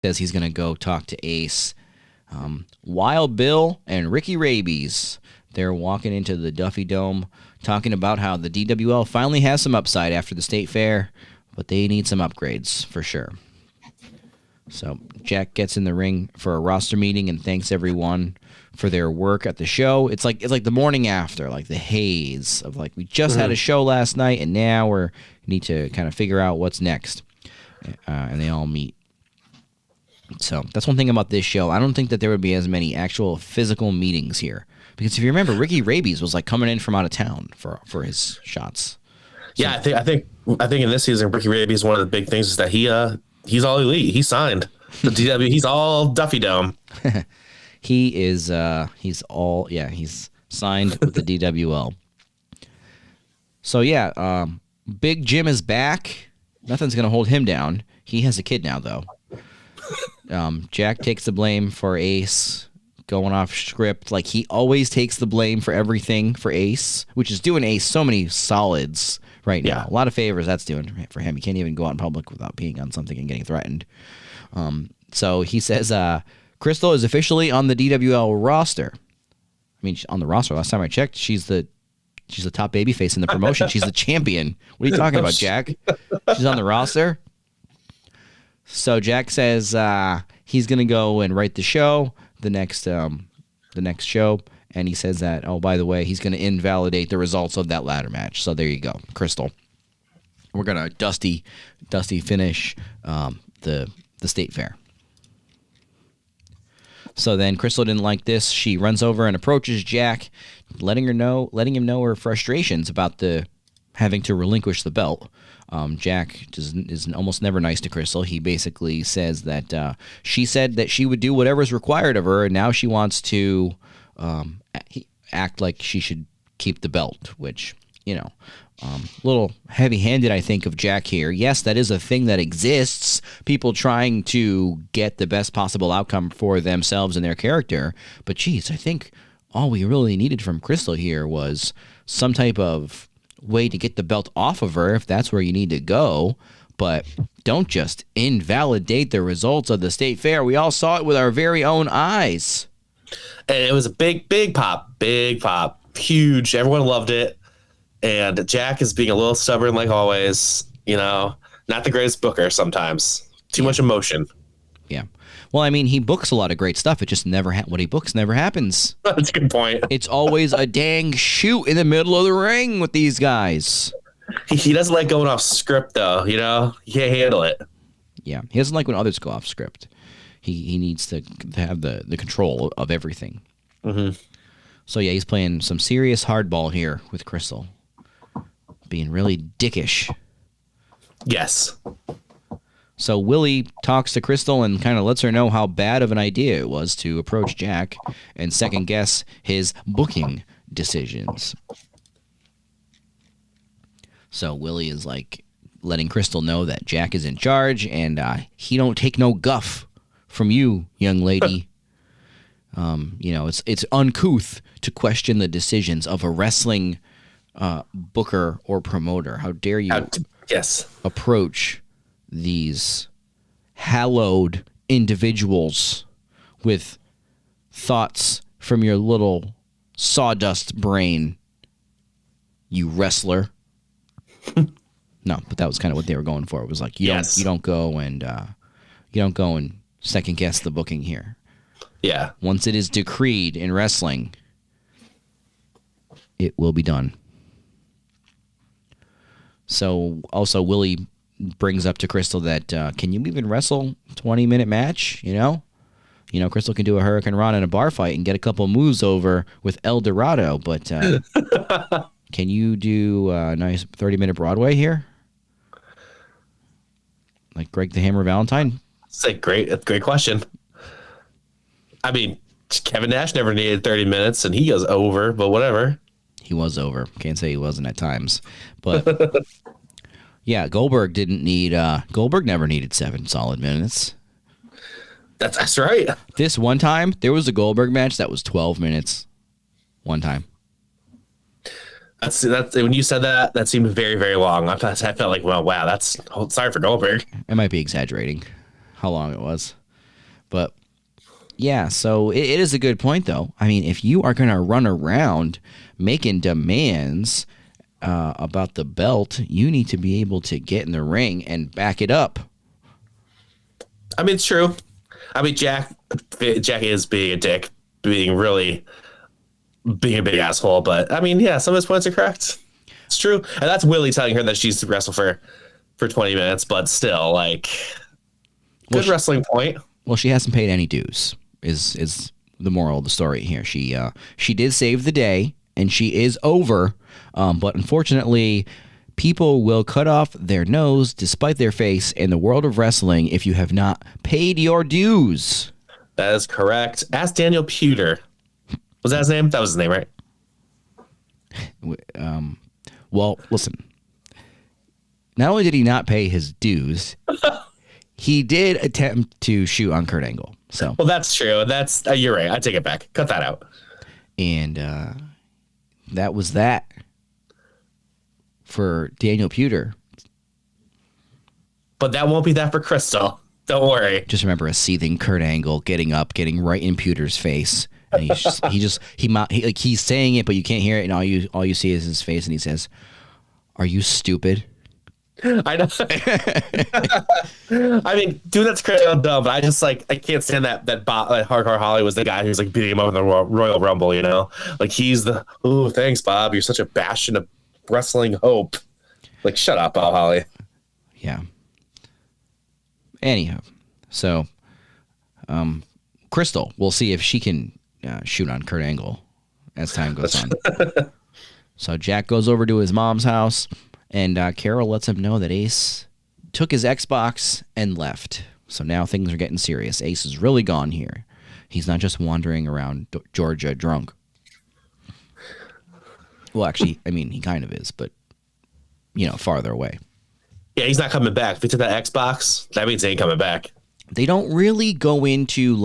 Says he's going to go talk to Ace. Wild Bill and Ricky Rabies, they're walking into the Duffy Dome talking about how the DWL finally has some upside after the state fair, but they need some upgrades for sure. So Jack gets in the ring for a roster meeting and thanks everyone for their work at the show. It's like the morning after, like the haze of like, we just had a show last night and now we need to kind of figure out what's next. And they all meet. So that's one thing about this show. I don't think that there would be as many actual physical meetings here. Because if you remember, Ricky Rabies was like coming in from out of town for his shots. So, yeah, I think in this season, Ricky Rabies, one of the big things is that he's all elite. He signed the DW. He's all Duffy Dome. He is. He's signed with the DWL. So yeah, Big Jim is back. Nothing's gonna hold him down. He has a kid now, though. Jack takes the blame for Ace going off script. Like he always takes the blame for everything for Ace, which is doing Ace so many solids right now. Yeah. A lot of favors that's doing for him. He can't even go out in public without peeing on something and getting threatened. So he says Crystal is officially on the DWL roster. I mean, on the roster. Last time I checked, she's the top babyface in the promotion. She's the champion. What are you talking about, Jack? She's on the roster. So Jack says he's gonna go and write the show, the next show, and he says that, oh, by the way, he's going to invalidate the results of that ladder match. So there you go, Crystal. We're going to dusty finish the state fair. So then Crystal didn't like this. She runs over and approaches Jack, letting him know her frustrations about the having to relinquish the belt. Jack is almost never nice to Crystal. He basically says that she said that she would do whatever is required of her, and now she wants to act like she should keep the belt, which, a little heavy-handed, I think, of Jack here. Yes, that is a thing that exists, people trying to get the best possible outcome for themselves and their character. But, geez, I think all we really needed from Crystal here was some type of way to get the belt off of her, if that's where you need to go. But don't just invalidate the results of the state fair. We all saw it with our very own eyes. And it was a big pop, huge. Everyone loved it. And Jack is being a little stubborn, like always. Not the greatest booker sometimes. Too much emotion. Yeah. Well, I mean, he books a lot of great stuff. It just never what he books never happens. That's a good point. It's always a dang shoot in the middle of the ring with these guys. He doesn't like going off script, though. He can't handle it. Yeah, he doesn't like when others go off script. He needs to have the control of everything. Mm-hmm. So yeah, he's playing some serious hardball here with Crystal, being really dickish. Yes. So Willie talks to Crystal and kind of lets her know how bad of an idea it was to approach Jack and second guess his booking decisions. So Willie is like letting Crystal know that Jack is in charge and he don't take no guff from you, young lady. It's uncouth to question the decisions of a wrestling booker or promoter. How dare you approach these hallowed individuals with thoughts from your little sawdust brain, you wrestler. No, but that was kind of what they were going for. It was like you don't go and second guess the booking here. Yeah. Once it is decreed in wrestling, it will be done. So also Willie brings up to Crystal that can you even wrestle 20-minute match? Crystal can do a Hurricane Rana in a bar fight and get a couple moves over with El Dorado, but can you do a nice 30-minute Broadway here? Like Greg the Hammer Valentine? It's a great question. I mean, Kevin Nash never needed 30 minutes, and he goes over, but whatever. He was over. Can't say he wasn't at times. But, yeah, Goldberg never needed 7 solid minutes. That's right. This one time, there was a Goldberg match that was 12 minutes. One time. That's when you said that seemed very, very long. I felt like, well, wow, that's sorry for Goldberg. I might be exaggerating how long it was. But, yeah, so it is a good point, though. I mean, if you are going to run around making demands about the belt, you need to be able to get in the ring and back it up. I mean, it's true. I mean, Jack is being a dick, being a big asshole. But, I mean, yeah, some of his points are correct. It's true. And that's Willie telling her that she's to wrestle for 20 minutes, but still, like, good wrestling point. Well, she hasn't paid any dues, is the moral of the story here. She did save the day, and she is over. But unfortunately, people will cut off their nose despite their face in the world of wrestling if you have not paid your dues. That is correct. Ask Daniel Puder. Was that his name? That was his name, right? Well, listen. Not only did he not pay his dues, he did attempt to shoot on Kurt Angle. So, well, that's true. That's you're right. I take it back. Cut that out. And that was that for Daniel Puder. But that won't be that for Crystal. Don't worry. Just remember a seething Kurt Angle getting up, getting right in Puder's face. And he's saying it, but you can't hear it, and all you see is his face, and he says, "Are you stupid?" I know. I mean, dude, that's crazy dumb. But I just I can't stand that Hardcore Holly was the guy who's like beating him up in the Royal Rumble. You know, like he's the thanks, Bob. You're such a bastion of wrestling hope. Like, shut up, Bob Holly. Yeah. Anyhow, so Crystal, we'll see if she can shoot on Kurt Angle as time goes on. So Jack goes over to his mom's house, and Carol lets him know that Ace took his Xbox and left. So now things are getting serious. Ace is really gone here. He's not just wandering around Georgia drunk. Well, actually, I mean, he kind of is, but, farther away. Yeah, he's not coming back. If he took that Xbox, that means he ain't coming back. They don't really go into,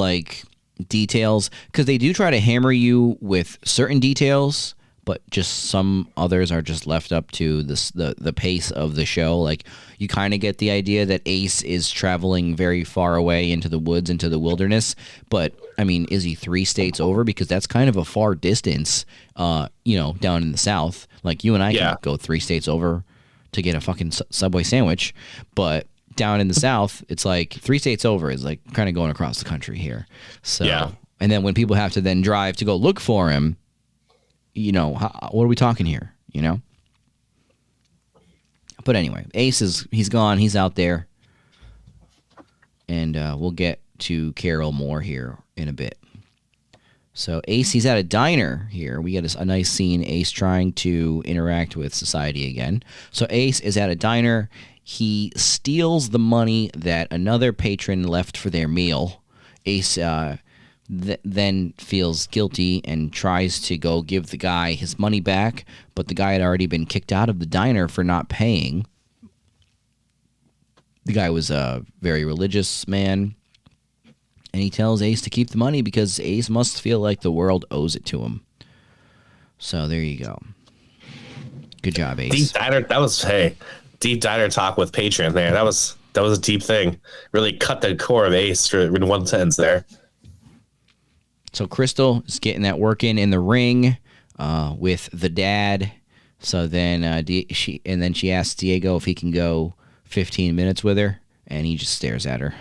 details, because they do try to hammer you with certain details, but just some others are just left up to the pace of the show. Like, you kind of get the idea that Ace is traveling very far away into the woods, into the wilderness. But, I mean, is he 3 states over? Because that's kind of a far distance, down in the South. Like, you and I can go 3 states over to get a fucking Subway sandwich. But down in the South, it's like 3 states over is like kind of going across the country here. So, and then when people have to then drive to go look for him, what are we talking here, But anyway, Ace he's gone. He's out there. And we'll get to Carol more here in a bit. So Ace, he's at a diner here. We get a nice scene, Ace trying to interact with society again. So Ace is at a diner. He steals the money that another patron left for their meal. Ace then feels guilty and tries to go give the guy his money back, but the guy had already been kicked out of the diner for not paying. The guy was a very religious man, and he tells Ace to keep the money because Ace must feel like the world owes it to him. So there you go. Good job, Ace. Deep diner, deep diner talk with patron there. That was a deep thing. Really cut the core of Ace in one sentence there. So Crystal is getting that work in the ring with the dad. So then she asks Diego if he can go 15 minutes with her, and he just stares at her.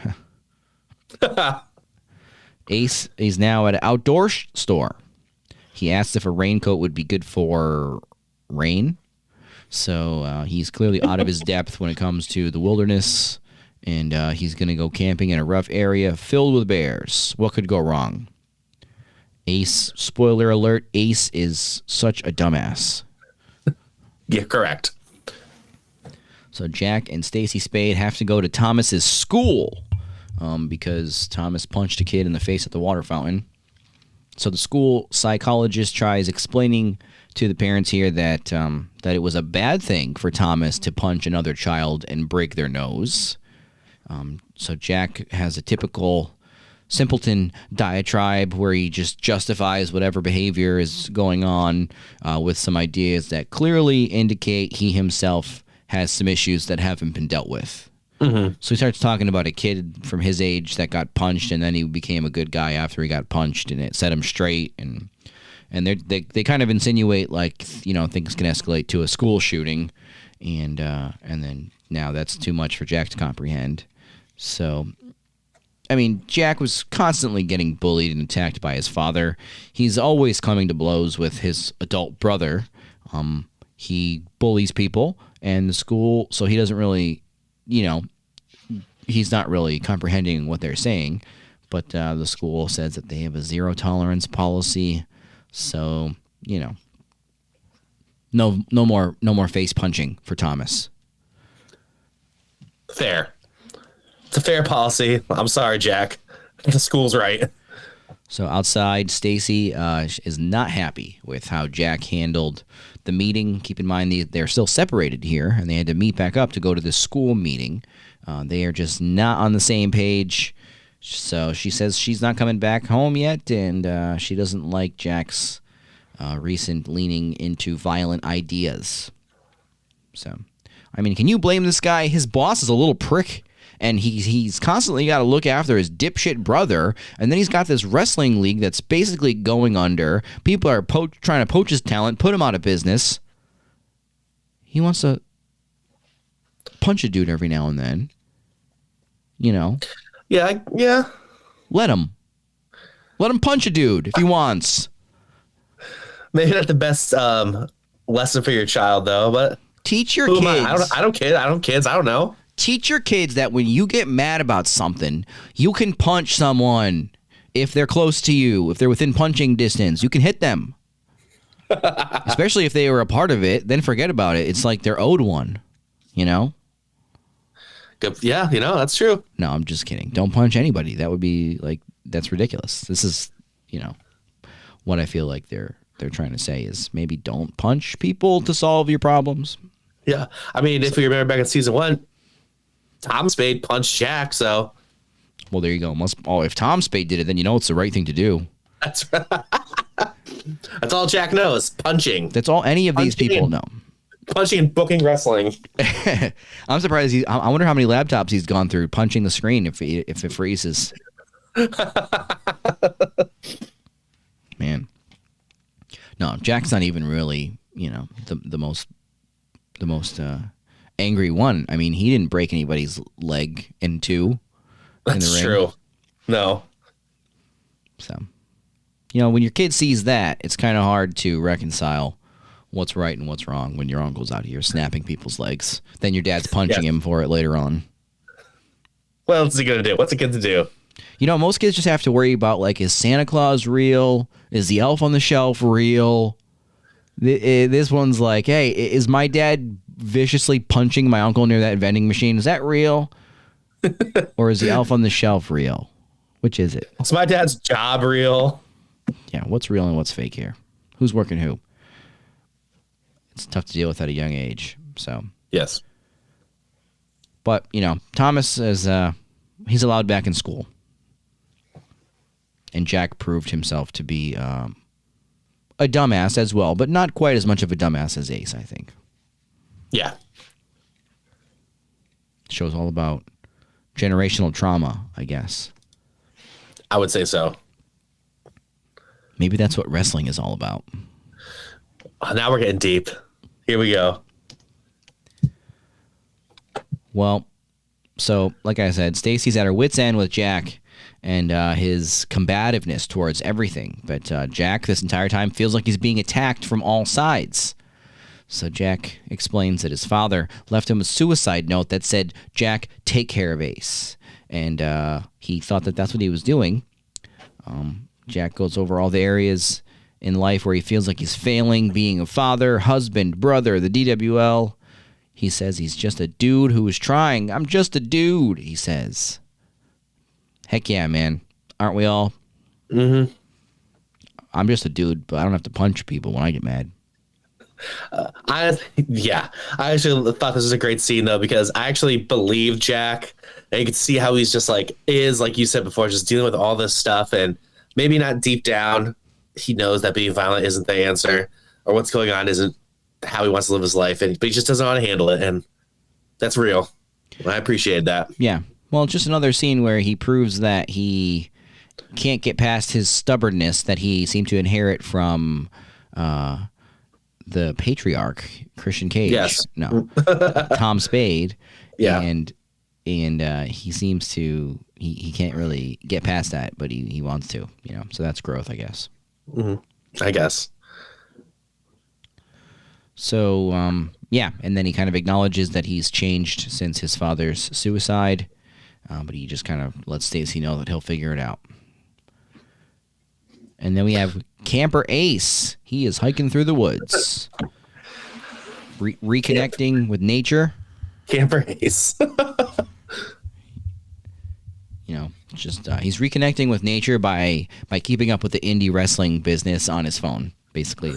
Ace is now at an outdoor store. He asks if a raincoat would be good for rain. So he's clearly out of his depth when it comes to the wilderness, and he's going to go camping in a rough area filled with bears. What could go wrong? Ace, spoiler alert, Ace is such a dumbass. Yeah, correct. So Jack and Stacy Spade have to go to Thomas's school because Thomas punched a kid in the face at the water fountain. So the school psychologist tries explaining to the parents here that it was a bad thing for Thomas to punch another child and break their nose. So Jack has a typical simpleton diatribe where he just justifies whatever behavior is going on with some ideas that clearly indicate he himself has some issues that haven't been dealt with. Mm-hmm. So he starts talking about a kid from his age that got punched, and then he became a good guy after he got punched, and it set him straight. And they kind of insinuate things can escalate to a school shooting, and then now that's too much for Jack to comprehend. So, I mean, Jack was constantly getting bullied and attacked by his father. He's always coming to blows with his adult brother. He bullies people, and the school, so he doesn't really, he's not really comprehending what they're saying. But the school says that they have a zero tolerance policy. So, no more face punching for Thomas. Fair. It's a fair policy. I'm sorry, Jack. The school's right. So outside, Stacy is not happy with how Jack handled the meeting. Keep in mind they're still separated here, and they had to meet back up to go to the school meeting. They are just not on the same page. So she says she's not coming back home yet, and she doesn't like Jack's recent leaning into violent ideas. So, I mean, can you blame this guy? His boss is a little prick. And he's constantly got to look after his dipshit brother. And then he's got this wrestling league that's basically going under. People are trying to poach his talent, put him out of business. He wants to punch a dude every now and then. You know? Yeah. Let him punch a dude if he wants. Maybe not the best lesson for your child, though. But teach your kids. I don't kids. I don't know. Teach your kids that when you get mad about something, you can punch someone if they're close to you, if they're within punching distance. You can hit them. Especially if they were a part of it, then forget about it. It's like they're owed one, you know? Good. Yeah, that's true. No, I'm just kidding. Don't punch anybody. That would be like, that's ridiculous. This is, what I feel like they're trying to say is maybe don't punch people to solve your problems. Yeah. I mean, if you remember back in season 1, Tom Spade punched Jack, so. Well, there you go. If Tom Spade did it, then it's the right thing to do. That's right. That's all Jack knows. Punching. That's all any of these people know. Punching and booking wrestling. I'm surprised. I wonder how many laptops he's gone through punching the screen if it freezes. Man. No, Jack's not even really, the most angry one. I mean, he didn't break anybody's leg in two. That's true. No. So, when your kid sees that, it's kind of hard to reconcile what's right and what's wrong when your uncle's out here snapping people's legs. Then your dad's punching him for it later on. What else is he going to do? What's a kid to do? Most kids just have to worry about, like, is Santa Claus real? Is the elf on the shelf real? This one's like, hey, is my dad viciously punching my uncle near that vending machine? Is that real? Or is the elf on the shelf real? Which is it? Is my dad's job real? Yeah, what's real and what's fake here? Who's working who? It's tough to deal with at a young age. So yes. But, Thomas is he's allowed back in school. And Jack proved himself to be a dumbass as well, but not quite as much of a dumbass as Ace, I think. Yeah. Show's all about generational trauma, I guess. I would say so. Maybe that's what wrestling is all about. Now we're getting deep. Here we go. Well, so like I said, Stacy's at her wit's end with Jack and his combativeness towards everything. But Jack, this entire time, feels like he's being attacked from all sides. So Jack explains that his father left him a suicide note that said, Jack, take care of Ace. And he thought that that's what he was doing. Jack goes over all the areas in life where he feels like he's failing, being a father, husband, brother, the DWL. He says he's just a dude who is trying. I'm just a dude, he says. Heck yeah, man. Aren't we all? Mm-hmm. I'm just a dude, but I don't have to punch people when I get mad. I actually thought this was a great scene, though, because I actually believe Jack. And you can see how he's just like you said before, just dealing with all this stuff. And maybe not deep down, he knows that being violent isn't the answer, or what's going on isn't how he wants to live his life. But he just doesn't want to handle it. And that's real. I appreciate that. Yeah. Well, just another scene where he proves that he can't get past his stubbornness that he seemed to inherit from the patriarch, Christian Cage. Yes. No. Tom Spade. Yeah. And he seems to, he can't really get past that, but he wants to, so that's growth, I guess. Mm-hmm. I guess. So, and then he kind of acknowledges that he's changed since his father's suicide, but he just kind of lets Stacy know that he'll figure it out. And then we have Camper Ace. He is hiking through the woods, reconnecting with nature. Camper Ace. He's reconnecting with nature by keeping up with the indie wrestling business on his phone, basically.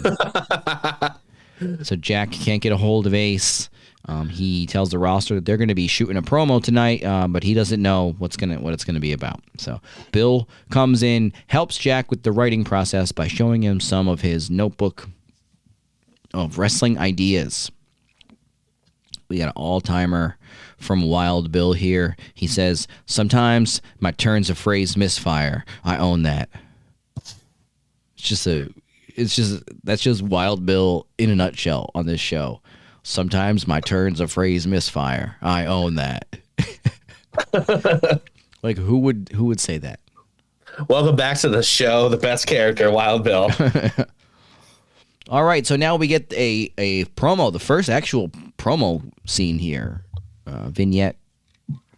So Jack can't get a hold of Ace. He tells the roster that they're going to be shooting a promo tonight, but he doesn't know what it's going to be about. So Bill comes in, helps Jack with the writing process by showing him some of his notebook of wrestling ideas. We got an all-timer from Wild Bill here. He says, sometimes my turns of phrase misfire. I own that. That's just Wild Bill in a nutshell on this show. Sometimes my turn's a phrase misfire. I own that. Like who would say that? Welcome back to the show. The best character, Wild Bill. All right, so now we get a promo, the first actual promo scene here. Vignette,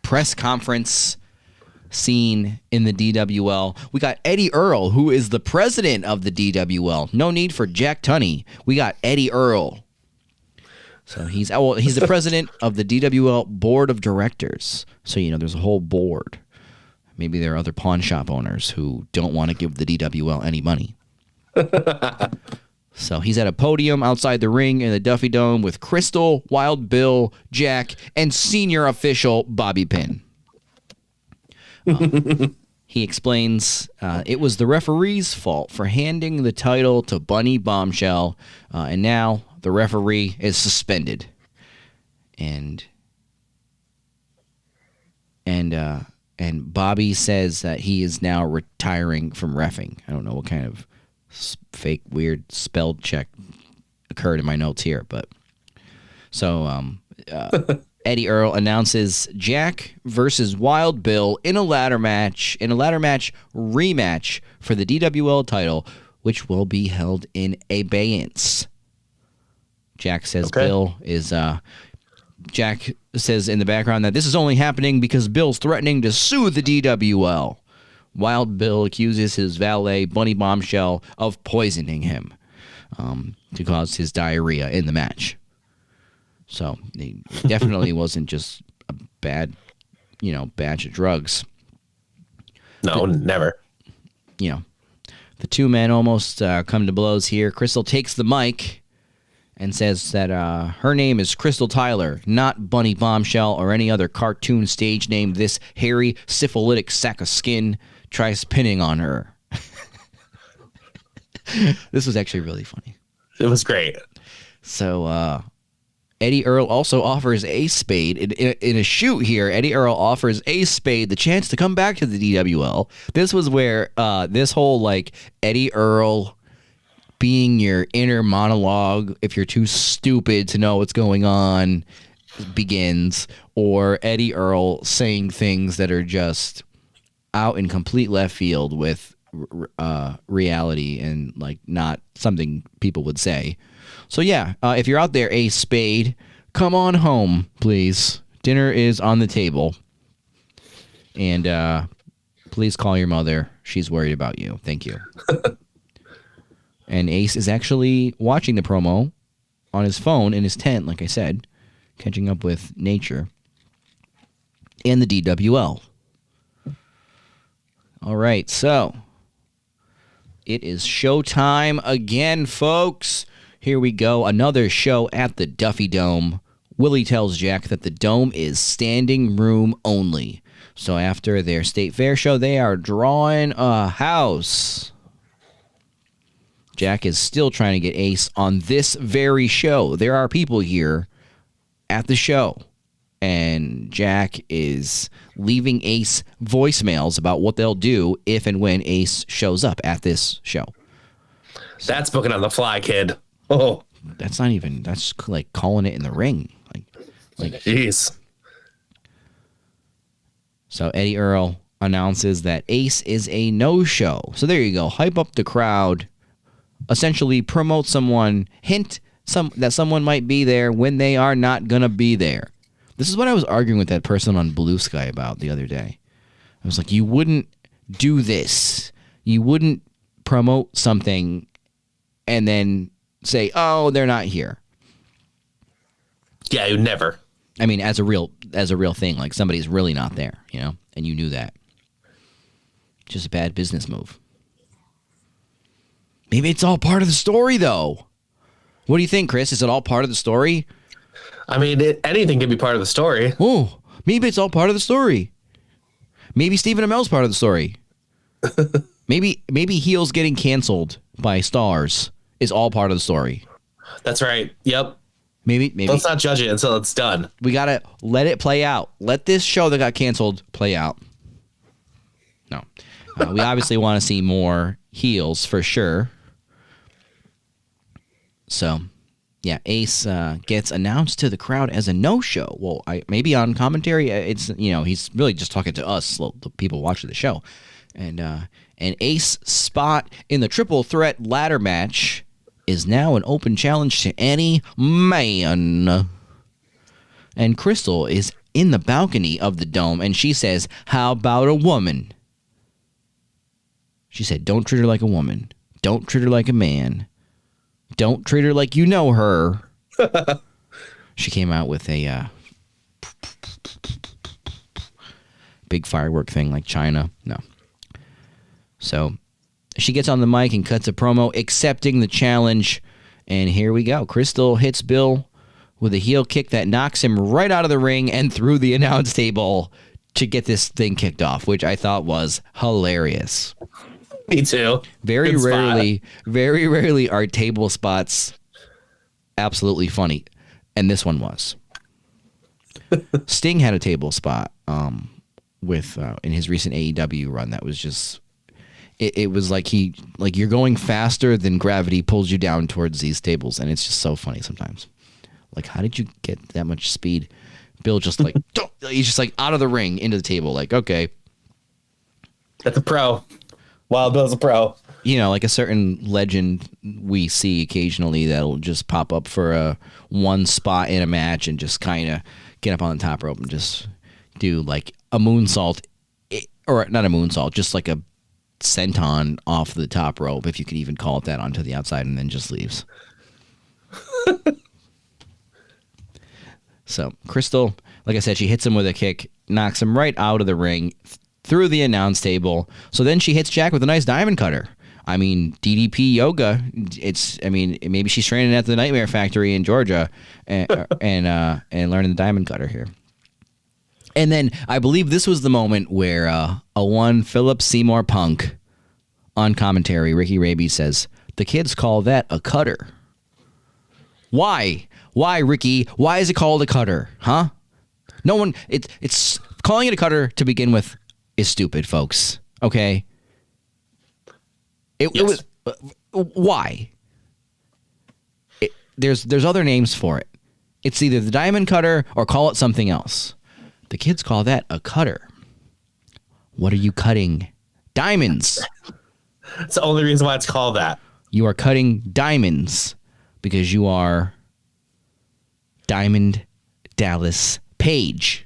press conference scene in the DWL. We got Eddie Earl, who is the president of the DWL. No need for Jack Tunney. We got Eddie Earl. So he's the president of the DWL board of directors. So, there's a whole board. Maybe there are other pawn shop owners who don't want to give the DWL any money. So he's at a podium outside the ring in the Duffy Dome with Crystal, Wild Bill, Jack, and senior official Bobby Pin. He explains it was the referee's fault for handing the title to Bunny Bombshell, and now the referee is suspended. And Bobby says that he is now retiring from reffing. I don't know what kind of fake weird spell check occurred in my notes here, but so Eddie Earl announces Jack versus Wild Bill in a ladder match rematch for the DWL title, which will be held in abeyance. Jack says Jack says in the background that this is only happening because Bill's threatening to sue the DWL. Wild Bill accuses his valet, Bunny Bombshell, of poisoning him to cause his diarrhea in the match. So it definitely wasn't just a bad, batch of drugs. No, never. The two men almost come to blows here. Crystal takes the mic and says that her name is Crystal Tyler, not Bunny Bombshell or any other cartoon stage name this hairy, syphilitic sack of skin tries pinning on her. This was actually really funny. It was great. So Eddie Earl also offers Ace Spade in a shoot here. Eddie Earl offers Ace Spade the chance to come back to the DWL. This was where this whole Eddie Earl being your inner monologue if you're too stupid to know what's going on begins, or Eddie Earl saying things that are just out in complete left field with reality and not something people would say. So yeah, if you're out there, Ace Spade, come on home, please. Dinner is on the table. And please call your mother. She's worried about you. Thank you. And Ace is actually watching the promo on his phone in his tent, like I said, catching up with nature and the DWL. All right, so it is showtime again, folks. Here we go. Another show at the Duffy Dome. Willie tells Jack that the Dome is standing room only. So after their state fair show, they are drawing a house. Jack is still trying to get Ace on this very show. There are people here at the show. And Jack is leaving Ace voicemails about what they'll do if and when Ace shows up at this show. That's booking on the fly, kid. Oh, that's like calling it in the ring. Like, jeez. So Eddie Earl announces that Ace is a no-show. So there you go. Hype up the crowd. Essentially promote someone. Hint that someone might be there when they are not going to be there. This is what I was arguing with that person on Blue Sky about the other day. I was like, you wouldn't do this. You wouldn't promote something and then say, oh, they're not here. Yeah, you never. I mean, as a real thing, like somebody's really not there, and you knew that. Just a bad business move. Maybe it's all part of the story, though. What do you think, Chris? Is it all part of the story? I mean, anything can be part of the story. Oh, maybe it's all part of the story. Maybe Stephen Amell's part of the story. maybe heels getting canceled by stars is all part of the story. That's right. Yep. Maybe. Let's not judge it until it's done. We got to let it play out. Let this show that got canceled play out. No. We obviously want to see more heels for sure. So, Yeah, Ace gets announced to the crowd as a no-show. Well, maybe on commentary, it's he's really just talking to us, the people watching the show, and an Ace spot in the triple threat ladder match is now an open challenge to any man. And Crystal is in the balcony of the dome, and she says, "How about a woman?" She said, "Don't treat her like a woman. Don't treat her like a man. Don't treat her like you know her." She came out with a big firework thing like China. No. So she gets on the mic and cuts a promo accepting the challenge. And here we go. Crystal hits Bill with a heel kick that knocks him right out of the ring and through the announce table to get this thing kicked off, which I thought was hilarious. Me too. Very rarely are table spots absolutely funny, and this one was. Sting had a table spot with in his recent AEW run that was just it was like you're going faster than gravity pulls you down towards these tables, and it's just so funny sometimes. Like, how did you get that much speed? Bill just like he's just like out of the ring into the table, like, okay. That's a pro. Wild Bill's a pro. Like a certain legend we see occasionally that'll just pop up for one spot in a match and just kind of get up on the top rope and just do like a moonsault, or not a moonsault, just like a senton off the top rope, if you could even call it that, onto the outside, and then just leaves. So Crystal, like I said, she hits him with a kick, knocks him right out of the ring, through the announce table. So then she hits Jack with a nice diamond cutter. I mean, DDP yoga. Maybe she's training at the Nightmare Factory in Georgia and learning the diamond cutter here. And then I believe this was the moment where a one Philip Seymour Punk on commentary, Ricky Raby says, "The kids call that a cutter." Why? Why, Ricky? Why is it called a cutter? Huh? No one. It's calling it a cutter to begin with is stupid, folks. Okay. It was why? There's other names for it. It's either the diamond cutter or call it something else. The kids call that a cutter. What are you cutting? Diamonds. It's the only reason why it's called that. You are cutting diamonds because you are Diamond Dallas Page.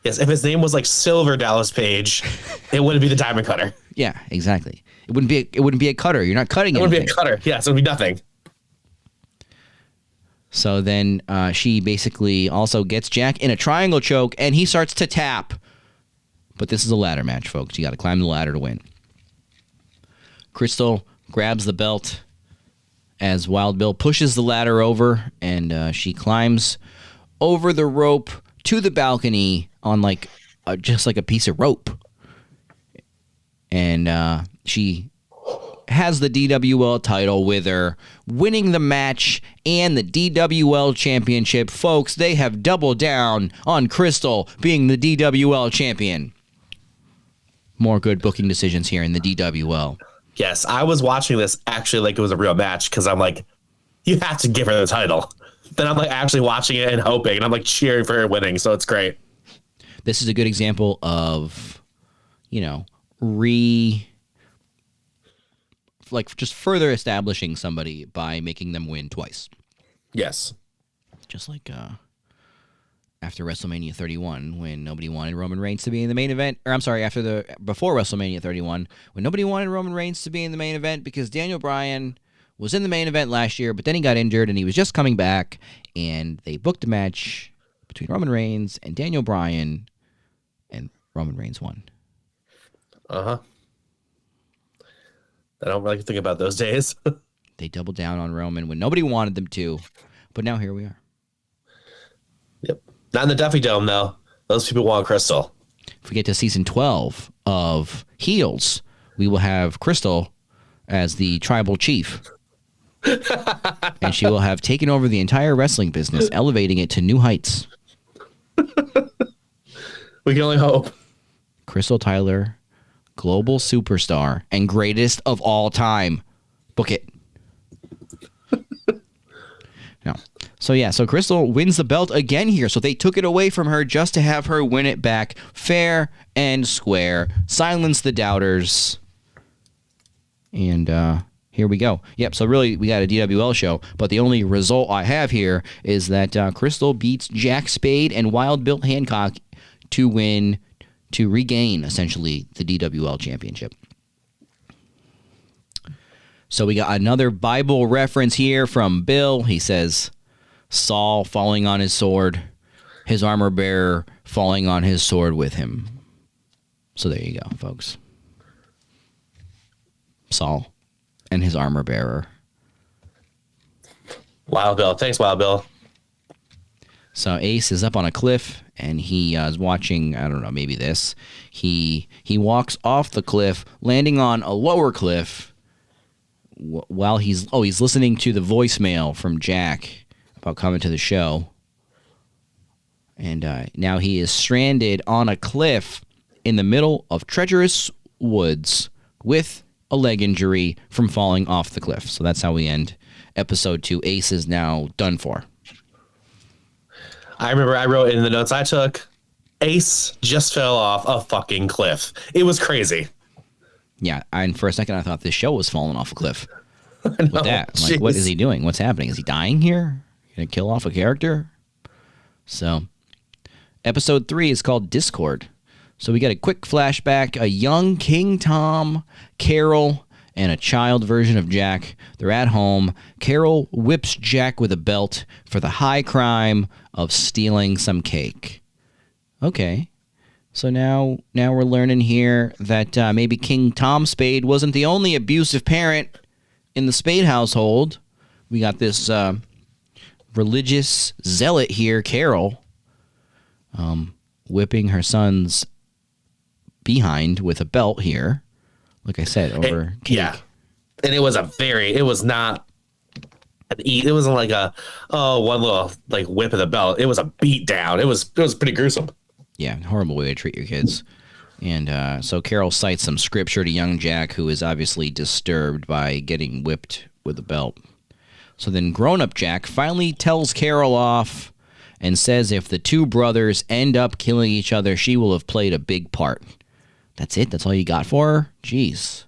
Yes, if his name was like Silver Dallas Page, it wouldn't be the diamond cutter. Yeah, exactly. It wouldn't be a cutter. You're not cutting it. It wouldn't be a cutter. Yes, it would be nothing. So then she basically also gets Jack in a triangle choke, and he starts to tap. But this is a ladder match, folks. You got to climb the ladder to win. Crystal grabs the belt as Wild Bill pushes the ladder over, and she climbs over the rope to the balcony on just like a piece of rope. And she has the DWL title with her, winning the match and the DWL championship. Folks, they have doubled down on Crystal being the DWL champion. More good booking decisions here in the DWL. Yes, I was watching this actually like it was a real match because I'm like, you have to give her the title. Then I'm like actually watching it and hoping, and I'm like cheering for her winning, so it's great. This is a good example of, just further establishing somebody by making them win twice. Yes. Just like after WrestleMania 31, when nobody wanted Roman Reigns to be in the main event, or I'm sorry, before WrestleMania 31, when nobody wanted Roman Reigns to be in the main event because Daniel Bryan was in the main event last year, but then he got injured and he was just coming back, and they booked a match between Roman Reigns and Daniel Bryan, and Roman Reigns won. Uh-huh. I don't really think about those days. They doubled down on Roman when nobody wanted them to, but now here we are. Yep. Not in the Duffy Dome, though. Those people want Crystal. If we get to season 12 of Heels, we will have Crystal as the tribal chief. And she will have taken over the entire wrestling business, elevating it to new heights. We can only hope. Crystal Tyler, global superstar and greatest of all time. Book it. No. So Crystal wins the belt again here. So they took it away from her just to have her win it back fair and square. Silence the doubters. And here we go. Yep, so really we got a DWL show, but the only result I have here is that Crystal beats Jack Spade and Wild Bill Hancock to regain, essentially, the DWL championship. So we got another Bible reference here from Bill. He says, Saul falling on his sword, his armor bearer falling on his sword with him. So there you go, folks. Saul and his armor bearer. Wild Bill. Thanks, Wild Bill. So Ace is up on a cliff, and he is watching, I don't know, maybe this. He walks off the cliff, landing on a lower cliff, while he's listening to the voicemail from Jack about coming to the show. And now he is stranded on a cliff in the middle of treacherous woods with a leg injury from falling off the cliff. So that's how we end episode 2. Ace is now done for. I remember I wrote in the notes I took, Ace just fell off a fucking cliff. It was crazy. Yeah, and for a second I thought this show was falling off a cliff. With that, I'm like, what is he doing? What's happening? Is he dying here? Gonna kill off a character? So, episode 3 is called Discord. So we got a quick flashback. A young King Tom, Carol, and a child version of Jack. They're at home. Carol whips Jack with a belt for the high crime of stealing some cake. Okay. So now we're learning here that maybe King Tom Spade wasn't the only abusive parent in the Spade household. We got this religious zealot here, Carol, whipping her son's behind with a belt here. Like I said, over cake. Yeah. And it wasn't like one little like whip of the belt. It was a beat down. It was pretty gruesome. Yeah, horrible way to treat your kids. And so Carol cites some scripture to young Jack, who is obviously disturbed by getting whipped with a belt. So then grown-up Jack finally tells Carol off and says if the two brothers end up killing each other, she will have played a big part. That's it? That's all you got for her? Jeez.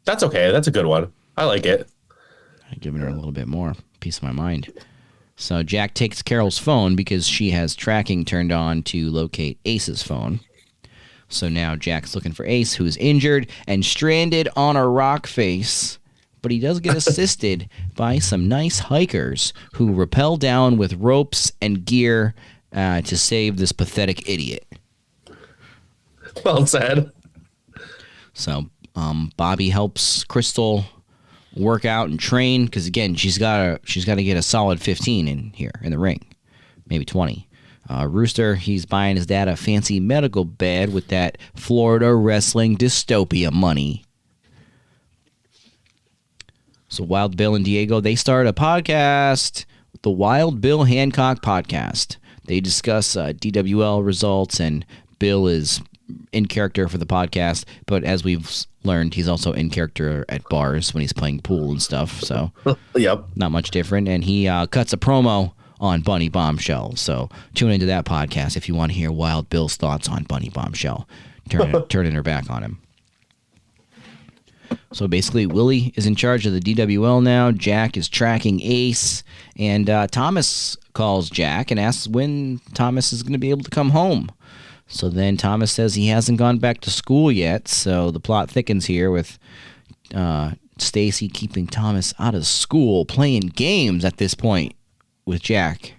That's okay. That's a good one. I like it. I'm giving her a little bit more. Peace of my mind. So Jack takes Carol's phone because she has tracking turned on to locate Ace's phone. So now Jack's looking for Ace, who's injured and stranded on a rock face. But he does get assisted by some nice hikers who rappel down with ropes and gear to save this pathetic idiot. Well said. So Bobby helps Crystal work out and train because again she's got to get a solid 15 in here in the ring, maybe 20. Rooster, he's buying his dad a fancy medical bed with that Florida wrestling dystopia money. So Wild Bill and Diego, they start a podcast, the Wild Bill Hancock Podcast. They discuss DWL results, and Bill is in character for the podcast, but as we've learned, he's also in character at bars when he's playing pool and stuff, so yep, not much different. And he cuts a promo on Bunny Bombshell, so tune into that podcast if you want to hear Wild Bill's thoughts on Bunny Bombshell, turning her back on him. So basically, Willie is in charge of the DWL now. Jack is tracking Ace, and Thomas calls Jack and asks when Thomas is going to be able to come home. So then Thomas says he hasn't gone back to school yet, so the plot thickens here with Stacy keeping Thomas out of school, playing games at this point with Jack.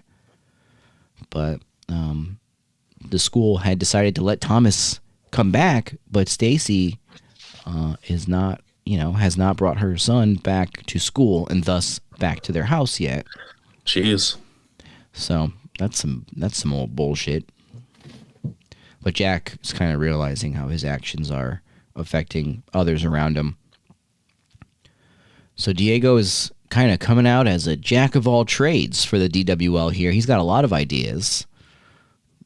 But the school had decided to let Thomas come back, but Stacy has not brought her son back to school and thus back to their house yet. Jeez. So that's some old bullshit. But Jack is kind of realizing how his actions are affecting others around him. So Diego is kind of coming out as a jack of all trades for the DWL here. He's got a lot of ideas.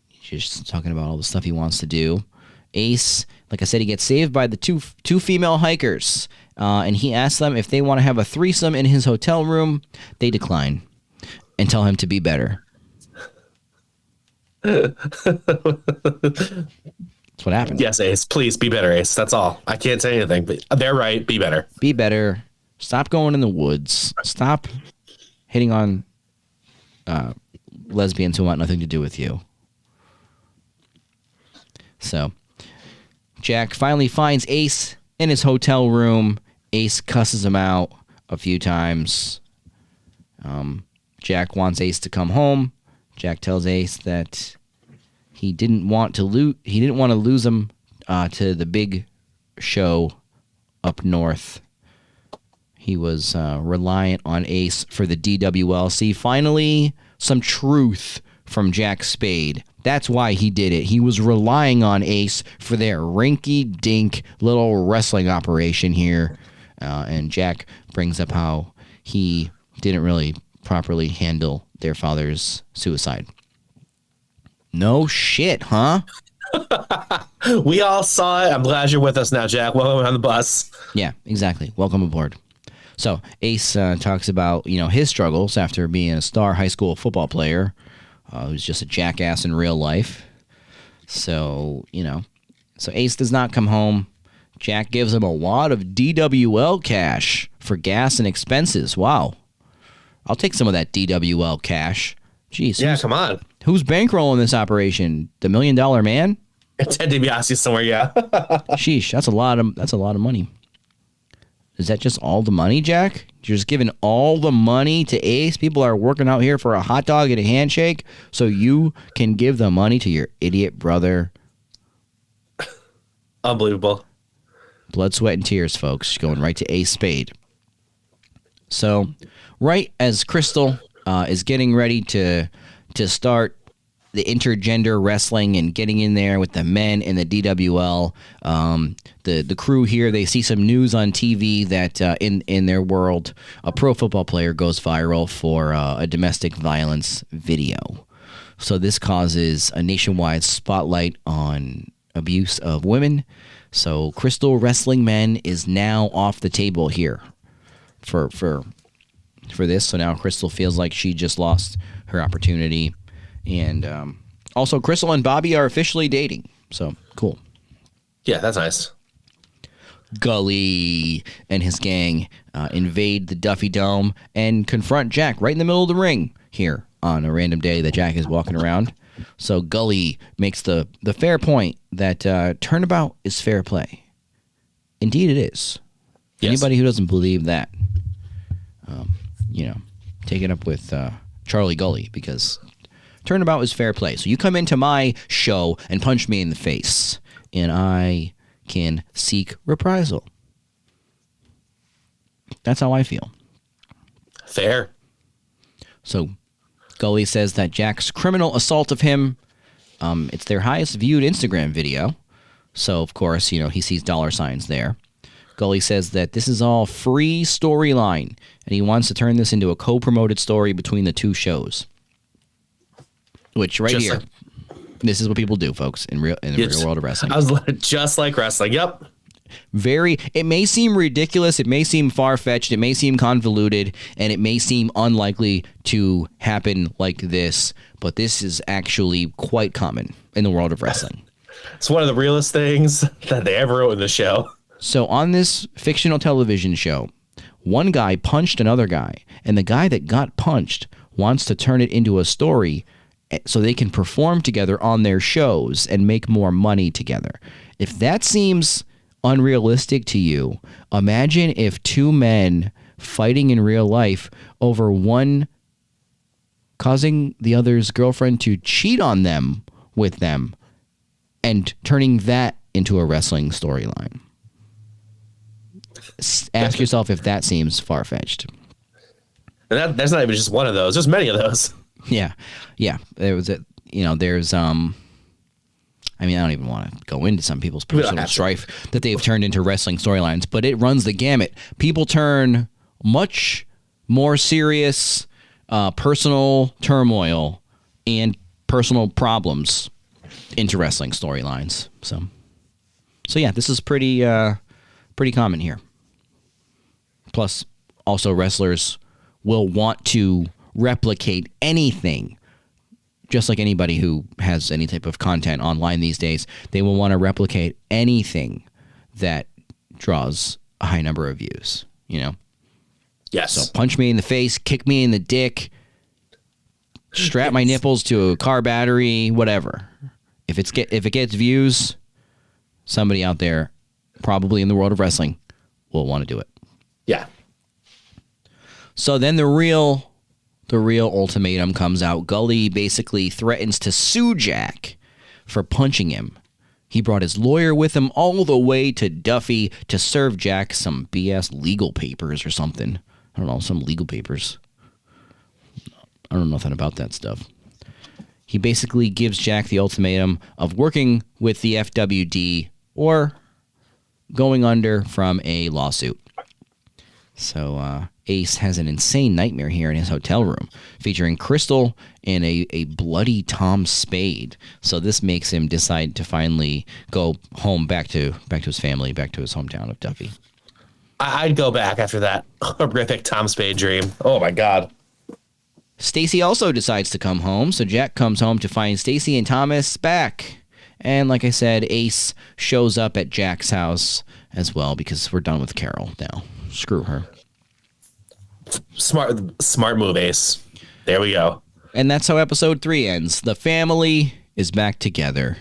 He's just talking about all the stuff he wants to do. Ace, like I said, he gets saved by the two female hikers, and he asks them if they want to have a threesome in his hotel room. They decline and tell him to be better. That's what happened. Yes, Ace. Please be better, Ace. That's all. I can't say anything, but they're right. Be better. Be better. Stop going in the woods. Stop hitting on lesbians who want nothing to do with you. So, Jack finally finds Ace in his hotel room. Ace cusses him out a few times. Jack wants Ace to come home. Jack tells Ace that he didn't want to lose him to the big show up north. He was reliant on Ace for the DWLC. Finally, some truth from Jack Spade. That's why he did it. He was relying on Ace for their rinky-dink little wrestling operation here. And Jack brings up how he didn't really properly handle their father's suicide. No shit, huh? We all saw it. I'm glad you're with us now, Jack. Welcome on the bus. Yeah, exactly. Welcome aboard. So Ace talks about, his struggles after being a star high school football player who's just a jackass in real life. So, so Ace does not come home. Jack gives him a wad of DWL cash for gas and expenses. Wow. I'll take some of that DWL cash. Jeez. Yeah, come on. Who's bankrolling this operation? The $1 Million Man? Ted DiBiase somewhere, yeah. Sheesh, that's a lot of money. Is that just all the money, Jack? You're just giving all the money to Ace? People are working out here for a hot dog and a handshake so you can give the money to your idiot brother. Unbelievable. Blood, sweat, and tears, folks. Going right to Ace Spade. So, right as Crystal is getting ready to start the intergender wrestling and getting in there with the men in the DWL, the crew here, they see some news on TV that in their world, a pro football player goes viral for a domestic violence video. So this causes a nationwide spotlight on abuse of women. So Crystal Wrestling Men is now off the table here for this. So now Crystal feels like she just lost her opportunity. And also, Crystal and Bobby are officially dating. So, cool. Yeah, that's nice. Gully and his gang invade the Duffy Dome and confront Jack right in the middle of the ring here on a random day that Jack is walking around. So, Gully makes the fair point that turnabout is fair play. Indeed, it is. Yes. Anybody who doesn't believe that, take it up with Charlie Gully, because turnabout is fair play. So you come into my show and punch me in the face, and I can seek reprisal. That's how I feel. Fair. So Gully says that Jack's criminal assault of him, it's their highest viewed Instagram video. So, of course, he sees dollar signs there. Gully says that this is all free storyline, and he wants to turn this into a co-promoted story between the two shows. Which this is what people do, folks, in the real world of wrestling. I was just like wrestling. Yep. It may seem ridiculous, it may seem far-fetched, it may seem convoluted, and it may seem unlikely to happen like this, but this is actually quite common in the world of wrestling. It's one of the realest things that they ever wrote in the show. So on this fictional television show, one guy punched another guy, and the guy that got punched wants to turn it into a story so they can perform together on their shows and make more money together. If that seems unrealistic to you, imagine if two men fighting in real life over one causing the other's girlfriend to cheat on them with them and turning that into a wrestling storyline. Ask yourself if that seems far-fetched. And that's not even just one of those. There's many of those. Yeah. There was there's I don't even want to go into some people's personal strife that they've turned into wrestling storylines, but it runs the gamut. People turn much more serious personal turmoil and personal problems into wrestling storylines. So So yeah, this is pretty common here. Plus, also wrestlers will want to replicate anything. Just like anybody who has any type of content online these days, they will want to replicate anything that draws a high number of views, you know? Yes. So punch me in the face, kick me in the dick, strap my nipples to a car battery, whatever. If it gets views, somebody out there, probably in the world of wrestling, will want to do it. Yeah. So then the real ultimatum comes out. Gully basically threatens to sue Jack for punching him. He brought his lawyer with him all the way to Duffy to serve Jack some BS legal papers or something. I don't know, some legal papers. I don't know nothing about that stuff. He basically gives Jack the ultimatum of working with the FWD or going under from a lawsuit. So Ace has an insane nightmare here in his hotel room, featuring Crystal and a bloody Tom Spade. So this makes him decide to finally go home, back to his family, back to his hometown of Duffy. I'd go back after that horrific Tom Spade dream. Oh my God. Stacy also decides to come home, so Jack comes home to find Stacy and Thomas back. And like I said, Ace shows up at Jack's house as well because we're done with Carol now. Screw her. Smart move, Ace. There we go. And that's how episode 3 ends. The family is back together.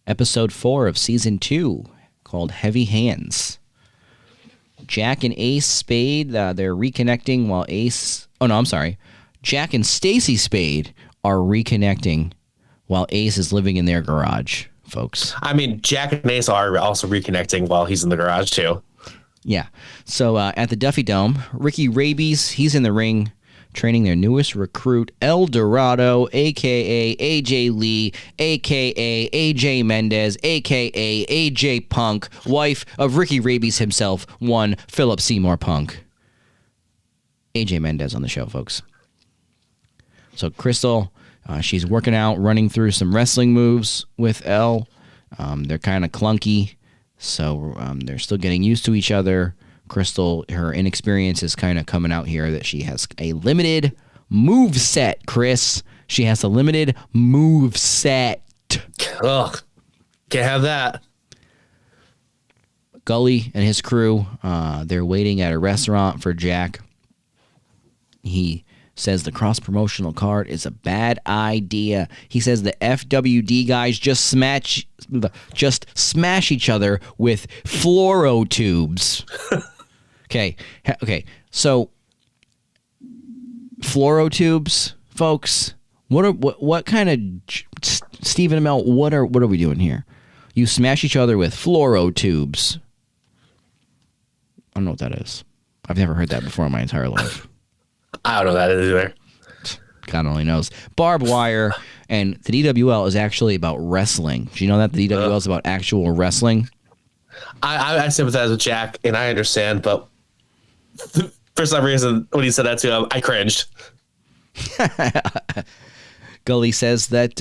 Episode 4 of season 2, called Heavy Hands. Jack and Ace Spade, they're reconnecting while Ace... Oh, no, I'm sorry. Jack and Stacy Spade are reconnecting while Ace is living in their garage, folks. I mean, Jack and Ace are also reconnecting while he's in the garage, too. Yeah. So at the Duffy Dome, Ricky Rabies, he's in the ring training their newest recruit, El Dorado, a.k.a. AJ Lee, a.k.a. AJ Mendez, a.k.a. AJ Punk, wife of Ricky Rabies himself, one Philip Seymour Punk. AJ Mendez on the show, folks. So Crystal, she's working out, running through some wrestling moves with El. They're kind of clunky. So they're still getting used to each other. Crystal, her inexperience is kind of coming out here that she has a limited move set, Chris. She has a limited move set. Ugh, can't have that. Gully and his crew, they're waiting at a restaurant for Jack. He says the cross-promotional card is a bad idea. He says the FWD guys just smash each other with fluoro tubes. Okay. So fluoro tubes, folks. What kind of Stephen Amell? What are we doing here? You smash each other with fluoro tubes. I don't know what that is. I've never heard that before in my entire life. I don't know that either. God only knows. Barbed wire, and the DWL is actually about wrestling. Do you know that the DWL is about actual wrestling? I sympathize with Jack, and I understand, but for some reason, when he said that to him, I cringed. Gully says that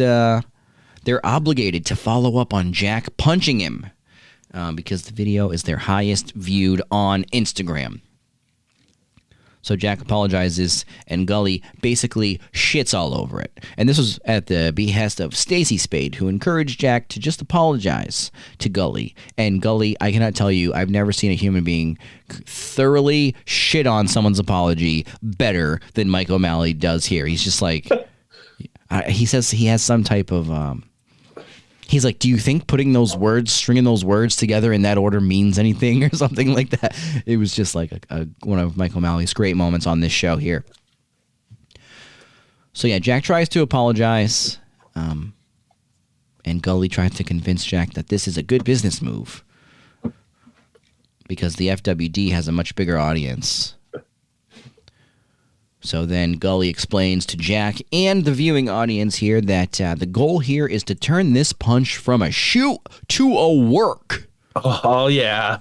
they're obligated to follow up on Jack punching him because the video is their highest viewed on Instagram. So Jack apologizes, and Gully basically shits all over it. And this was at the behest of Stacy Spade, who encouraged Jack to just apologize to Gully. And Gully, I cannot tell you, I've never seen a human being thoroughly shit on someone's apology better than Mike O'Malley does here. He's just like, he says he has some type of... He's like, do you think stringing those words together in that order means anything or something like that? It was just like one of Michael O'Malley's great moments on this show here. So yeah, Jack tries to apologize, and Gully tries to convince Jack that this is a good business move because the FWD has a much bigger audience. So then Gully explains to Jack and the viewing audience here that the goal here is to turn this punch from a shoot to a work. Oh, yeah.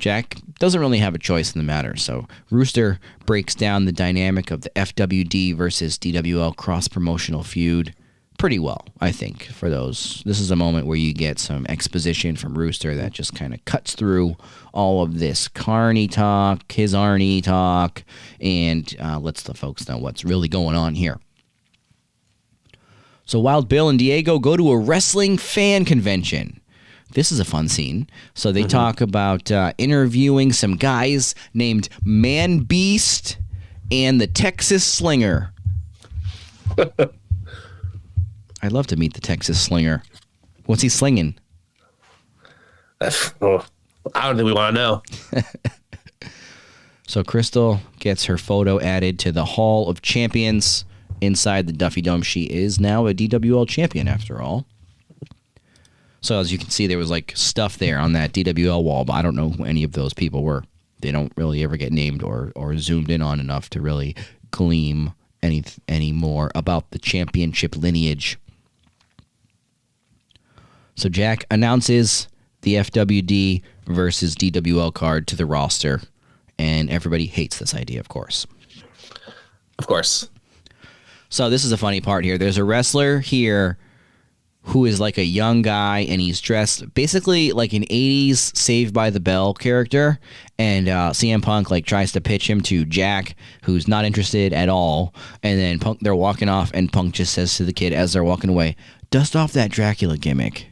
Jack doesn't really have a choice in the matter, so Rooster breaks down the dynamic of the FWD versus DWL cross-promotional feud pretty well, I think, for those. This is a moment where you get some exposition from Rooster that just kind of cuts through all of this Carney talk, his Arnie talk, and lets the folks know what's really going on here. So Wild Bill and Diego go to a wrestling fan convention. This is a fun scene. So they talk about interviewing some guys named Man Beast and the Texas Slinger. I'd love to meet the Texas Slinger. What's he slinging? I don't think we want to know. So Crystal gets her photo added to the Hall of Champions inside the Duffy Dome. She is now a DWL champion, after all. So as you can see, there was like stuff there on that DWL wall, but I don't know who any of those people were. They don't really ever get named or zoomed in on enough to really gleam any more about the championship lineage. So Jack announces the FWD versus DWL card to the roster, and everybody hates this idea, of course. Of course. So this is a funny part here. There's a wrestler here who is like a young guy, and he's dressed basically like an 80s Saved by the Bell character, and CM Punk like tries to pitch him to Jack, who's not interested at all, and then they're walking off, and Punk just says to the kid as they're walking away, "Dust off that Dracula gimmick."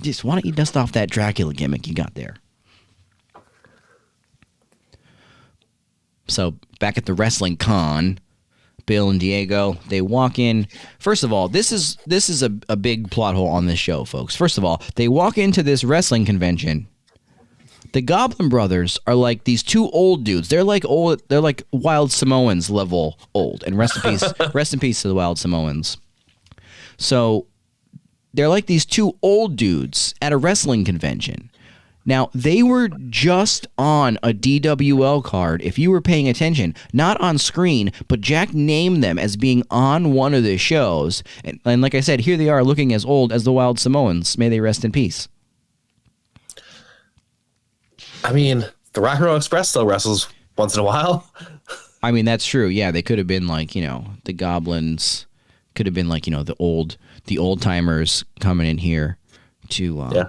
Just why don't you dust off that Dracula gimmick you got there? So back at the wrestling con, Bill and Diego, they walk in. First of all, this is a big plot hole on this show, folks. First of all, they walk into this wrestling convention. The Goblin Brothers are like these two old dudes. They're like old. They're like Wild Samoans level old. And rest in peace to the Wild Samoans. So they're like these two old dudes at a wrestling convention. Now, they were just on a DWL card, if you were paying attention, not on screen, but Jack named them as being on one of the shows. And like I said, here they are looking as old as the Wild Samoans. May they rest in peace. I mean, the Rock and Roll Express still wrestles once in a while. I mean, that's true. Yeah, they could have been like, the Goblins. Could have been like, the old timers coming in here to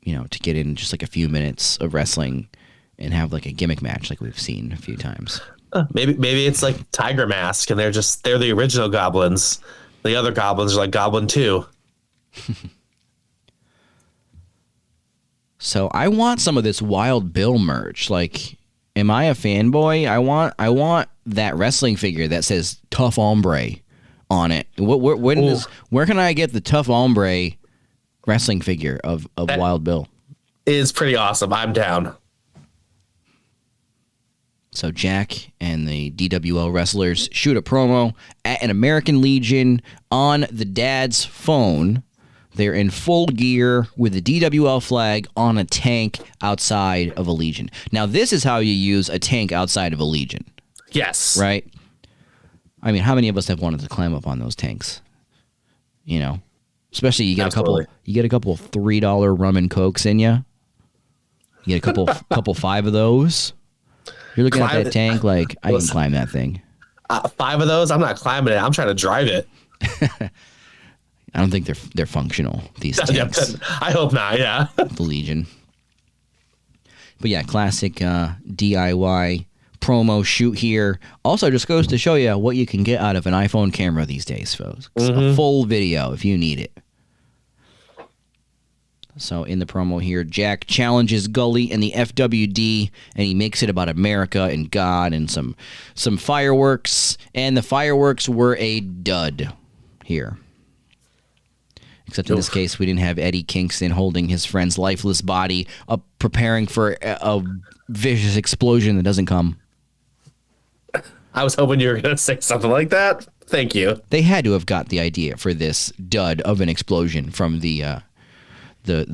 to get in just like a few minutes of wrestling and have like a gimmick match like we've seen a few times. Maybe it's like Tiger Mask and they're the original Goblins. The other Goblins are like Goblin 2. So I want some of this Wild Bill merch. Like, am I a fanboy? I want that wrestling figure that says Tough Hombre on it. Where can I get the Tough Hombre wrestling figure of Wild Bill? Is pretty awesome. I'm down. So Jack and the DWL wrestlers shoot a promo at an American Legion on the dad's phone. They're in full gear with the DWL flag on a tank outside of a Legion. Now, this is how you use a tank outside of a Legion. Yes. Right? I mean, how many of us have wanted to climb up on those tanks? Especially you get a couple of $3 rum and cokes in you. You get a couple 5 of those. You're looking at that tank like, I can climb that thing. 5 of those? I'm not climbing it. I'm trying to drive it. I don't think they're functional, these tanks. I hope not, yeah. The Legion. But yeah, classic DIY promo shoot here. Also just goes to show you what you can get out of an iPhone camera these days, folks. A full video if you need it. So in the promo here, Jack challenges Gully and the FWD, and he makes it about America and God and some fireworks. And the fireworks were a dud here. Except in this case, we didn't have Eddie Kingston holding his friend's lifeless body up, preparing for a vicious explosion that doesn't come. I was hoping you were going to say something like that. Thank you. They had to have got the idea for this dud of an explosion from the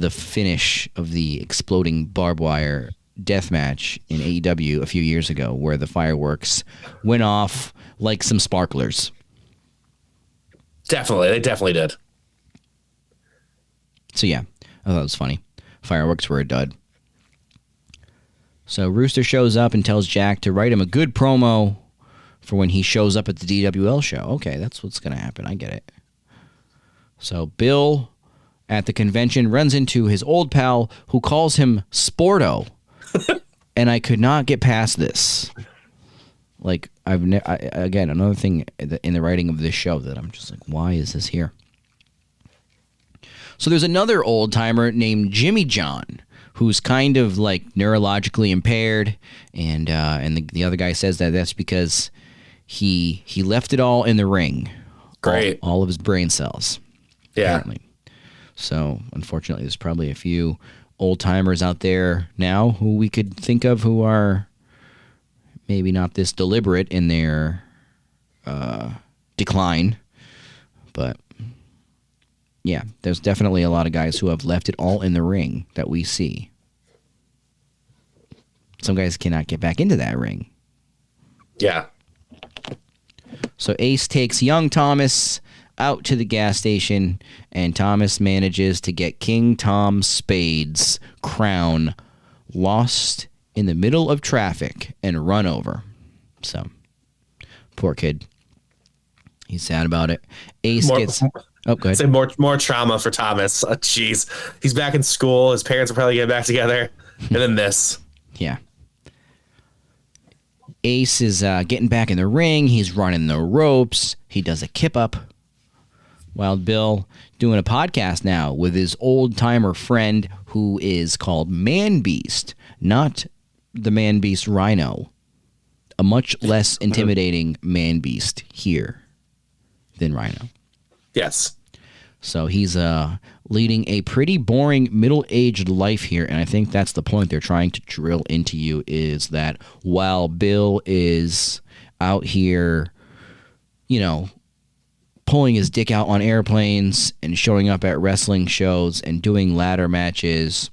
finish of the exploding barbed wire death match in AEW a few years ago, where the fireworks went off like some sparklers. Definitely. They definitely did. So yeah, I thought it was funny. Fireworks were a dud. So Rooster shows up and tells Jack to write him a good promo for when he shows up at the DWL show. Okay, that's what's going to happen. I get it. So Bill at the convention runs into his old pal who calls him Sporto. And I could not get past this. Like, again, another thing in the writing of this show that I'm just like, why is this here? So there's another old timer named Jimmy John, who's kind of like neurologically impaired, and the other guy says that that's because he left it all in the ring. Great. All of his brain cells. Yeah. Apparently. So unfortunately, there's probably a few old timers out there now who we could think of who are maybe not this deliberate in their decline, but yeah, there's definitely a lot of guys who have left it all in the ring that we see. Some guys cannot get back into that ring. Yeah. So Ace takes young Thomas out to the gas station, and Thomas manages to get King Tom Spade's crown lost in the middle of traffic and run over. So, poor kid. He's sad about it. Ace gets... Oh, go ahead. Say more trauma for Thomas. Jeez. He's back in school. His parents are probably getting back together. And then this. Yeah. Ace is getting back in the ring. He's running the ropes. He does a kip up. Wild Bill doing a podcast now with his old timer friend who is called Man Beast, not the Man Beast Rhino. A much less intimidating Man Beast here than Rhino. Yes. So he's leading a pretty boring middle-aged life here, and I think that's the point they're trying to drill into you, is that while Bill is out here, you know, pulling his dick out on airplanes and showing up at wrestling shows and doing ladder matches,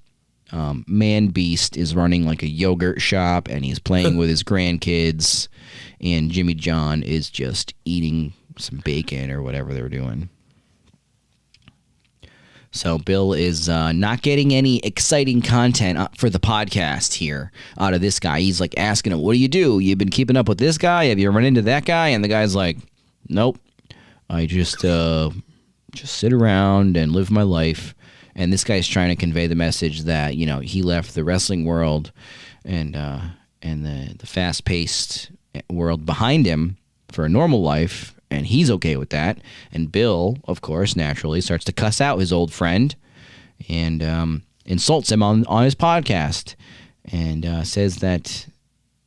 Man Beast is running like a yogurt shop, and he's playing with his grandkids, and Jimmy John is just eating some bacon or whatever they're doing. So Bill is not getting any exciting content for the podcast here out of this guy. He's like asking him, what do you do? You've been keeping up with this guy? Have you run into that guy? And the guy's like, nope. I just sit around and live my life. And this guy's trying to convey the message that, you know, he left the wrestling world and the fast-paced world behind him for a normal life, and he's okay with that. And Bill, of course, naturally starts to cuss out his old friend and insults him on his podcast, and says that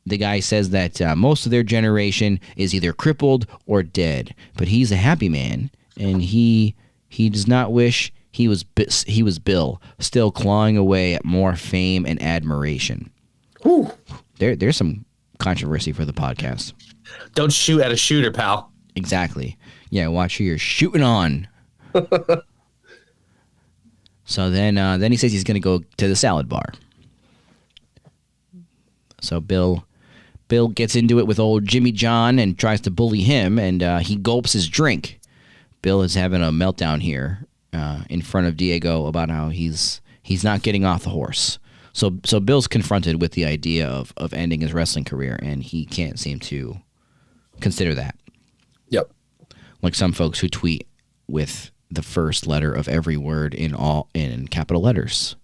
the guy says that most of their generation is either crippled or dead, but he's a happy man, and he does not wish he was Bill, still clawing away at more fame and admiration. Whew. There's some controversy for the podcast. Don't shoot at a shooter, pal. Exactly. Yeah, watch who you're shooting on. So then he says he's going to go to the salad bar. So Bill gets into it with old Jimmy John and tries to bully him, and he gulps his drink. Bill is having a meltdown here in front of Diego about how he's not getting off the horse. So Bill's confronted with the idea of ending his wrestling career, and he can't seem to consider that. Yep. Like some folks who tweet with the first letter of every word in capital letters.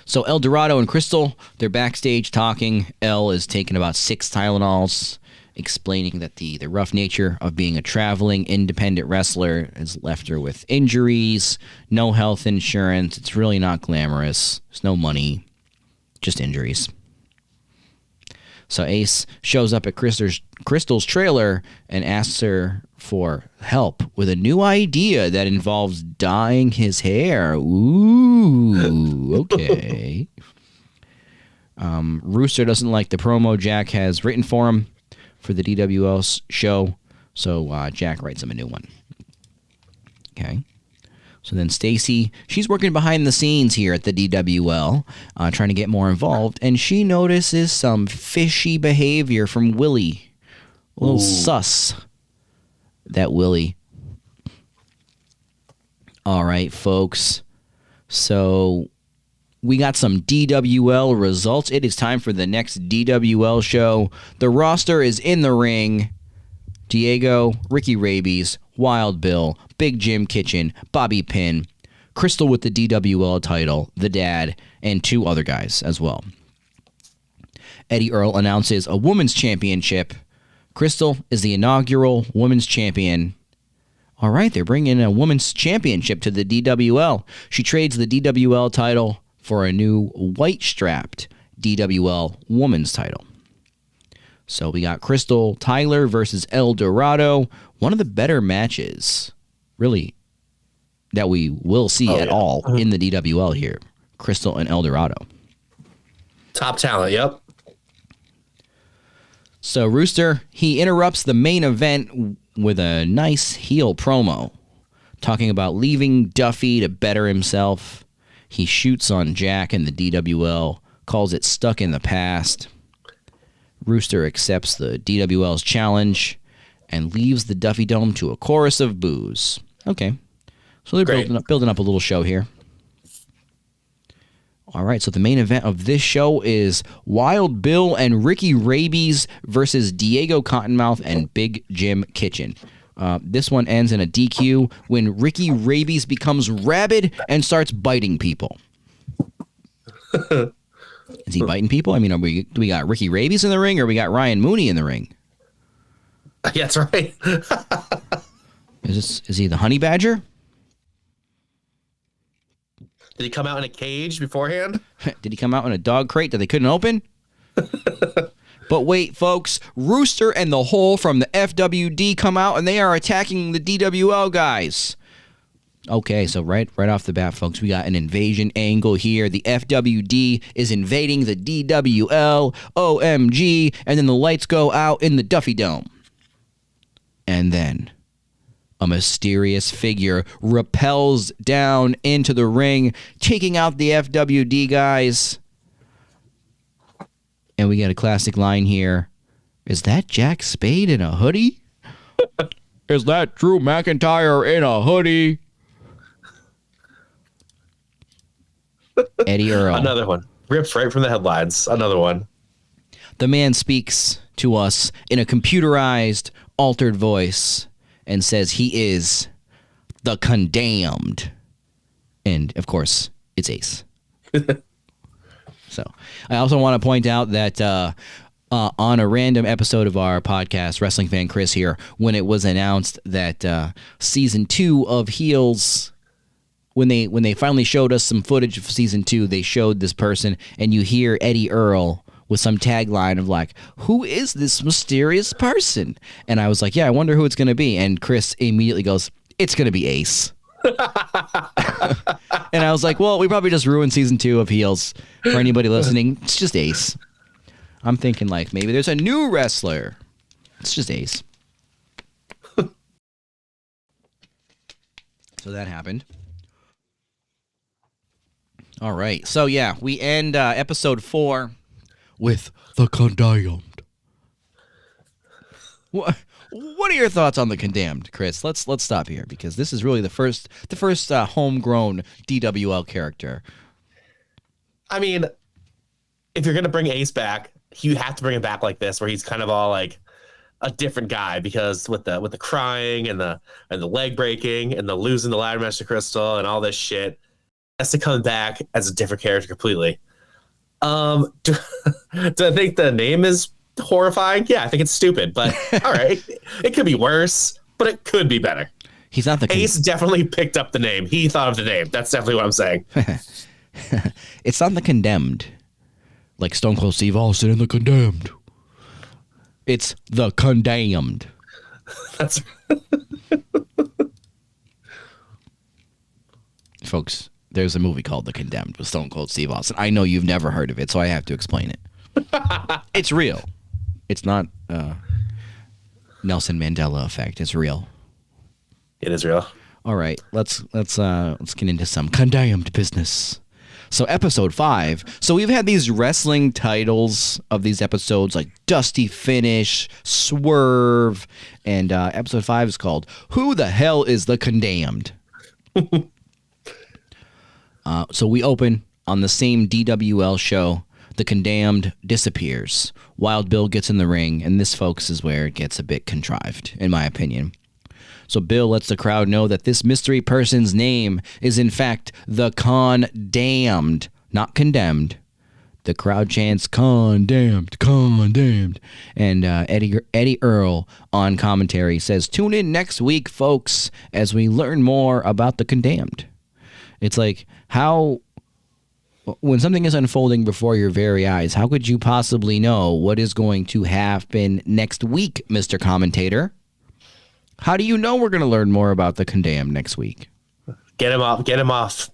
So El Dorado and Crystal, they're backstage talking. El is taking about 6 Tylenols, explaining that the rough nature of being a traveling independent wrestler has left her with injuries, no health insurance. It's really not glamorous. There's no money, just injuries. So Ace shows up at Crystal's trailer and asks her for help with a new idea that involves dyeing his hair. Ooh, okay. Rooster doesn't like the promo Jack has written for him for the DWL show, so Jack writes him a new one. Okay. So then Stacy, she's working behind the scenes here at the DWL, trying to get more involved, and she notices some fishy behavior from Willie. A little sus, that Willie. All right, folks. So we got some DWL results. It is time for the next DWL show. The roster is in the ring. Diego, Ricky Rabies, Wild Bill, Big Jim Kitchen, Bobby Pin, Crystal with the DWL title, the dad, and 2 other guys as well. Eddie Earl announces a women's championship. Crystal is the inaugural women's champion. All right, they're bringing a women's championship to the DWL. She trades the DWL title for a new white-strapped DWL women's title. So we got Crystal Tyler versus El Dorado. One of the better matches, really, that we will see at all in the DWL here. Crystal and El Dorado. Top talent, yep. So Rooster, he interrupts the main event with a nice heel promo, talking about leaving Duffy to better himself. He shoots on Jack in the DWL, calls it stuck in the past. Rooster accepts the DWL's challenge and leaves the Duffy Dome to a chorus of boos. Okay, so they're building up a little show here. All right, so the main event of this show is Wild Bill and Ricky Rabies versus Diego Cottonmouth and Big Jim Kitchen. This one ends in a DQ when Ricky Rabies becomes rabid and starts biting people. Is he biting people? I mean, do we got Ricky Rabies in the ring or we got Ryan Mooney in the ring? Yeah, that's right. Is he the honey badger? Did he come out in a cage beforehand? Did he come out in a dog crate that they couldn't open? But wait, folks, Rooster and the Hole from the FWD come out and they are attacking the DWL guys. Okay, so right off the bat, folks, we got an invasion angle here. The FWD is invading the DWL, OMG, and then the lights go out in the Duffy Dome. And then a mysterious figure rappels down into the ring, taking out the FWD guys. And we get a classic line here. Is that Jack Spade in a hoodie? Is that Drew McIntyre in a hoodie? Eddie Earl. Another one. Ripped right from the headlines. Another one. The man speaks to us in a computerized, altered voice and says he is the condemned. And, of course, it's Ace. So I also want to point out that on a random episode of our podcast, Wrestling Fan Chris here, when it was announced that season 2 of Heels, when they finally showed us some footage of season 2, they showed this person, and you hear Eddie Earl with some tagline of like, who is this mysterious person? And I was like, yeah, I wonder who it's going to be. And Chris immediately goes, it's going to be Ace. And I was like, well, we probably just ruined season 2 of Heels for anybody listening. It's just Ace. I'm thinking like maybe there's a new wrestler. It's just Ace. So that happened. All right. So yeah, we end episode 4 with the condemned. What are your thoughts on the condemned, Chris? Let's stop here because this is really the first homegrown DWL character. I mean, if you're gonna bring Ace back, you have to bring him back like this, where he's kind of all like a different guy, because with the crying and the leg breaking and the losing the ladder match to Crystal and all this shit, has to come back as a different character completely. Do I think the name is horrifying? Yeah, I think it's stupid, but all right, it could be worse, but it could be better. He's not the Ace definitely picked up the name. He thought of the name. That's definitely what I'm saying. It's not the condemned, like Stone Cold Steve Austin and the condemned. It's the condemned. That's folks. There's a movie called The Condemned with Stone Cold Steve Austin. I know you've never heard of it, so I have to explain it. It's real. It's not Nelson Mandela effect. It's real. It is real. All right, let's get into some condemned business. So episode 5. So we've had these wrestling titles of these episodes like Dusty Finish, Swerve, and episode 5 is called Who the Hell is the Condemned? So we open on the same DWL show, The Condemned disappears. Wild Bill gets in the ring, and this, folks, is where it gets a bit contrived, in my opinion. So Bill lets the crowd know that this mystery person's name is, in fact, the Condamned, not condemned. The crowd chants, "Condemned, condemned." And Eddie Earl on commentary says, "Tune in next week, folks, as we learn more about the Condemned." It's like, how, when something is unfolding before your very eyes, how could you possibly know what is going to happen next week, Mr. Commentator? How do you know we're going to learn more about the Condemned next week? Get him off. Get him off.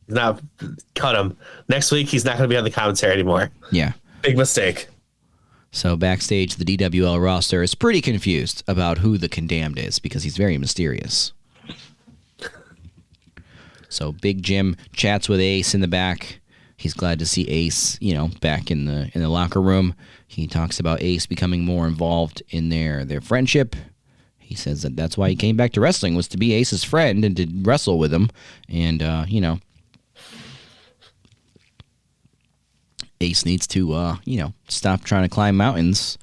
Not cut him. Next week, he's not going to be on the commentary anymore. Yeah. Big mistake. So backstage, the DWL roster is pretty confused about who the Condemned is because he's very mysterious. So Big Jim chats with Ace in the back. He's glad to see Ace, back in the locker room. He talks about Ace becoming more involved in their friendship. He says that that's why he came back to wrestling, was to be Ace's friend and to wrestle with him. And, Ace needs to, stop trying to climb mountains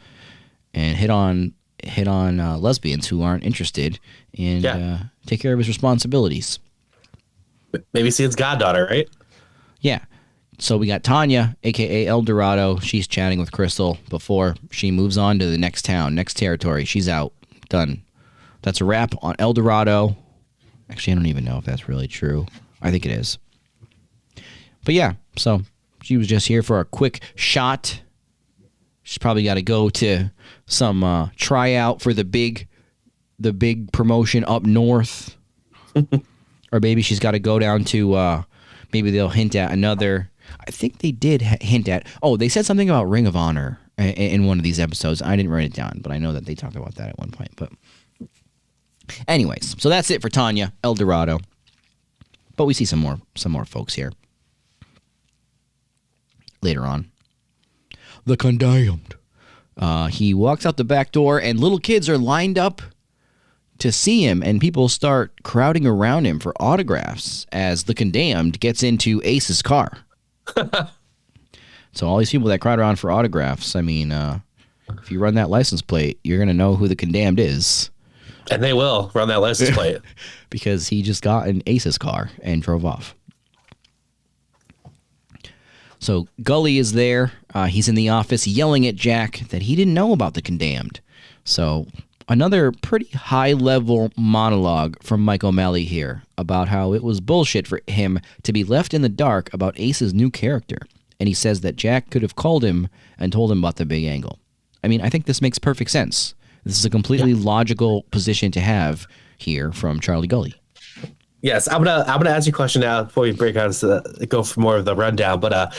and hit on lesbians who aren't interested and take care of his responsibilities. Maybe see his goddaughter, right? Yeah. So we got Tanya, a.k.a. El Dorado. She's chatting with Crystal before she moves on to the next town, next territory. She's out. Done. That's a wrap on El Dorado. Actually, I don't even know if that's really true. I think it is. But yeah, so she was just here for a quick shot. She's probably got to go to some tryout for the big promotion up north. Or maybe she's got to go down to, maybe they'll hint at another. I think they did hint at, they said something about Ring of Honor in one of these episodes. I didn't write it down, but I know that they talked about that at one point. But anyways, so that's it for Tanya, El Dorado. But we see some more folks here later on. The Condemned. He walks out the back door, and little kids are lined up to see him, and people start crowding around him for autographs as the Condemned gets into Ace's car. So all these people that crowd around for autographs, I mean, if you run that license plate, you're going to know who the Condemned is. And they will run that license plate. Because he just got in Ace's car and drove off. So Gully is there. He's in the office yelling at Jack that he didn't know about the Condemned. So another pretty high-level monologue from Mike O'Malley here about how it was bullshit for him to be left in the dark about Ace's new character. And he says that Jack could have called him and told him about the big angle. I mean, I think this makes perfect sense. This is a completely logical position to have here from Charlie Gully. Yes, I'm gonna ask you a question now before we break out go for more of the rundown. But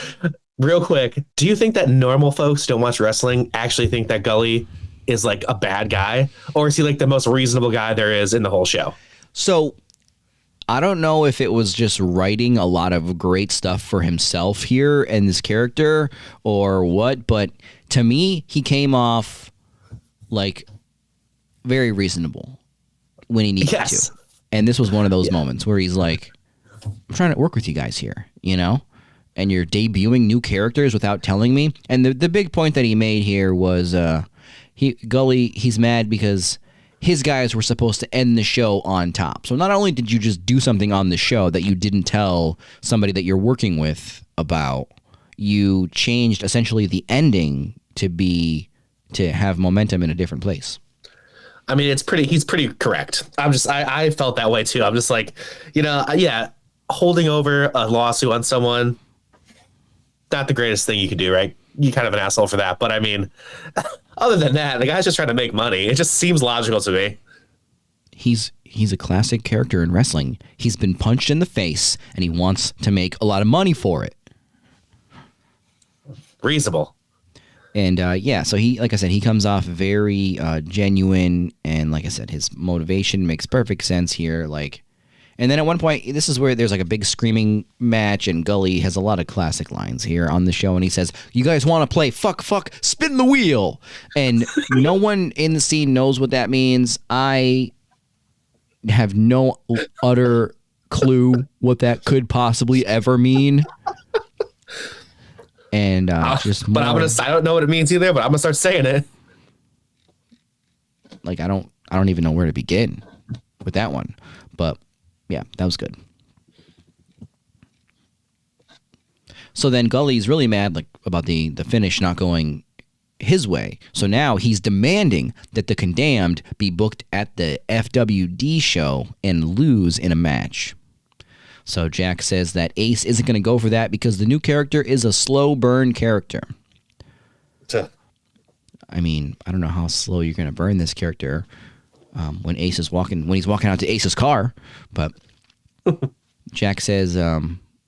real quick, do you think that normal folks who don't watch wrestling actually think that Gully is like a bad guy, or is he like the most reasonable guy there is in the whole show? So I don't know if it was just writing a lot of great stuff for himself here and this character or what, but to me, he came off like very reasonable when he needed to. And this was one of those moments where he's like, I'm trying to work with you guys here, and you're debuting new characters without telling me. And the big point that he made here was he's mad because his guys were supposed to end the show on top. So not only did you just do something on the show that you didn't tell somebody that you're working with about, you changed essentially the ending to have momentum in a different place. I mean, he's pretty correct. I felt that way too. I'm just like, holding over a lawsuit on someone, not the greatest thing you could do, right? You kind of an asshole for that. But I mean, other than that, the guy's just trying to make money. It just seems logical to me. He's a classic character in wrestling. He's been punched in the face and he wants to make a lot of money for it. Reasonable. And so he, like I said, he comes off very genuine, and like I said, his motivation makes perfect sense here. Like, and then at one point, this is where there's like a big screaming match, and Gully has a lot of classic lines here on the show, and he says, "You guys want to play fuck, spin the wheel?" And no one in the scene knows what that means. I have no utter clue what that could possibly ever mean. And but I'm gonna. I don't know what it means either, but I'm gonna start saying it. Like I don't even know where to begin with that one. But yeah, that was good. So then Gully's really mad about the finish not going his way. So now he's demanding that the Condemned be booked at the FWD show and lose in a match. So Jack says that Ace isn't going to go for that because the new character is a slow burn character. I mean, I don't know how slow you're going to burn this character when he's walking out to Ace's car, but Jack says a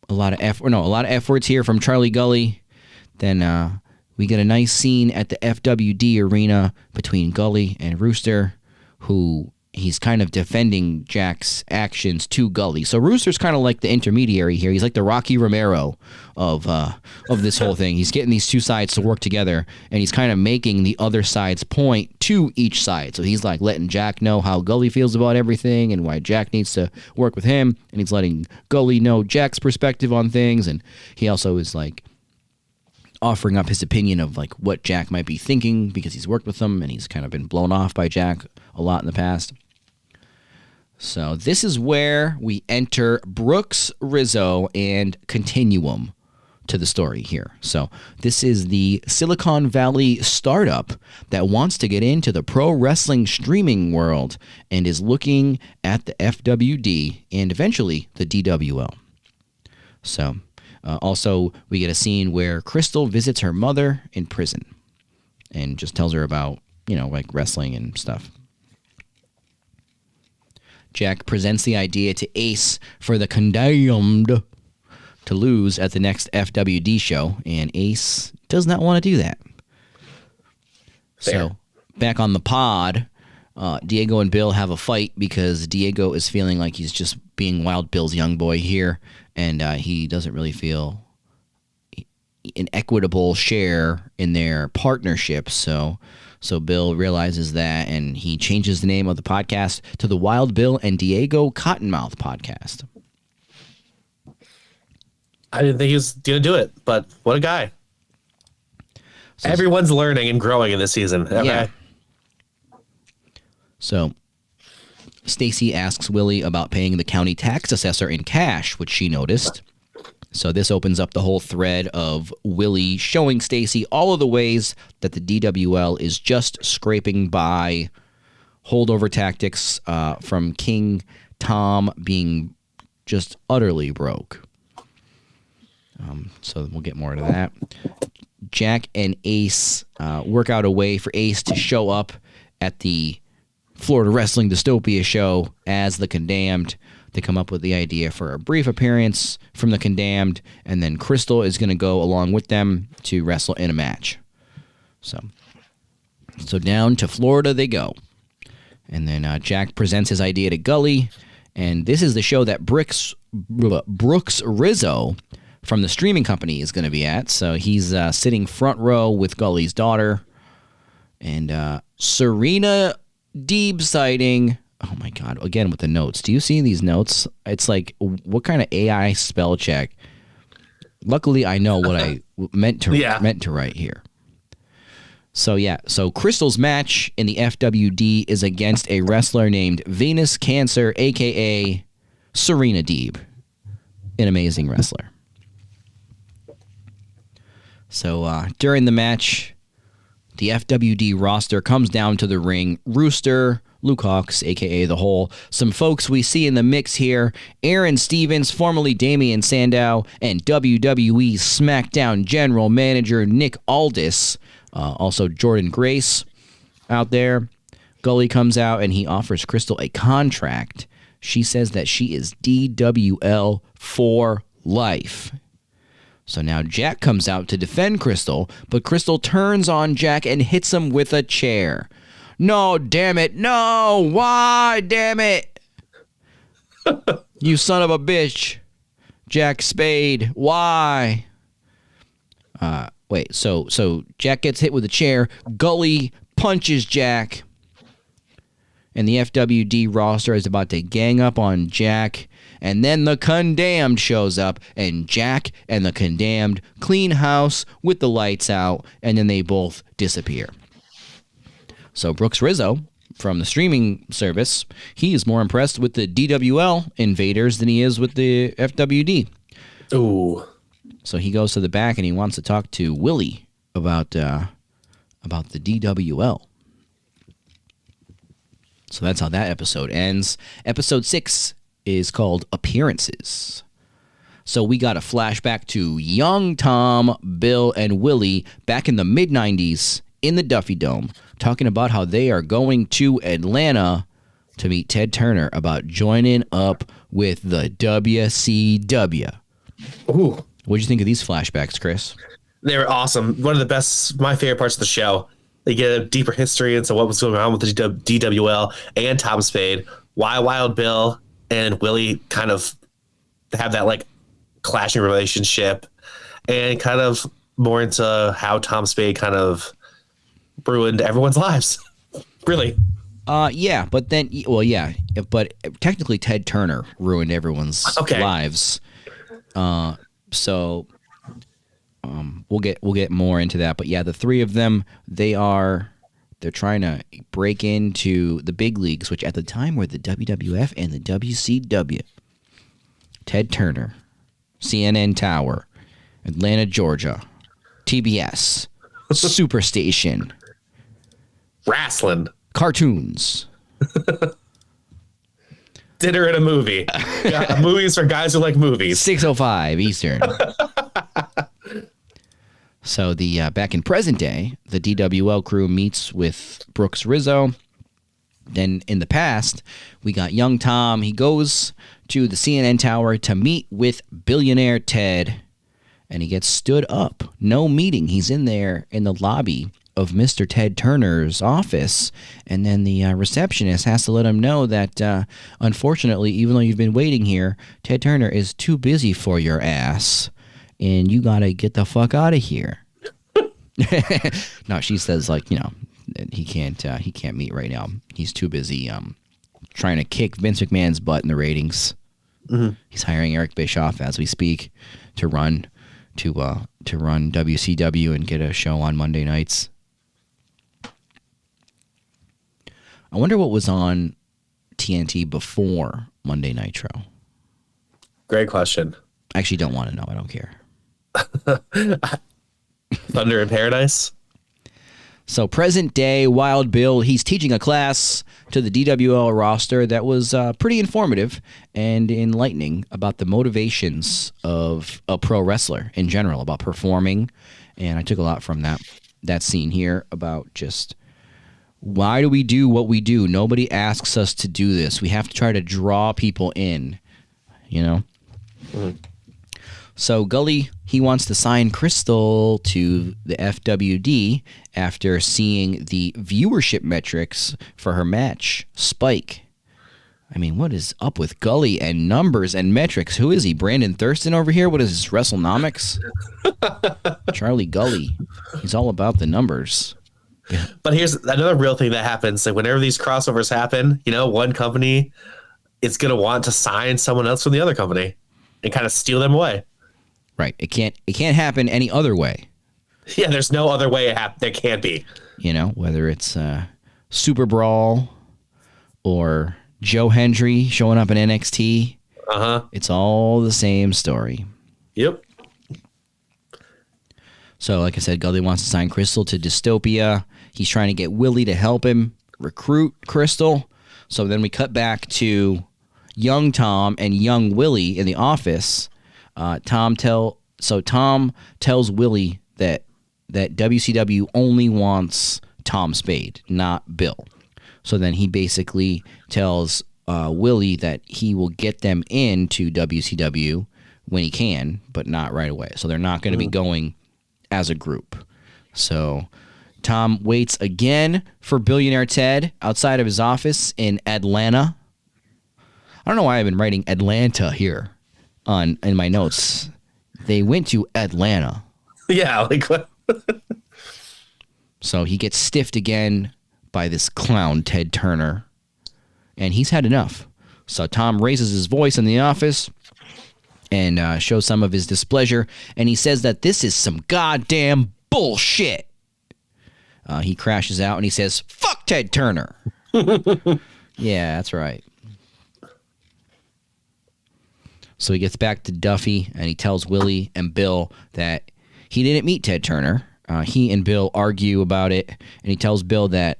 lot of F words here from Charlie Gully. Then we get a nice scene at the FWD arena between Gully and Rooster, who he's kind of defending Jack's actions to Gully. So Rooster's kind of like the intermediary here. He's like the Rocky Romero of this whole thing. He's getting these two sides to work together, and he's kind of making the other side's point to each side. So he's like letting Jack know how Gully feels about everything and why Jack needs to work with him, and he's letting Gully know Jack's perspective on things, and he also is like offering up his opinion of like what Jack might be thinking because he's worked with him and he's kind of been blown off by Jack a lot in the past. So this is where we enter Brooks, Rizzo, and Continuum to the story here. So this is the Silicon Valley startup that wants to get into the pro wrestling streaming world and is looking at the FWD and eventually the DWL. So also we get a scene where Crystal visits her mother in prison and just tells her about, like wrestling and stuff. Jack presents the idea to Ace for the Condemned to lose at the next FWD show, and Ace does not want to do that. Fair. So, back on the pod, Diego and Bill have a fight because Diego is feeling like he's just being Wild Bill's young boy here, and he doesn't really feel an equitable share in their partnership, So Bill realizes that, and he changes the name of the podcast to the Wild Bill and Diego Cottonmouth podcast. I didn't think he was going to do it, but what a guy. So, everyone's learning and growing in this season. Okay. Yeah. So Stacy asks Willie about paying the county tax assessor in cash, which she noticed. So this opens up the whole thread of Willie showing Stacy all of the ways that the DWL is just scraping by, holdover tactics from King Tom being just utterly broke. So we'll get more to that. Jack and Ace work out a way for Ace to show up at the Florida Wrestling Dystopia show as the Condemned. They come up with the idea for a brief appearance from the Condemned, and then Crystal is going to go along with them to wrestle in a match. So down to Florida they go. And then Jack presents his idea to Gully, and this is the show that Brooks Rizzo from the streaming company is going to be at. So he's sitting front row with Gully's daughter, and Serena Deeb sighting. Oh my God, again with the notes. Do you see these notes? It's like, what kind of AI spell check? Luckily, I know what I meant to write here. So Crystal's match in the FWD is against a wrestler named Venus Cancer, a.k.a. Serena Deeb, an amazing wrestler. So during the match, the FWD roster comes down to the ring. Rooster, Luke Hawx, a.k.a. The Hole, some folks we see in the mix here, Aaron Stevens, formerly Damian Sandow, and WWE SmackDown General Manager Nick Aldis, also Jordan Grace out there. Gully comes out, and he offers Crystal a contract. She says that she is DWL for life. So now Jack comes out to defend Crystal, but Crystal turns on Jack and hits him with a chair. No, damn it. No. Why, damn it? You son of a bitch. Jack Spade. Why? Wait, so Jack gets hit with a chair. Gully punches Jack. And the FWD roster is about to gang up on Jack And then the Condemned shows up, and Jack and the Condemned clean house with the lights out, and then they both disappear. So Brooks Rizzo, from the streaming service, he is more impressed with the DWL invaders than he is with the FWD. Ooh. So he goes to the back and he wants to talk to Willie about the DWL. So that's how that episode ends. Episode 6 is called Appearances. So we got a flashback to young Tom, Bill, and Willie back in the mid-90s in the Duffy Dome, talking about how they are going to Atlanta to meet Ted Turner about joining up with the WCW. Ooh. What'd you think of these flashbacks, Chris? They were awesome. One of the best, my favorite parts of the show. They get a deeper history into what was going on with the DWL and Tom Spade, why Wild Bill and Willie kind of have that like clashing relationship, and kind of more into how Tom Spade kind of ruined everyone's lives. Really. Yeah, but then, well, yeah, but technically Ted Turner ruined everyone's lives. So we'll get more into that. But yeah, the three of them, they're trying to break into the big leagues, which at the time were the WWF and the WCW. Ted Turner, CNN Tower, Atlanta, Georgia, TBS, Superstation, wrestling, cartoons, dinner and a movie. Yeah, movies for guys who like movies. 6:05 Eastern. So the back in present day, the DWL crew meets with Brooks Rizzo. Then in the past, we got young Tom. He goes to the CNN Tower to meet with billionaire Ted, and he gets stood up. No meeting. He's in there in the lobby of Mr. Ted Turner's office, and then the receptionist has to let him know that, unfortunately, even though you've been waiting here, Ted Turner is too busy for your ass, and you gotta get the fuck out of here. No, she says, like, you know, he can't meet right now. He's too busy trying to kick Vince McMahon's butt in the ratings. Mm-hmm. He's hiring Eric Bischoff as we speak to run WCW and get a show on Monday nights. I wonder what was on TNT before Monday Nitro. Great question. I actually don't want to know. I don't care. Thunder in Paradise. So present day, Wild Bill, he's teaching a class to the DWL roster that was pretty informative and enlightening about the motivations of a pro wrestler in general, about performing. And I took a lot from that scene here about just, why do we do what we do? Nobody asks us to do this. We have to try to draw people in, you know? Mm-hmm. So Gully, he wants to sign Crystal to the FWD after seeing the viewership metrics for her match spike. I mean, what is up with Gully and numbers and metrics? Who is he? Brandon Thurston over here? What is this, WrestleNomics? Charlie Gully. He's all about the numbers. But here's another real thing that happens. Like whenever these crossovers happen, you know, one company is going to want to sign someone else from the other company and kind of steal them away. Right. It can't happen any other way. Yeah, there's no other way there can't be. You know, whether it's Super Brawl or Joe Hendry showing up in NXT. Uh-huh. It's all the same story. Yep. So, like I said, Gully wants to sign Crystal to Dystopia. He's trying to get Willie to help him recruit Crystal. So then we cut back to young Tom and young Willie in the office. Tom tells Willie that WCW only wants Tom Spade, not Bill. So then he basically tells Willie that he will get them into WCW when he can, but not right away. So they're not going to be going as a group. So Tom waits again for billionaire Ted outside of his office in Atlanta. I don't know why I've been writing Atlanta here in my notes. They went to Atlanta. Yeah, like what? So he gets stiffed again by this clown Ted Turner, and he's had enough. So Tom raises his voice in the office and shows some of his displeasure, and he says that this is some goddamn bullshit. He crashes out and he says, "Fuck Ted Turner." Yeah, that's right. So he gets back to Duffy and he tells Willie and Bill that he didn't meet Ted Turner. He and Bill argue about it, and he tells Bill that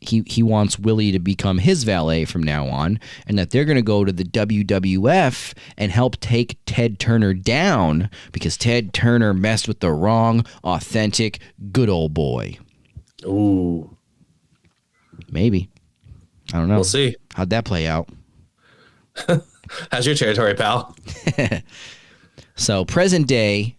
he wants Willie to become his valet from now on, and that they're going to go to the WWF and help take Ted Turner down because Ted Turner messed with the wrong, authentic, good old boy. Ooh. Maybe. I don't know. We'll see. How'd that play out? How's your territory, pal? So present day,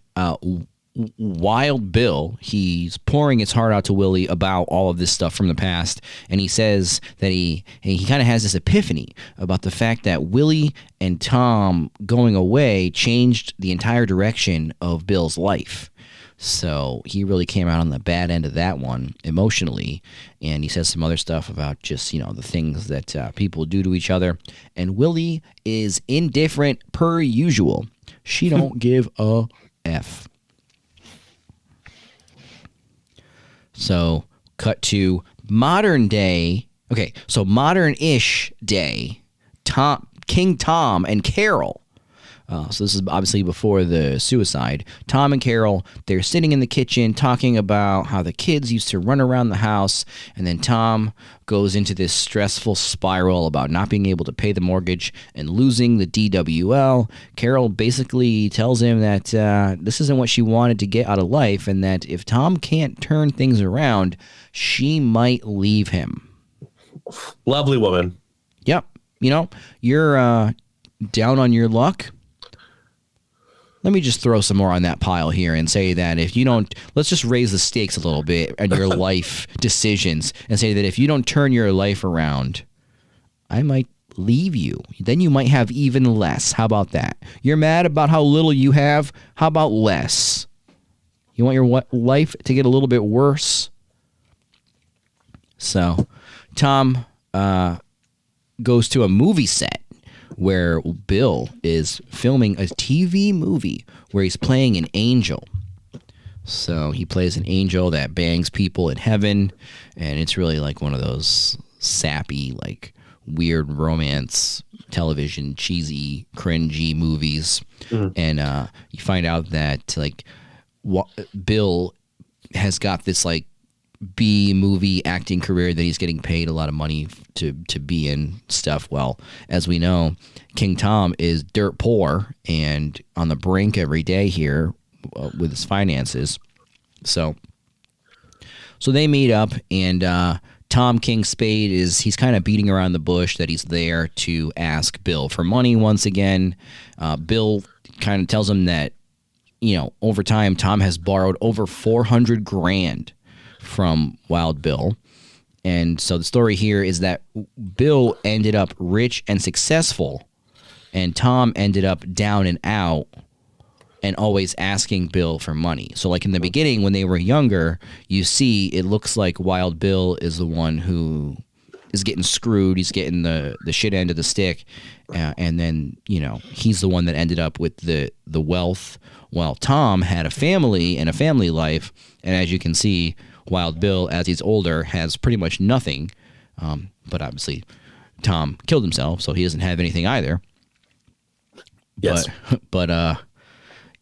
Wild Bill, he's pouring his heart out to Willie about all of this stuff from the past, and he says that he kind of has this epiphany about the fact that Willie and Tom going away changed the entire direction of Bill's life. So he really came out on the bad end of that one emotionally, and he says some other stuff about just, the things that people do to each other. And Willie is indifferent per usual. She don't give a F. So cut to modern day. Okay, so modern-ish day. King Tom and Carol. So this is obviously before the suicide. Tom and Carol, they're sitting in the kitchen talking about how the kids used to run around the house, and then Tom goes into this stressful spiral about not being able to pay the mortgage and losing the DWL. Carol basically tells him that this isn't what she wanted to get out of life, and that if Tom can't turn things around, she might leave him. Lovely woman. Yep. You're down on your luck. Let me just throw some more on that pile here and say that if you don't, let's just raise the stakes a little bit and your life decisions and say that if you don't turn your life around, I might leave you. Then you might have even less. How about that? You're mad about how little you have. How about less? You want your life to get a little bit worse? So Tom goes to a movie set where Bill is filming a TV movie where he's playing an angel. So he plays an angel that bangs people in heaven, and it's really like one of those sappy, like weird romance television, cheesy, cringy movies. And you find out that Bill has got this like B movie acting career that he's getting paid a lot of money to be in stuff. Well, as we know, King Tom is dirt poor and on the brink every day here with his finances. So they meet up, and Tom King Spade he's kind of beating around the bush that he's there to ask Bill for money once again. Bill kind of tells him that, over time, Tom has borrowed over $400,000 from Wild Bill. And so the story here is that Bill ended up rich and successful, and Tom ended up down and out and always asking Bill for money. So like in the beginning when they were younger, you see it looks like Wild Bill is the one who is getting screwed. He's getting the shit end of the stick. And then, he's the one that ended up with the wealth, while Tom had a family and a family life. And as you can see, Wild Bill, as he's older, has pretty much nothing. But obviously, Tom killed himself, so he doesn't have anything either. Yes. But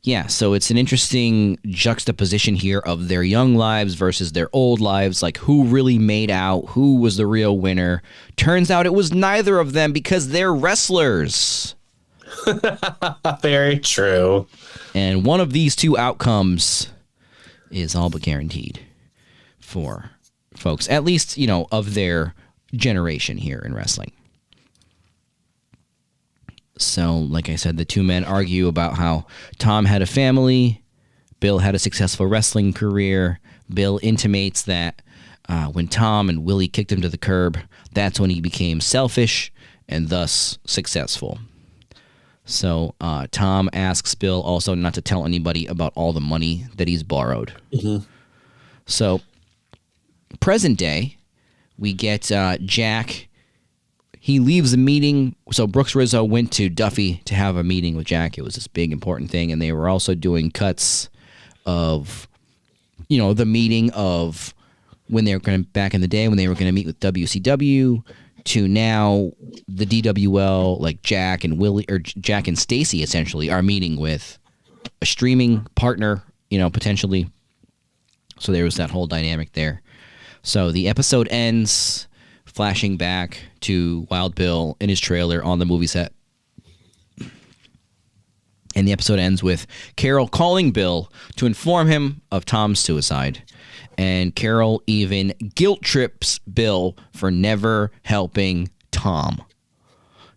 yeah, so it's an interesting juxtaposition here of their young lives versus their old lives. Like, who really made out? Who was the real winner? Turns out it was neither of them because they're wrestlers. Very true. And one of these two outcomes is all but guaranteed for folks, at least, of their generation here in wrestling. So, like I said, the two men argue about how Tom had a family, Bill had a successful wrestling career. Bill intimates that when Tom and Willie kicked him to the curb, that's when he became selfish and thus successful. So Tom asks Bill also not to tell anybody about all the money that he's borrowed. Mm-hmm. So present day, we get Jack. he leaves the meeting. So Brooks Rizzo went to Duffy to have a meeting with Jack. It was this big, important thing. And they were also doing cuts of, the meeting of when they were going to, back in the day, when they were going to meet with WCW to now the DWL, like Jack and Willie, or Jack and Stacy essentially are meeting with a streaming partner, potentially. So there was that whole dynamic there. So the episode ends flashing back to Wild Bill in his trailer on the movie set. And the episode ends with Carol calling Bill to inform him of Tom's suicide. And Carol even guilt trips Bill for never helping Tom.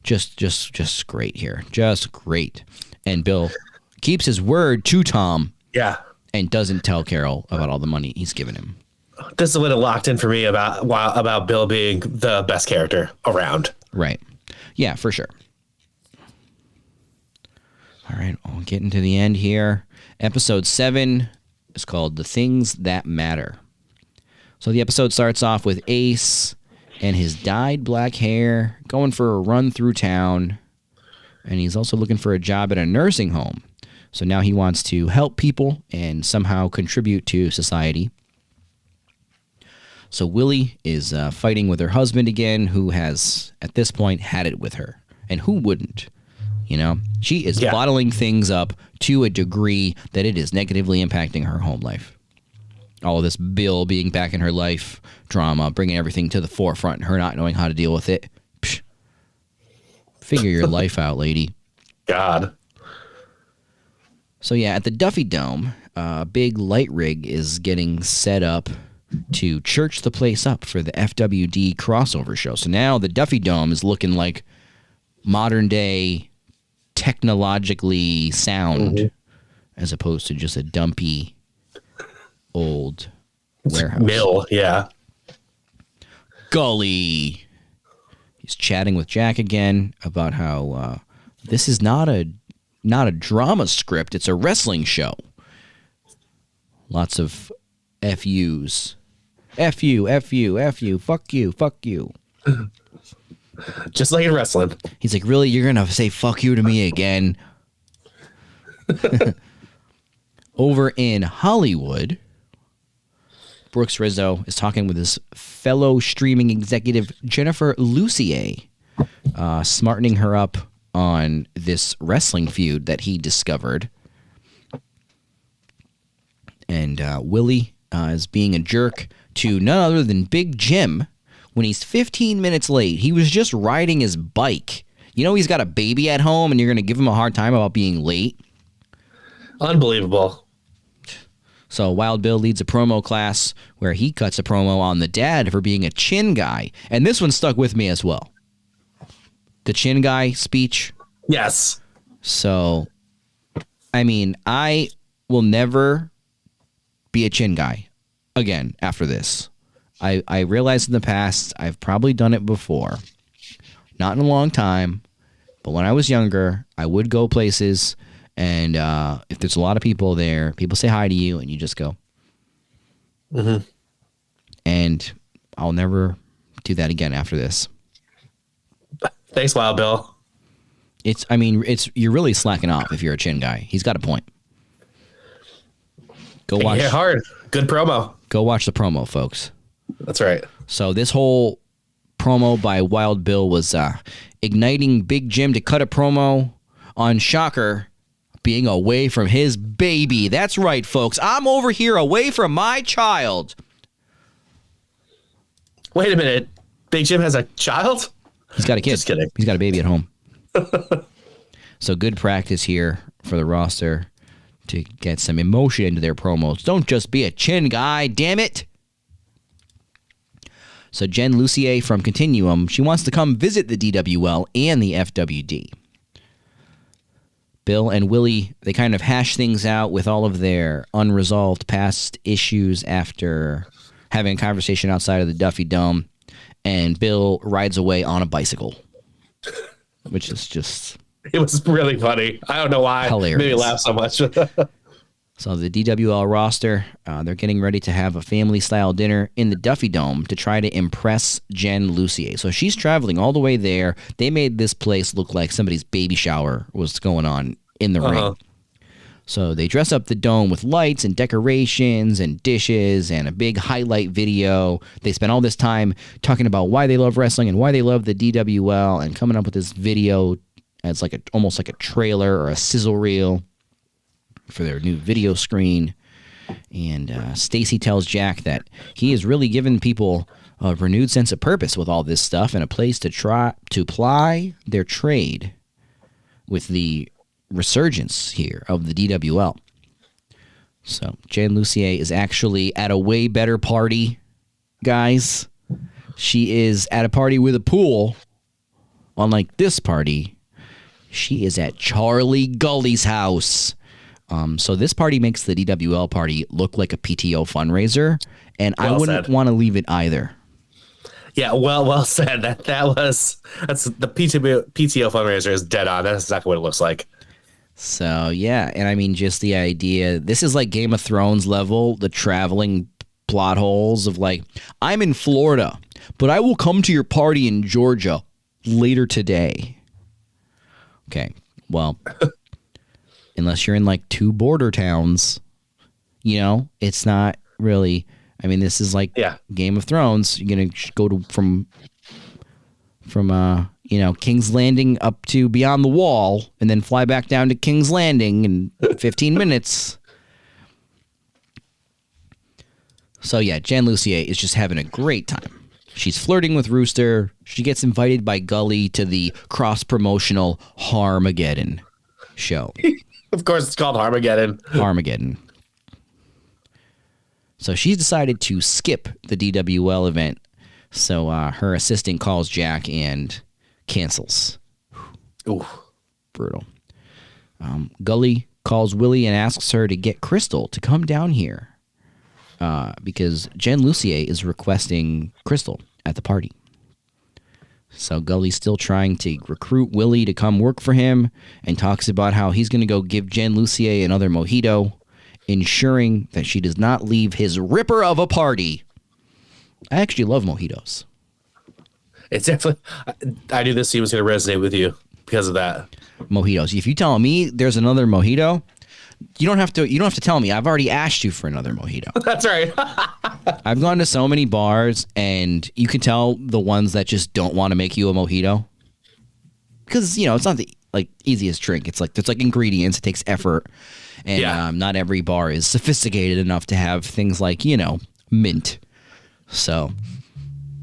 Just great here. Just great. And Bill keeps his word to Tom. Yeah. And doesn't tell Carol about all the money he's given him. This is what it locked in for me about Bill being the best character around. Right. Yeah, for sure. All right, I'll get into the end here. Episode 7 is called The Things That Matter. So the episode starts off with Ace and his dyed black hair going for a run through town. And he's also looking for a job at a nursing home. So now he wants to help people and somehow contribute to society. So Willie is fighting with her husband again, who has, at this point, had it with her. And who wouldn't? She is bottling things up to a degree that it is negatively impacting her home life. All of this Bill being back in her life, drama, bringing everything to the forefront, her not knowing how to deal with it. Psh. Figure your life out, lady. God. So yeah, at the Duffy Dome, a big light rig is getting set up to church the place up for the FWD crossover show. So now the Duffy Dome is looking like modern day, technologically sound, as opposed to just a dumpy old warehouse. Mill, yeah. Gully. He's chatting with Jack again about how this is not a drama script, it's a wrestling show. Lots of FUs. F you, F you, F you, fuck you, fuck you. Just like in wrestling. He's like, really? You're going to say fuck you to me again? Over in Hollywood, Brooks Rizzo is talking with his fellow streaming executive, Jennifer Lucier, smartening her up on this wrestling feud that he discovered. And Willie is being a jerk to none other than Big Jim when he's 15 minutes late. He was just riding his bike. He's got a baby at home and you're going to give him a hard time about being late? Unbelievable. So Wild Bill leads a promo class where he cuts a promo on the dad for being a chin guy. And this one stuck with me as well. The chin guy speech. Yes. So, I will never be a chin guy again after this. I realized in the past I've probably done it before. Not in a long time, but when I was younger, I would go places, and if there's a lot of people there, people say hi to you, and you just go. Mm-hmm. And I'll never do that again after this. Thanks, Wild Bill. You're really slacking off if you're a chin guy. He's got a point. Go watch. Hit hard. Good promo. Go watch the promo, folks. That's right. So this whole promo by Wild Bill was igniting Big Jim to cut a promo on Shocker being away from his baby. That's right, folks. I'm over here away from my child. Wait a minute. Big Jim has a child? He's got a kid. Just kidding. He's got a baby at home. So good practice here for the roster to get some emotion into their promos. Don't just be a chin guy, damn it. So Jen Lucier from Continuum, she wants to come visit the DWL and the FWD. Bill and Willie, they kind of hash things out with all of their unresolved past issues after having a conversation outside of the Duffy Dome. And Bill rides away on a bicycle, which is just... It was really funny. I don't know why. Hilarious. It made me laugh so much. So the DWL roster, they're getting ready to have a family-style dinner in the Duffy Dome to try to impress Jen Lucier. So she's traveling all the way there. They made this place look like somebody's baby shower was going on in the ring. So they dress up the dome with lights and decorations and dishes and a big highlight video. They spend all this time talking about why they love wrestling and why they love the DWL and coming up with this video as almost like a trailer or a sizzle reel for their new video screen. And Stacy tells Jack that he has really given people a renewed sense of purpose with all this stuff and a place to try to ply their trade with the resurgence here of the DWL. So Jen Lucier is actually at a way better party, guys. She is at a party with a pool. Unlike this party, she is at Charlie Gully's house. So this party makes the DWL party look like a PTO fundraiser, and I wouldn't want to leave it either. Yeah, well said. That's the PTO fundraiser is dead on. That's exactly what it looks like. So yeah, and I mean just the idea. This is like Game of Thrones level, the traveling plot holes of like, I'm in Florida, but I will come to your party in Georgia later today. Okay, well. Unless you're in like two border towns, it's not really. I mean, this is like Game of Thrones. You're gonna go to from King's Landing up to Beyond the Wall, and then fly back down to King's Landing in 15 minutes. So yeah, Jen Lucier is just having a great time. She's flirting with Rooster. She gets invited by Gully to the cross-promotional Harmageddon show. Of course, it's called Harmageddon. Harmageddon. So she's decided to skip the DWL event. So her assistant calls Jack and cancels. Ooh. Brutal. Gully calls Willie and asks her to get Crystal to come down here because Jen Lucier is requesting Crystal at the party. So Gully's still trying to recruit Willie to come work for him and talks about how he's going to go give Jen Lucier another mojito, ensuring that she does not leave his ripper of a party. I actually love mojitos. It's definitely, I knew this scene was going to resonate with you because of that. Mojitos. If you tell me there's another mojito, you don't have to tell me. I've already asked you for another mojito. That's right. I've gone to so many bars, and you can tell the ones that just don't want to make you a mojito. Because, it's not the easiest drink. It's like there's ingredients. It takes effort. And not every bar is sophisticated enough to have things like, mint. So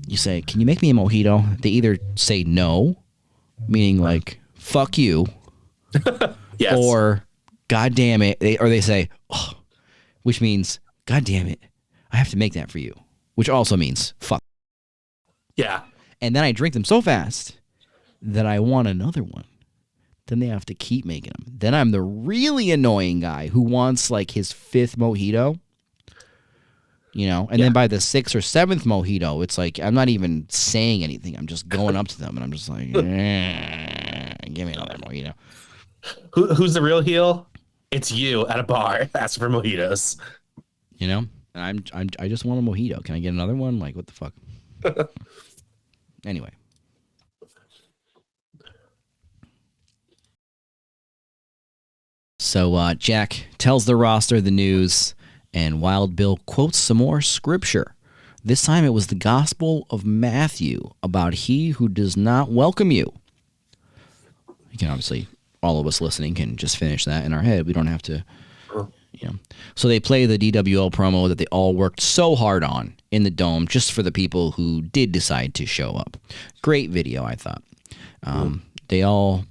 you say, can you make me a mojito? They either say no, meaning like, fuck you. Yes. Or God damn it. Or they say, oh, which means, God damn it, I have to make that for you. Which also means, fuck. Yeah. And then I drink them so fast that I want another one. Then they have to keep making them. Then I'm the really annoying guy who wants his fifth mojito. And then by the sixth or seventh mojito, it's like, I'm not even saying anything. I'm just going up to them and I'm just like, give me another mojito. Who's the real heel? It's you at a bar asking for mojitos. And I just want a mojito. Can I get another one? Like, what the fuck? Anyway. So Jack tells the roster the news, and Wild Bill quotes some more scripture. This time it was the Gospel of Matthew about he who does not welcome you. You can obviously, all of us listening can just finish that in our head. We don't have to, So they play the DWL promo that they all worked so hard on in the Dome just for the people who did decide to show up. Great video, I thought. They all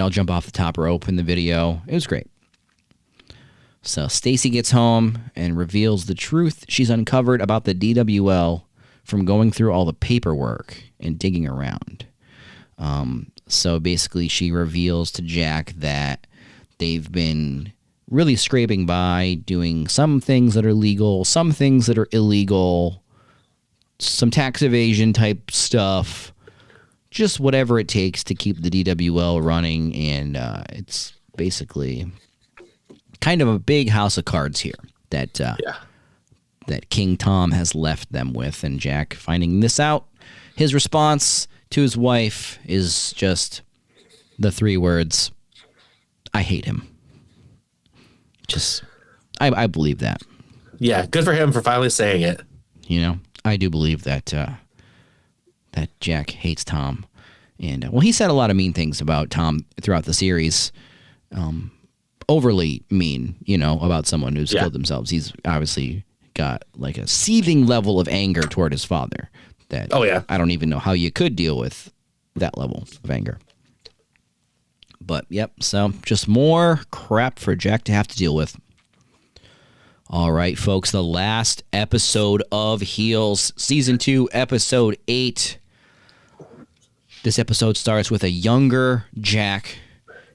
jump off the top rope in the video. It was great. So Stacy gets home and reveals the truth she's uncovered about the DWL from going through all the paperwork and digging around. So basically she reveals to Jack that they've been really scraping by, doing some things that are legal, some things that are illegal, some tax evasion type stuff, just whatever it takes to keep the DWL running. And it's basically kind of a big house of cards here that that King Tom has left them with. And Jack, finding this out, his response to his wife is just the 3 words, I hate him. Just, I believe that. Yeah, good for him for finally saying it. You know, I do believe that that Jack hates Tom. And, well, he said a lot of mean things about Tom throughout the series. Overly mean, you know, about someone who's killed themselves. He's obviously got like a seething level of anger toward his father that I don't even know how you could deal with that level of anger. But, yep, so just more crap for Jack to have to deal with. All right, folks, the last episode of Heels, Season 2, Episode 8. This episode starts with a younger Jack.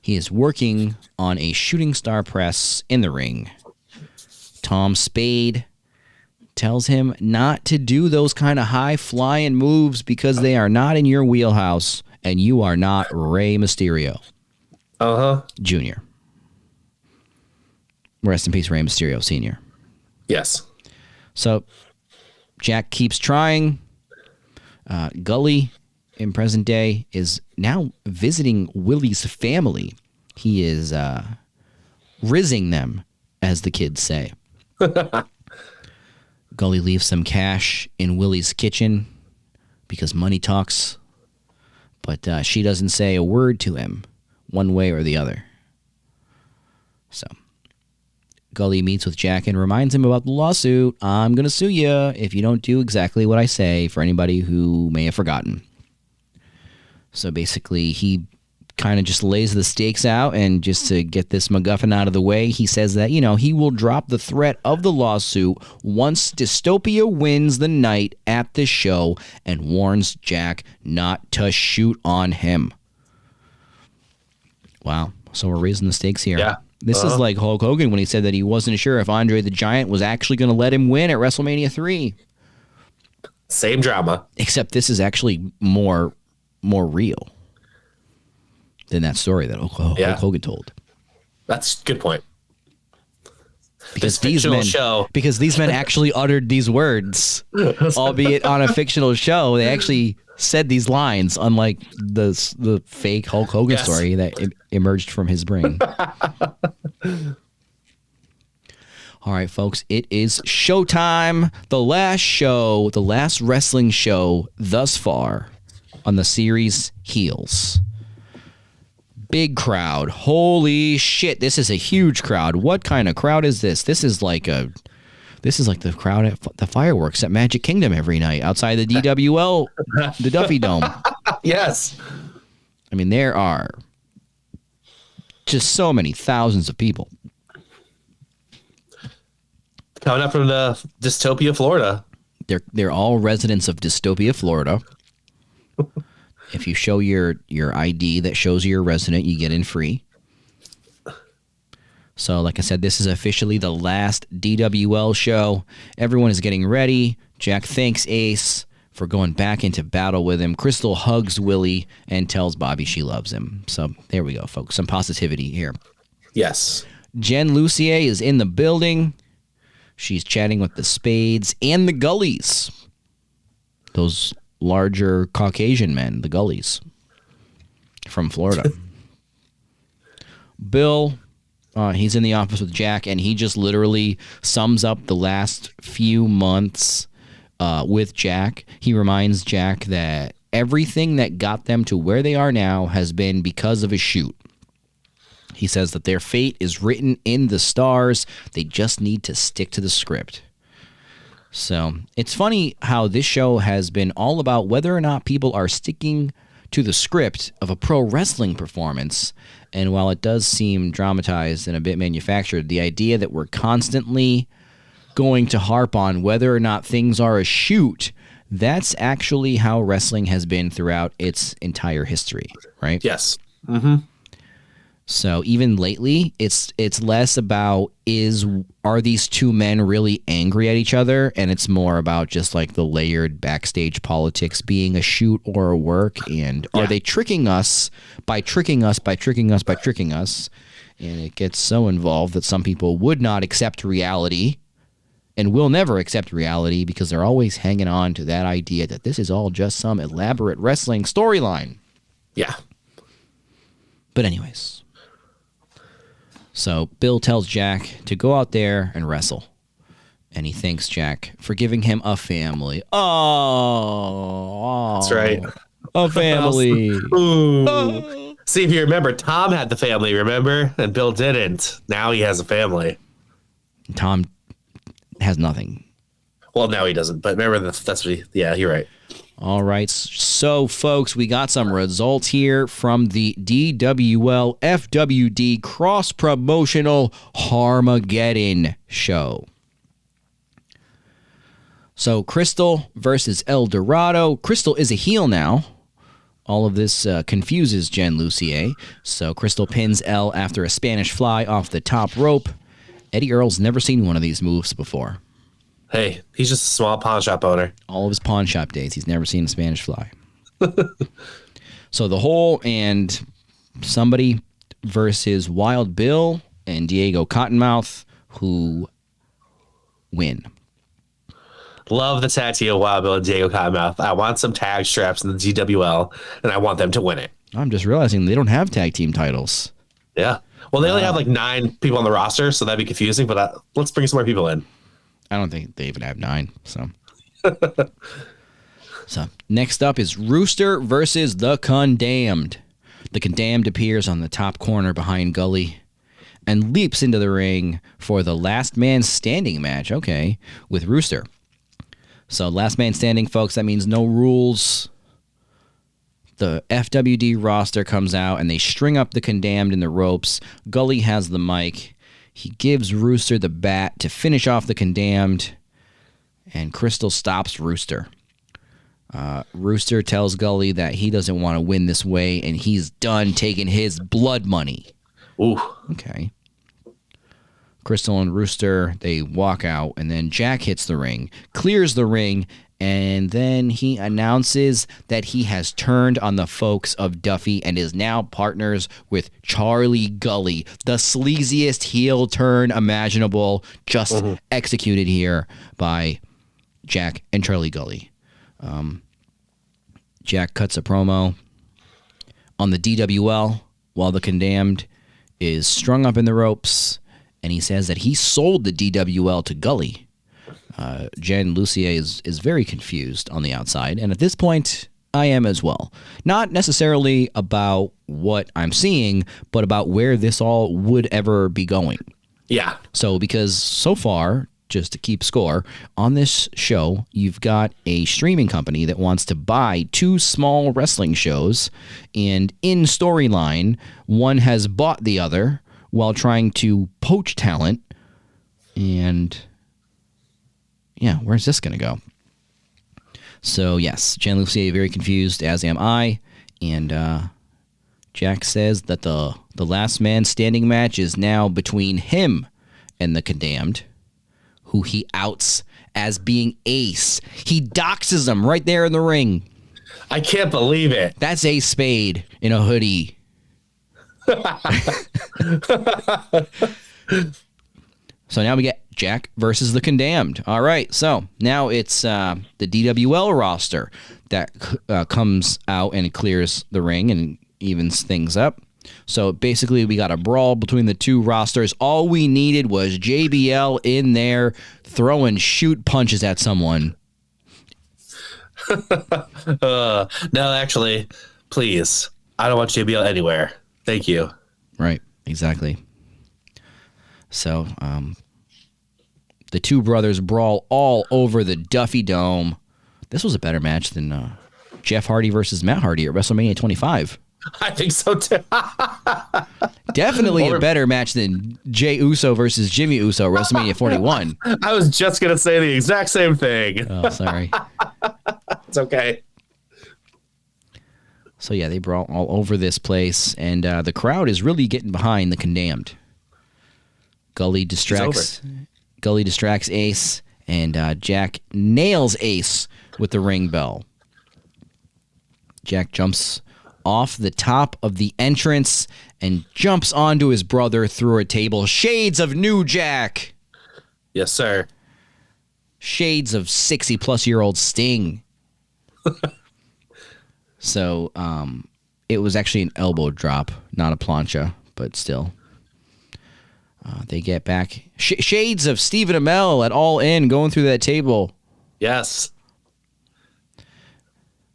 He is working on a shooting star press in the ring. Tom Spade tells him not to do those kind of high-flying moves because they are not in your wheelhouse, and you are not Rey Mysterio. Jr. Rest in peace, Rey Mysterio Sr. Yes. So Jack keeps trying. Gully, in present day, is now visiting Willie's family. He is rizzing them, as the kids say. Gully leaves some cash in Willie's kitchen because money talks. But she doesn't say a word to him one way or the other. So Gully meets with Jack and reminds him about the lawsuit. I'm going to sue you if you don't do exactly what I say, for anybody who may have forgotten. So basically, he kind of just lays the stakes out, and just to get this MacGuffin out of the way, he says that, you know, he will drop the threat of the lawsuit once Dystopia wins the night at the show, and warns Jack not to shoot on him. Wow. So we're raising the stakes here. Yeah. This is like Hulk Hogan when he said that he wasn't sure if Andre the Giant was actually going to let him win at WrestleMania 3. Same drama. Except this is actually more real than that story that Hulk Hogan told. That's a good point. Because these men actually uttered these words, albeit on a fictional show. They actually said these lines, unlike the fake Hulk Hogan story that emerged from his brain. All right, folks, it is showtime. The last wrestling show thus far on the series Heels. Big crowd. Holy shit, this is a huge crowd. What kind of crowd is this? This is like the crowd at the fireworks at Magic Kingdom every night outside the DWL, the Duffy Dome. Yes. I mean, there are just so many thousands of people. Coming up from the Dystopia, Florida. They're all residents of Dystopia, Florida. If you show your ID that shows you're a resident, you get in free. So, like I said, this is officially the last DWL show. Everyone is getting ready. Jack thanks Ace for going back into battle with him. Crystal hugs Willie and tells Bobby she loves him. So, there we go, folks. Some positivity here. Yes. Jen Lucier is in the building. She's chatting with the Spades and the Gullies. Those larger Caucasian men, the Gullies from Florida. Bill, he's in the office with Jack, and he just literally sums up the last few months with Jack. He reminds Jack that everything that got them to where they are now has been because of a shoot. He says that their fate is written in the stars. They just need to stick to the script. So it's funny how this show has been all about whether or not people are sticking to the script of a pro wrestling performance. And while it does seem dramatized and a bit manufactured, the idea that we're constantly going to harp on whether or not things are a shoot, that's actually how wrestling has been throughout its entire history, right? Yes. Mm-hmm. So even lately, it's less about are these two men really angry at each other, and it's more about just like the layered backstage politics being a shoot or a work, and are they tricking us by tricking us by tricking us by tricking us, And it gets so involved that some people would not accept reality and will never accept reality because they're always hanging on to that idea that this is all just some elaborate wrestling storyline. Yeah. But anyways, so Bill tells Jack to go out there and wrestle. And he thanks Jack for giving him a family. Oh, that's right. A family. Ooh. See, if you remember, Tom had the family, remember? And Bill didn't. Now he has a family. Tom has nothing. Well, now he doesn't. But remember, that's what yeah, you're right. All right. So, folks, we got some results here from the DWL FWD cross-promotional Harmageddon show. So, Crystal versus El Dorado. Crystal is a heel now. All of this confuses Jen Lucier. So, Crystal pins El after a Spanish fly off the top rope. Eddie Earl's never seen one of these moves before. Hey, he's just a small pawn shop owner. All of his pawn shop days, he's never seen a Spanish fly. So, the Hole and somebody versus Wild Bill and Diego Cottonmouth, who win. Love the tag team of Wild Bill and Diego Cottonmouth. I want some tag straps in the DWL, and I want them to win it. I'm just realizing they don't have tag team titles. Yeah. Well, they only have like 9 people on the roster, so that'd be confusing, but let's bring some more people in. I don't think they even have 9, so. So, next up is Rooster versus The Condemned. The Condemned appears on the top corner behind Gully and leaps into the ring for the last man standing match, okay, with Rooster. So, last man standing, folks, that means no rules. The FWD roster comes out, and they string up the Condemned in the ropes. Gully has the mic. He gives Rooster the bat to finish off the Condemned, and Crystal stops Rooster. Rooster tells Gully that he doesn't want to win this way, and he's done taking his blood money. Ooh. Okay. Crystal and Rooster, they walk out, and then Jack hits the ring, clears the ring, and then he announces that he has turned on the folks of Duffy and is now partners with Charlie Gully, the sleaziest heel turn imaginable, just executed here by Jack and Charlie Gully. Jack cuts a promo on the DWL while the Condemned is strung up in the ropes, and he says that he sold the DWL to Gully. Jen Lucier is very confused on the outside, and at this point, I am as well. Not necessarily about what I'm seeing, but about where this all would ever be going. Yeah. So, because so far, just to keep score, on this show, you've got a streaming company that wants to buy 2 small wrestling shows, and in storyline, one has bought the other while trying to poach talent, and yeah, where's this going to go? So, yes, Jen Lucier very confused, as am I, and Jack says that the last man standing match is now between him and the Condemned, who he outs as being Ace. He doxes him right there in the ring. I can't believe it. That's Ace Spade in a hoodie. So now we get Jack versus the Condemned. All right, so now it's the DWL roster that comes out and clears the ring and evens things up. So basically, we got a brawl between the 2 rosters. All we needed was JBL in there throwing shoot punches at someone. No, actually, please. I don't want JBL anywhere. Thank you. Right, exactly. So, the 2 brothers brawl all over the Duffy Dome. This was a better match than Jeff Hardy versus Matt Hardy at WrestleMania 25. I think so, too. Definitely a better match than Jey Uso versus Jimmy Uso at WrestleMania 41. I was just going to say the exact same thing. Oh, sorry. It's okay. So, yeah, they brawl all over this place, and the crowd is really getting behind the Condemned. Gully distracts Ace, and Jack nails Ace with the ring bell. Jack jumps off the top of the entrance and jumps onto his brother through a table. Shades of New Jack. Yes, sir. Shades of 60-plus-year-old Sting. So it was actually an elbow drop, not a plancha, but still. They get back. Shades of Stephen Amell at All In going through that table. Yes.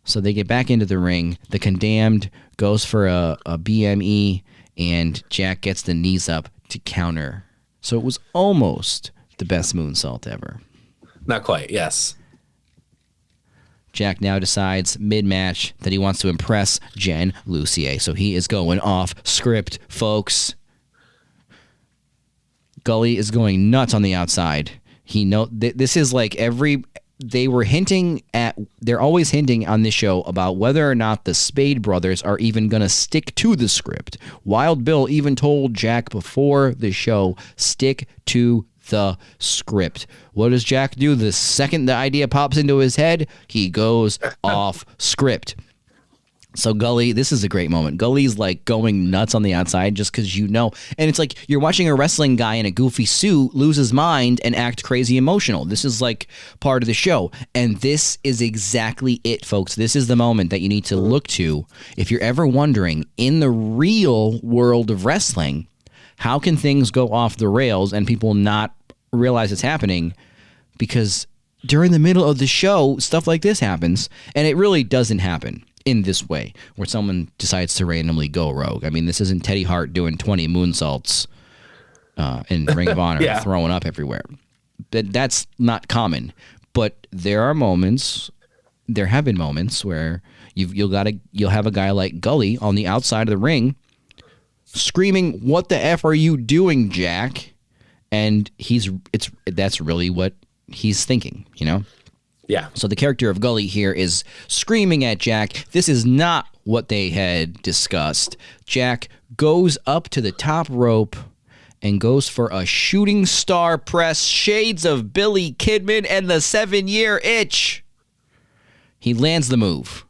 So they get back into the ring. The Condemned goes for a BME, and Jack gets the knees up to counter. So it was almost the best moonsault ever. Not quite, yes. Jack now decides mid-match that he wants to impress Jen Lucier. So he is going off script, folks. Gully is going nuts on the outside. This is like they're always hinting on this show about whether or not the Spade brothers are even going to stick to the script. Wild Bill even told Jack before the show, stick to the script. What does Jack do? The second the idea pops into his head, he goes off script. So Gully, this is a great moment. Gully's like going nuts on the outside just because and it's like you're watching a wrestling guy in a goofy suit lose his mind and act crazy emotional. This is like part of the show. And this is exactly it, folks. This is the moment that you need to look to if you're ever wondering, in the real world of wrestling, how can things go off the rails and people not realize it's happening? Because during the middle of the show, stuff like this happens, and it really doesn't happen in this way, where someone decides to randomly go rogue. I mean, this isn't Teddy Hart doing 20 moonsaults in Ring of Honor, Yeah. throwing up everywhere. That's not common. But there have been moments where you'll have a guy like Gully on the outside of the ring screaming, "What the F are you doing, Jack?" And that's really what he's thinking, Yeah. So the character of Gully here is screaming at Jack. This is not what they had discussed. Jack goes up to the top rope and goes for a shooting star press. Shades of Billy Kidman and the 7-year itch. He lands the move.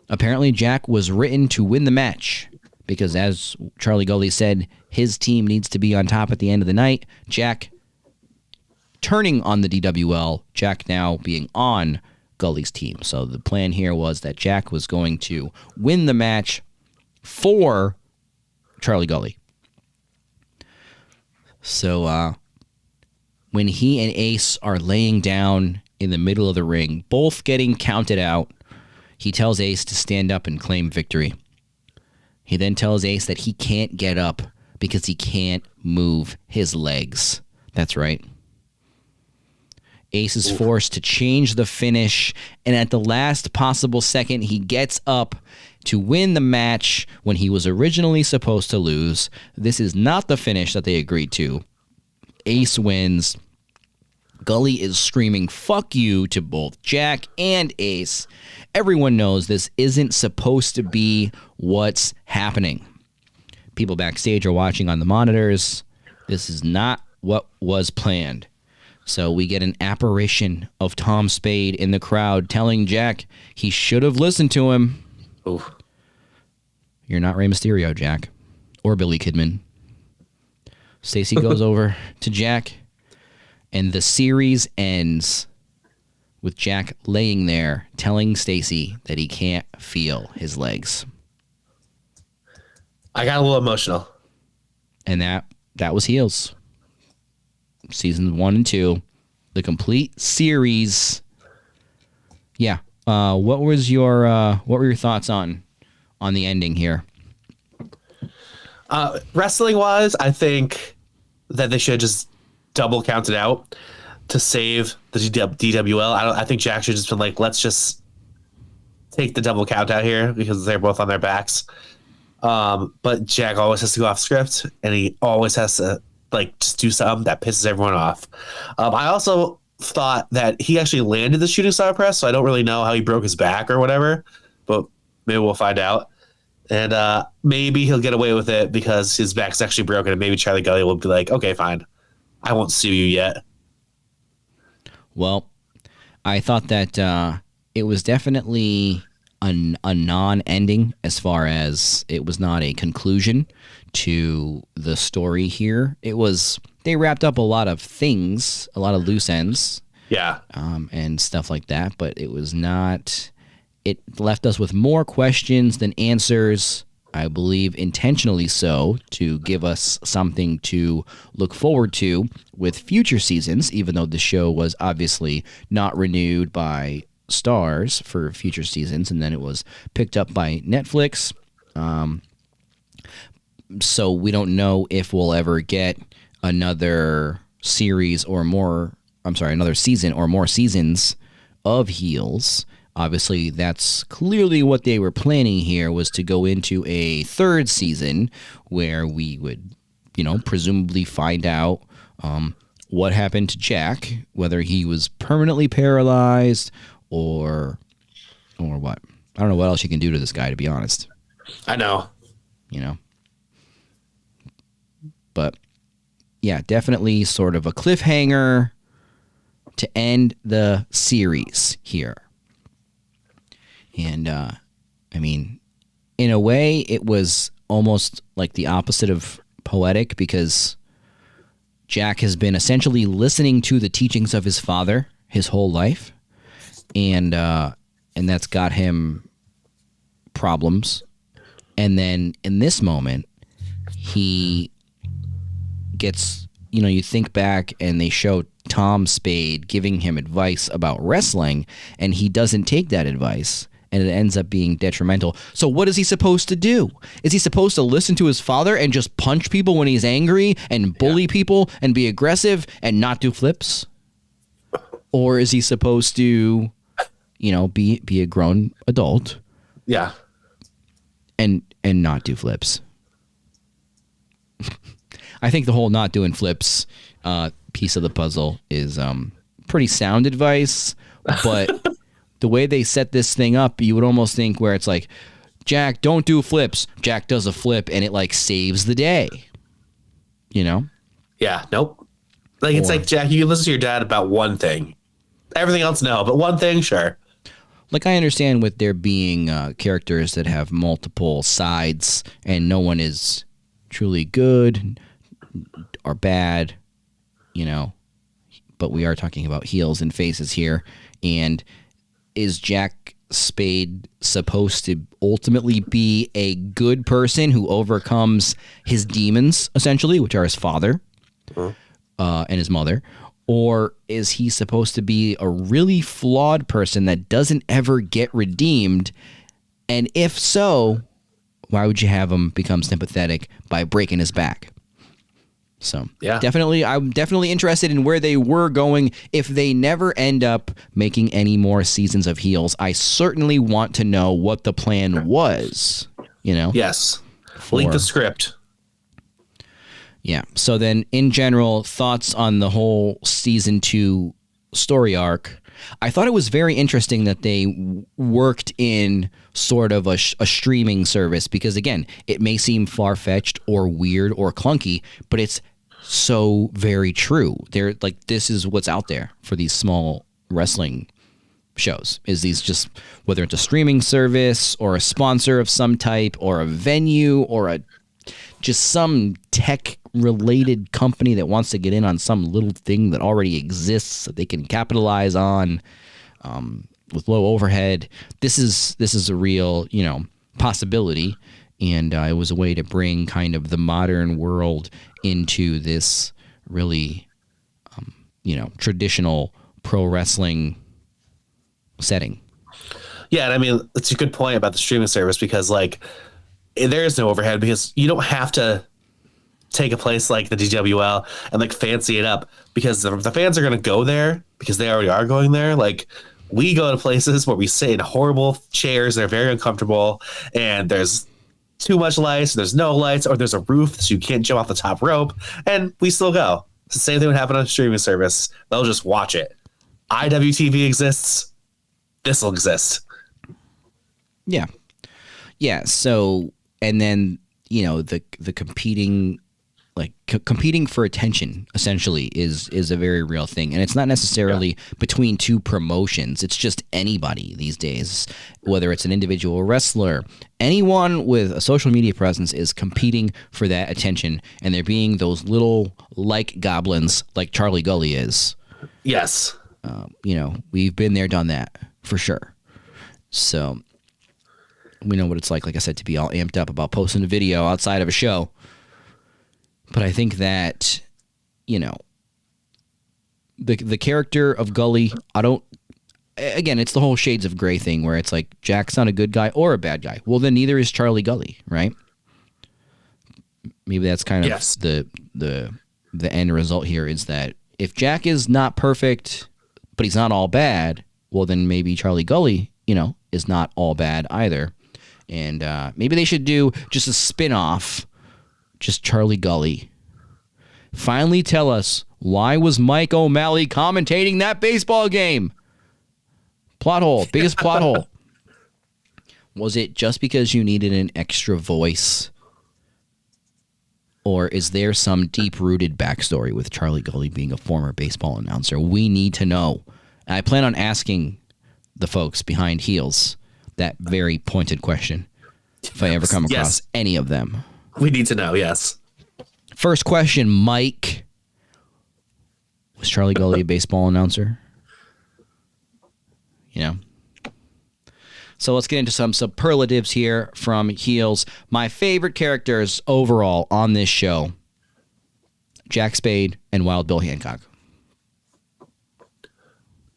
Apparently, Jack was written to win the match because, as Charlie Gully said, his team needs to be on top at the end of the night. Jack turning on the DWL, Jack now being on Gully's team. So the plan here was that Jack was going to win the match for Charlie Gully. So when he and Ace are laying down in the middle of the ring, both getting counted out, he tells Ace to stand up and claim victory. He then tells Ace that he can't get up because he can't move his legs. That's right. Ace is forced to change the finish, and at the last possible second, he gets up to win the match when he was originally supposed to lose. This is not the finish that they agreed to. Ace wins. Gully is screaming, "Fuck you," to both Jack and Ace. Everyone knows this isn't supposed to be what's happening. People backstage are watching on the monitors. This is not what was planned. So we get an apparition of Tom Spade in the crowd telling Jack he should have listened to him. Oof. You're not Rey Mysterio, Jack. Or Billy Kidman. Stacy goes over to Jack, and the series ends with Jack laying there telling Stacy that he can't feel his legs. I got a little emotional. And that was Heels. Seasons 1 and 2, the complete series. Yeah. What were your thoughts on the ending here? Wrestling wise, I think that they should just double count it out to save the DWL. I think Jack should just been like, let's just take the double count out here because they're both on their backs. But Jack always has to go off script, and he always has to just do something that pisses everyone off. I also thought that he actually landed the shooting star press, so I don't really know how he broke his back or whatever, but maybe we'll find out. And maybe he'll get away with it because his back's actually broken, and maybe Charlie Gully will be like, okay, fine, I won't sue you yet. Well, I thought that it was definitely a non-ending, as far as it was not a conclusion to the story here. They wrapped up a lot of things, a lot of loose ends, Yeah. and stuff like that, but it was not. It left us with more questions than answers. I believe intentionally so, to give us something to look forward to with future seasons, even though the show was obviously not renewed by Stars for future seasons, and then it was picked up by Netflix. So we don't know if we'll ever get another series or more. I'm sorry, another season or more seasons of Heels. Obviously, that's clearly what they were planning here, was to go into a third season where we would, presumably find out what happened to Jack, whether he was permanently paralyzed or what. I don't know what else you can do to this guy, to be honest. I know. But yeah, definitely sort of a cliffhanger to end the series here. And, in a way, it was almost like the opposite of poetic, because Jack has been essentially listening to the teachings of his father his whole life. And that's got him problems. And then in this moment, he gets, you think back and they show Tom Spade giving him advice about wrestling, and he doesn't take that advice, and it ends up being detrimental. So what is he supposed to do? Is he supposed to listen to his father and just punch people when he's angry and bully people and be aggressive and not do flips? Or is he supposed to, be a grown adult? Yeah. And not do flips? I think the whole not doing flips piece of the puzzle is pretty sound advice, but the way they set this thing up, you would almost think where it's like, Jack, don't do flips. Jack does a flip and it saves the day. Yeah. Nope. It's like, Jack, you can listen to your dad about one thing. Everything else, no, but one thing, sure. I understand with there being characters that have multiple sides and no one is truly good or bad, but we are talking about heels and faces here. And is Jack Spade supposed to ultimately be a good person who overcomes his demons, essentially, which are his father and his mother? Or is he supposed to be a really flawed person that doesn't ever get redeemed? And if so, why would you have him become sympathetic by breaking his back? So yeah, I'm definitely interested in where they were going. If they never end up making any more seasons of Heels, I certainly want to know what the plan was, Yes. Link the script. Yeah. So then, in general, thoughts on the whole season 2 story arc. I thought it was very interesting that they worked in sort of a streaming service, because, again, it may seem far-fetched or weird or clunky, but it's so very true. They're this is what's out there for these small wrestling shows, is these, just whether it's a streaming service or a sponsor of some type or a venue or just some tech related company that wants to get in on some little thing that already exists that they can capitalize on with low overhead. This is a real, possibility. And it was a way to bring kind of the modern world into this really, traditional pro wrestling setting. Yeah, and it's a good point about the streaming service, because there is no overhead, because you don't have to take a place like the DWL and fancy it up, because the fans are going to go there because they already are going there. We go to places where we sit in horrible chairs that are very uncomfortable, and there's too much lights, there's no lights, or there's a roof so you can't jump off the top rope, and we still go. It's the same thing would happen on a streaming service. They'll just watch it. IWTV exists. This will exist. Yeah. So, and then, the competing like competing for attention essentially is a very real thing, and it's not necessarily between two promotions. It's just anybody these days, whether it's an individual wrestler, anyone with a social media presence is competing for that attention, and they're being those little like goblins like Charlie Gully is. Yes. We've been there, done that for sure. So we know what it's like I said, to be all amped up about posting a video outside of a show. But I think that, the character of Gully, again, it's the whole Shades of Grey thing where it's like Jack's not a good guy or a bad guy. Well, then neither is Charlie Gully, right? Maybe that's kind of the end result here, is that if Jack is not perfect, but he's not all bad, well, then maybe Charlie Gully, is not all bad either. And maybe they should do just a spin-off, just Charlie Gully. Finally tell us, why was Mike O'Malley commentating that baseball game? Plot hole. Biggest plot hole. Was it just because you needed an extra voice? Or is there some deep-rooted backstory with Charlie Gully being a former baseball announcer? We need to know. And I plan on asking the folks behind Heels that very pointed question if I ever come across any of them. We need to know, yes. First question, Mike. Was Charlie Gully a baseball announcer? So let's get into some superlatives here from Heels. My favorite characters overall on this show, Jack Spade and Wild Bill Hancock.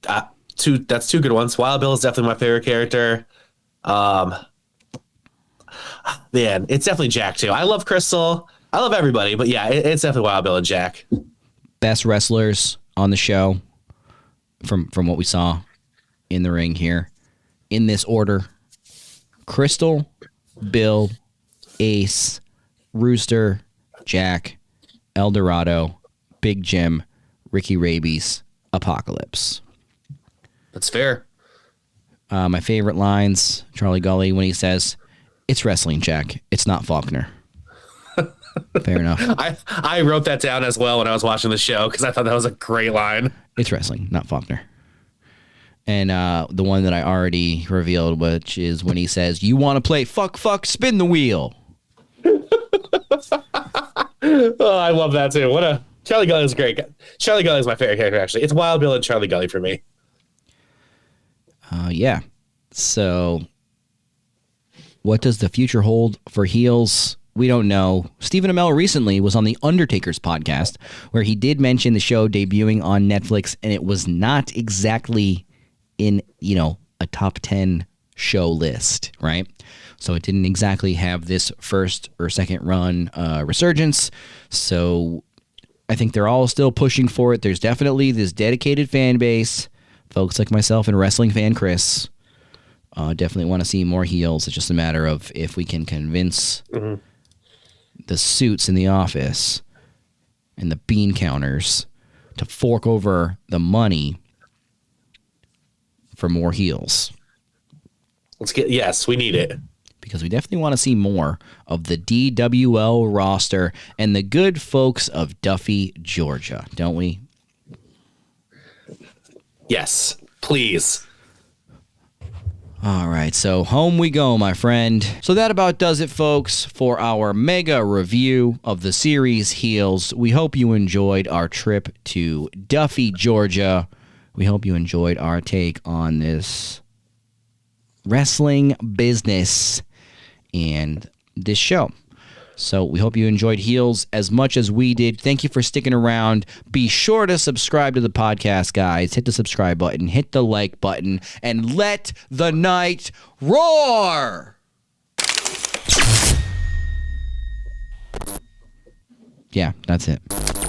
That's two good ones. Wild Bill is definitely my favorite character. Man, it's definitely Jack too. I love Crystal. I love everybody, but yeah, it's definitely Wild Bill and Jack. Best wrestlers on the show from what we saw in the ring here. In this order: Crystal, Bill, Ace, Rooster, Jack, El Dorado, Big Jim, Ricky Rabies, Apocalypse. That's fair. My favorite lines, Charlie Gully, when he says, "It's wrestling, Jack. It's not Faulkner." Fair enough. I wrote that down as well when I was watching the show because I thought that was a great line. It's wrestling, not Faulkner. And the one that I already revealed, which is when he says, "You want to play fuck, spin the wheel." Oh, I love that too. Charlie Gully is great. Charlie Gully is my favorite character, actually. It's Wild Bill and Charlie Gully for me. Yeah. So what does the future hold for Heels? We don't know. Stephen Amell recently was on the Undertaker's podcast where he did mention the show debuting on Netflix, and it was not exactly in, a top 10 show list, right? So it didn't exactly have this first or second run resurgence. So I think they're all still pushing for it. There's definitely this dedicated fan base, folks like myself and wrestling fan Chris. Definitely want to see more Heels. It's just a matter of if we can convince the suits in the office and the bean counters to fork over the money for more Heels. Yes, we need it. Because we definitely want to see more of the DWL roster and the good folks of Duffy, Georgia, don't we? Yes, please. All right, so home we go, my friend. So that about does it, folks, for our mega review of the series Heels. We hope you enjoyed our trip to Duffy, Georgia. We hope you enjoyed our take on this wrestling business and this show. So we hope you enjoyed Heels as much as we did. Thank you for sticking around. Be sure to subscribe to the podcast, guys. Hit the subscribe button, hit the like button, and let the night roar! Yeah, that's it.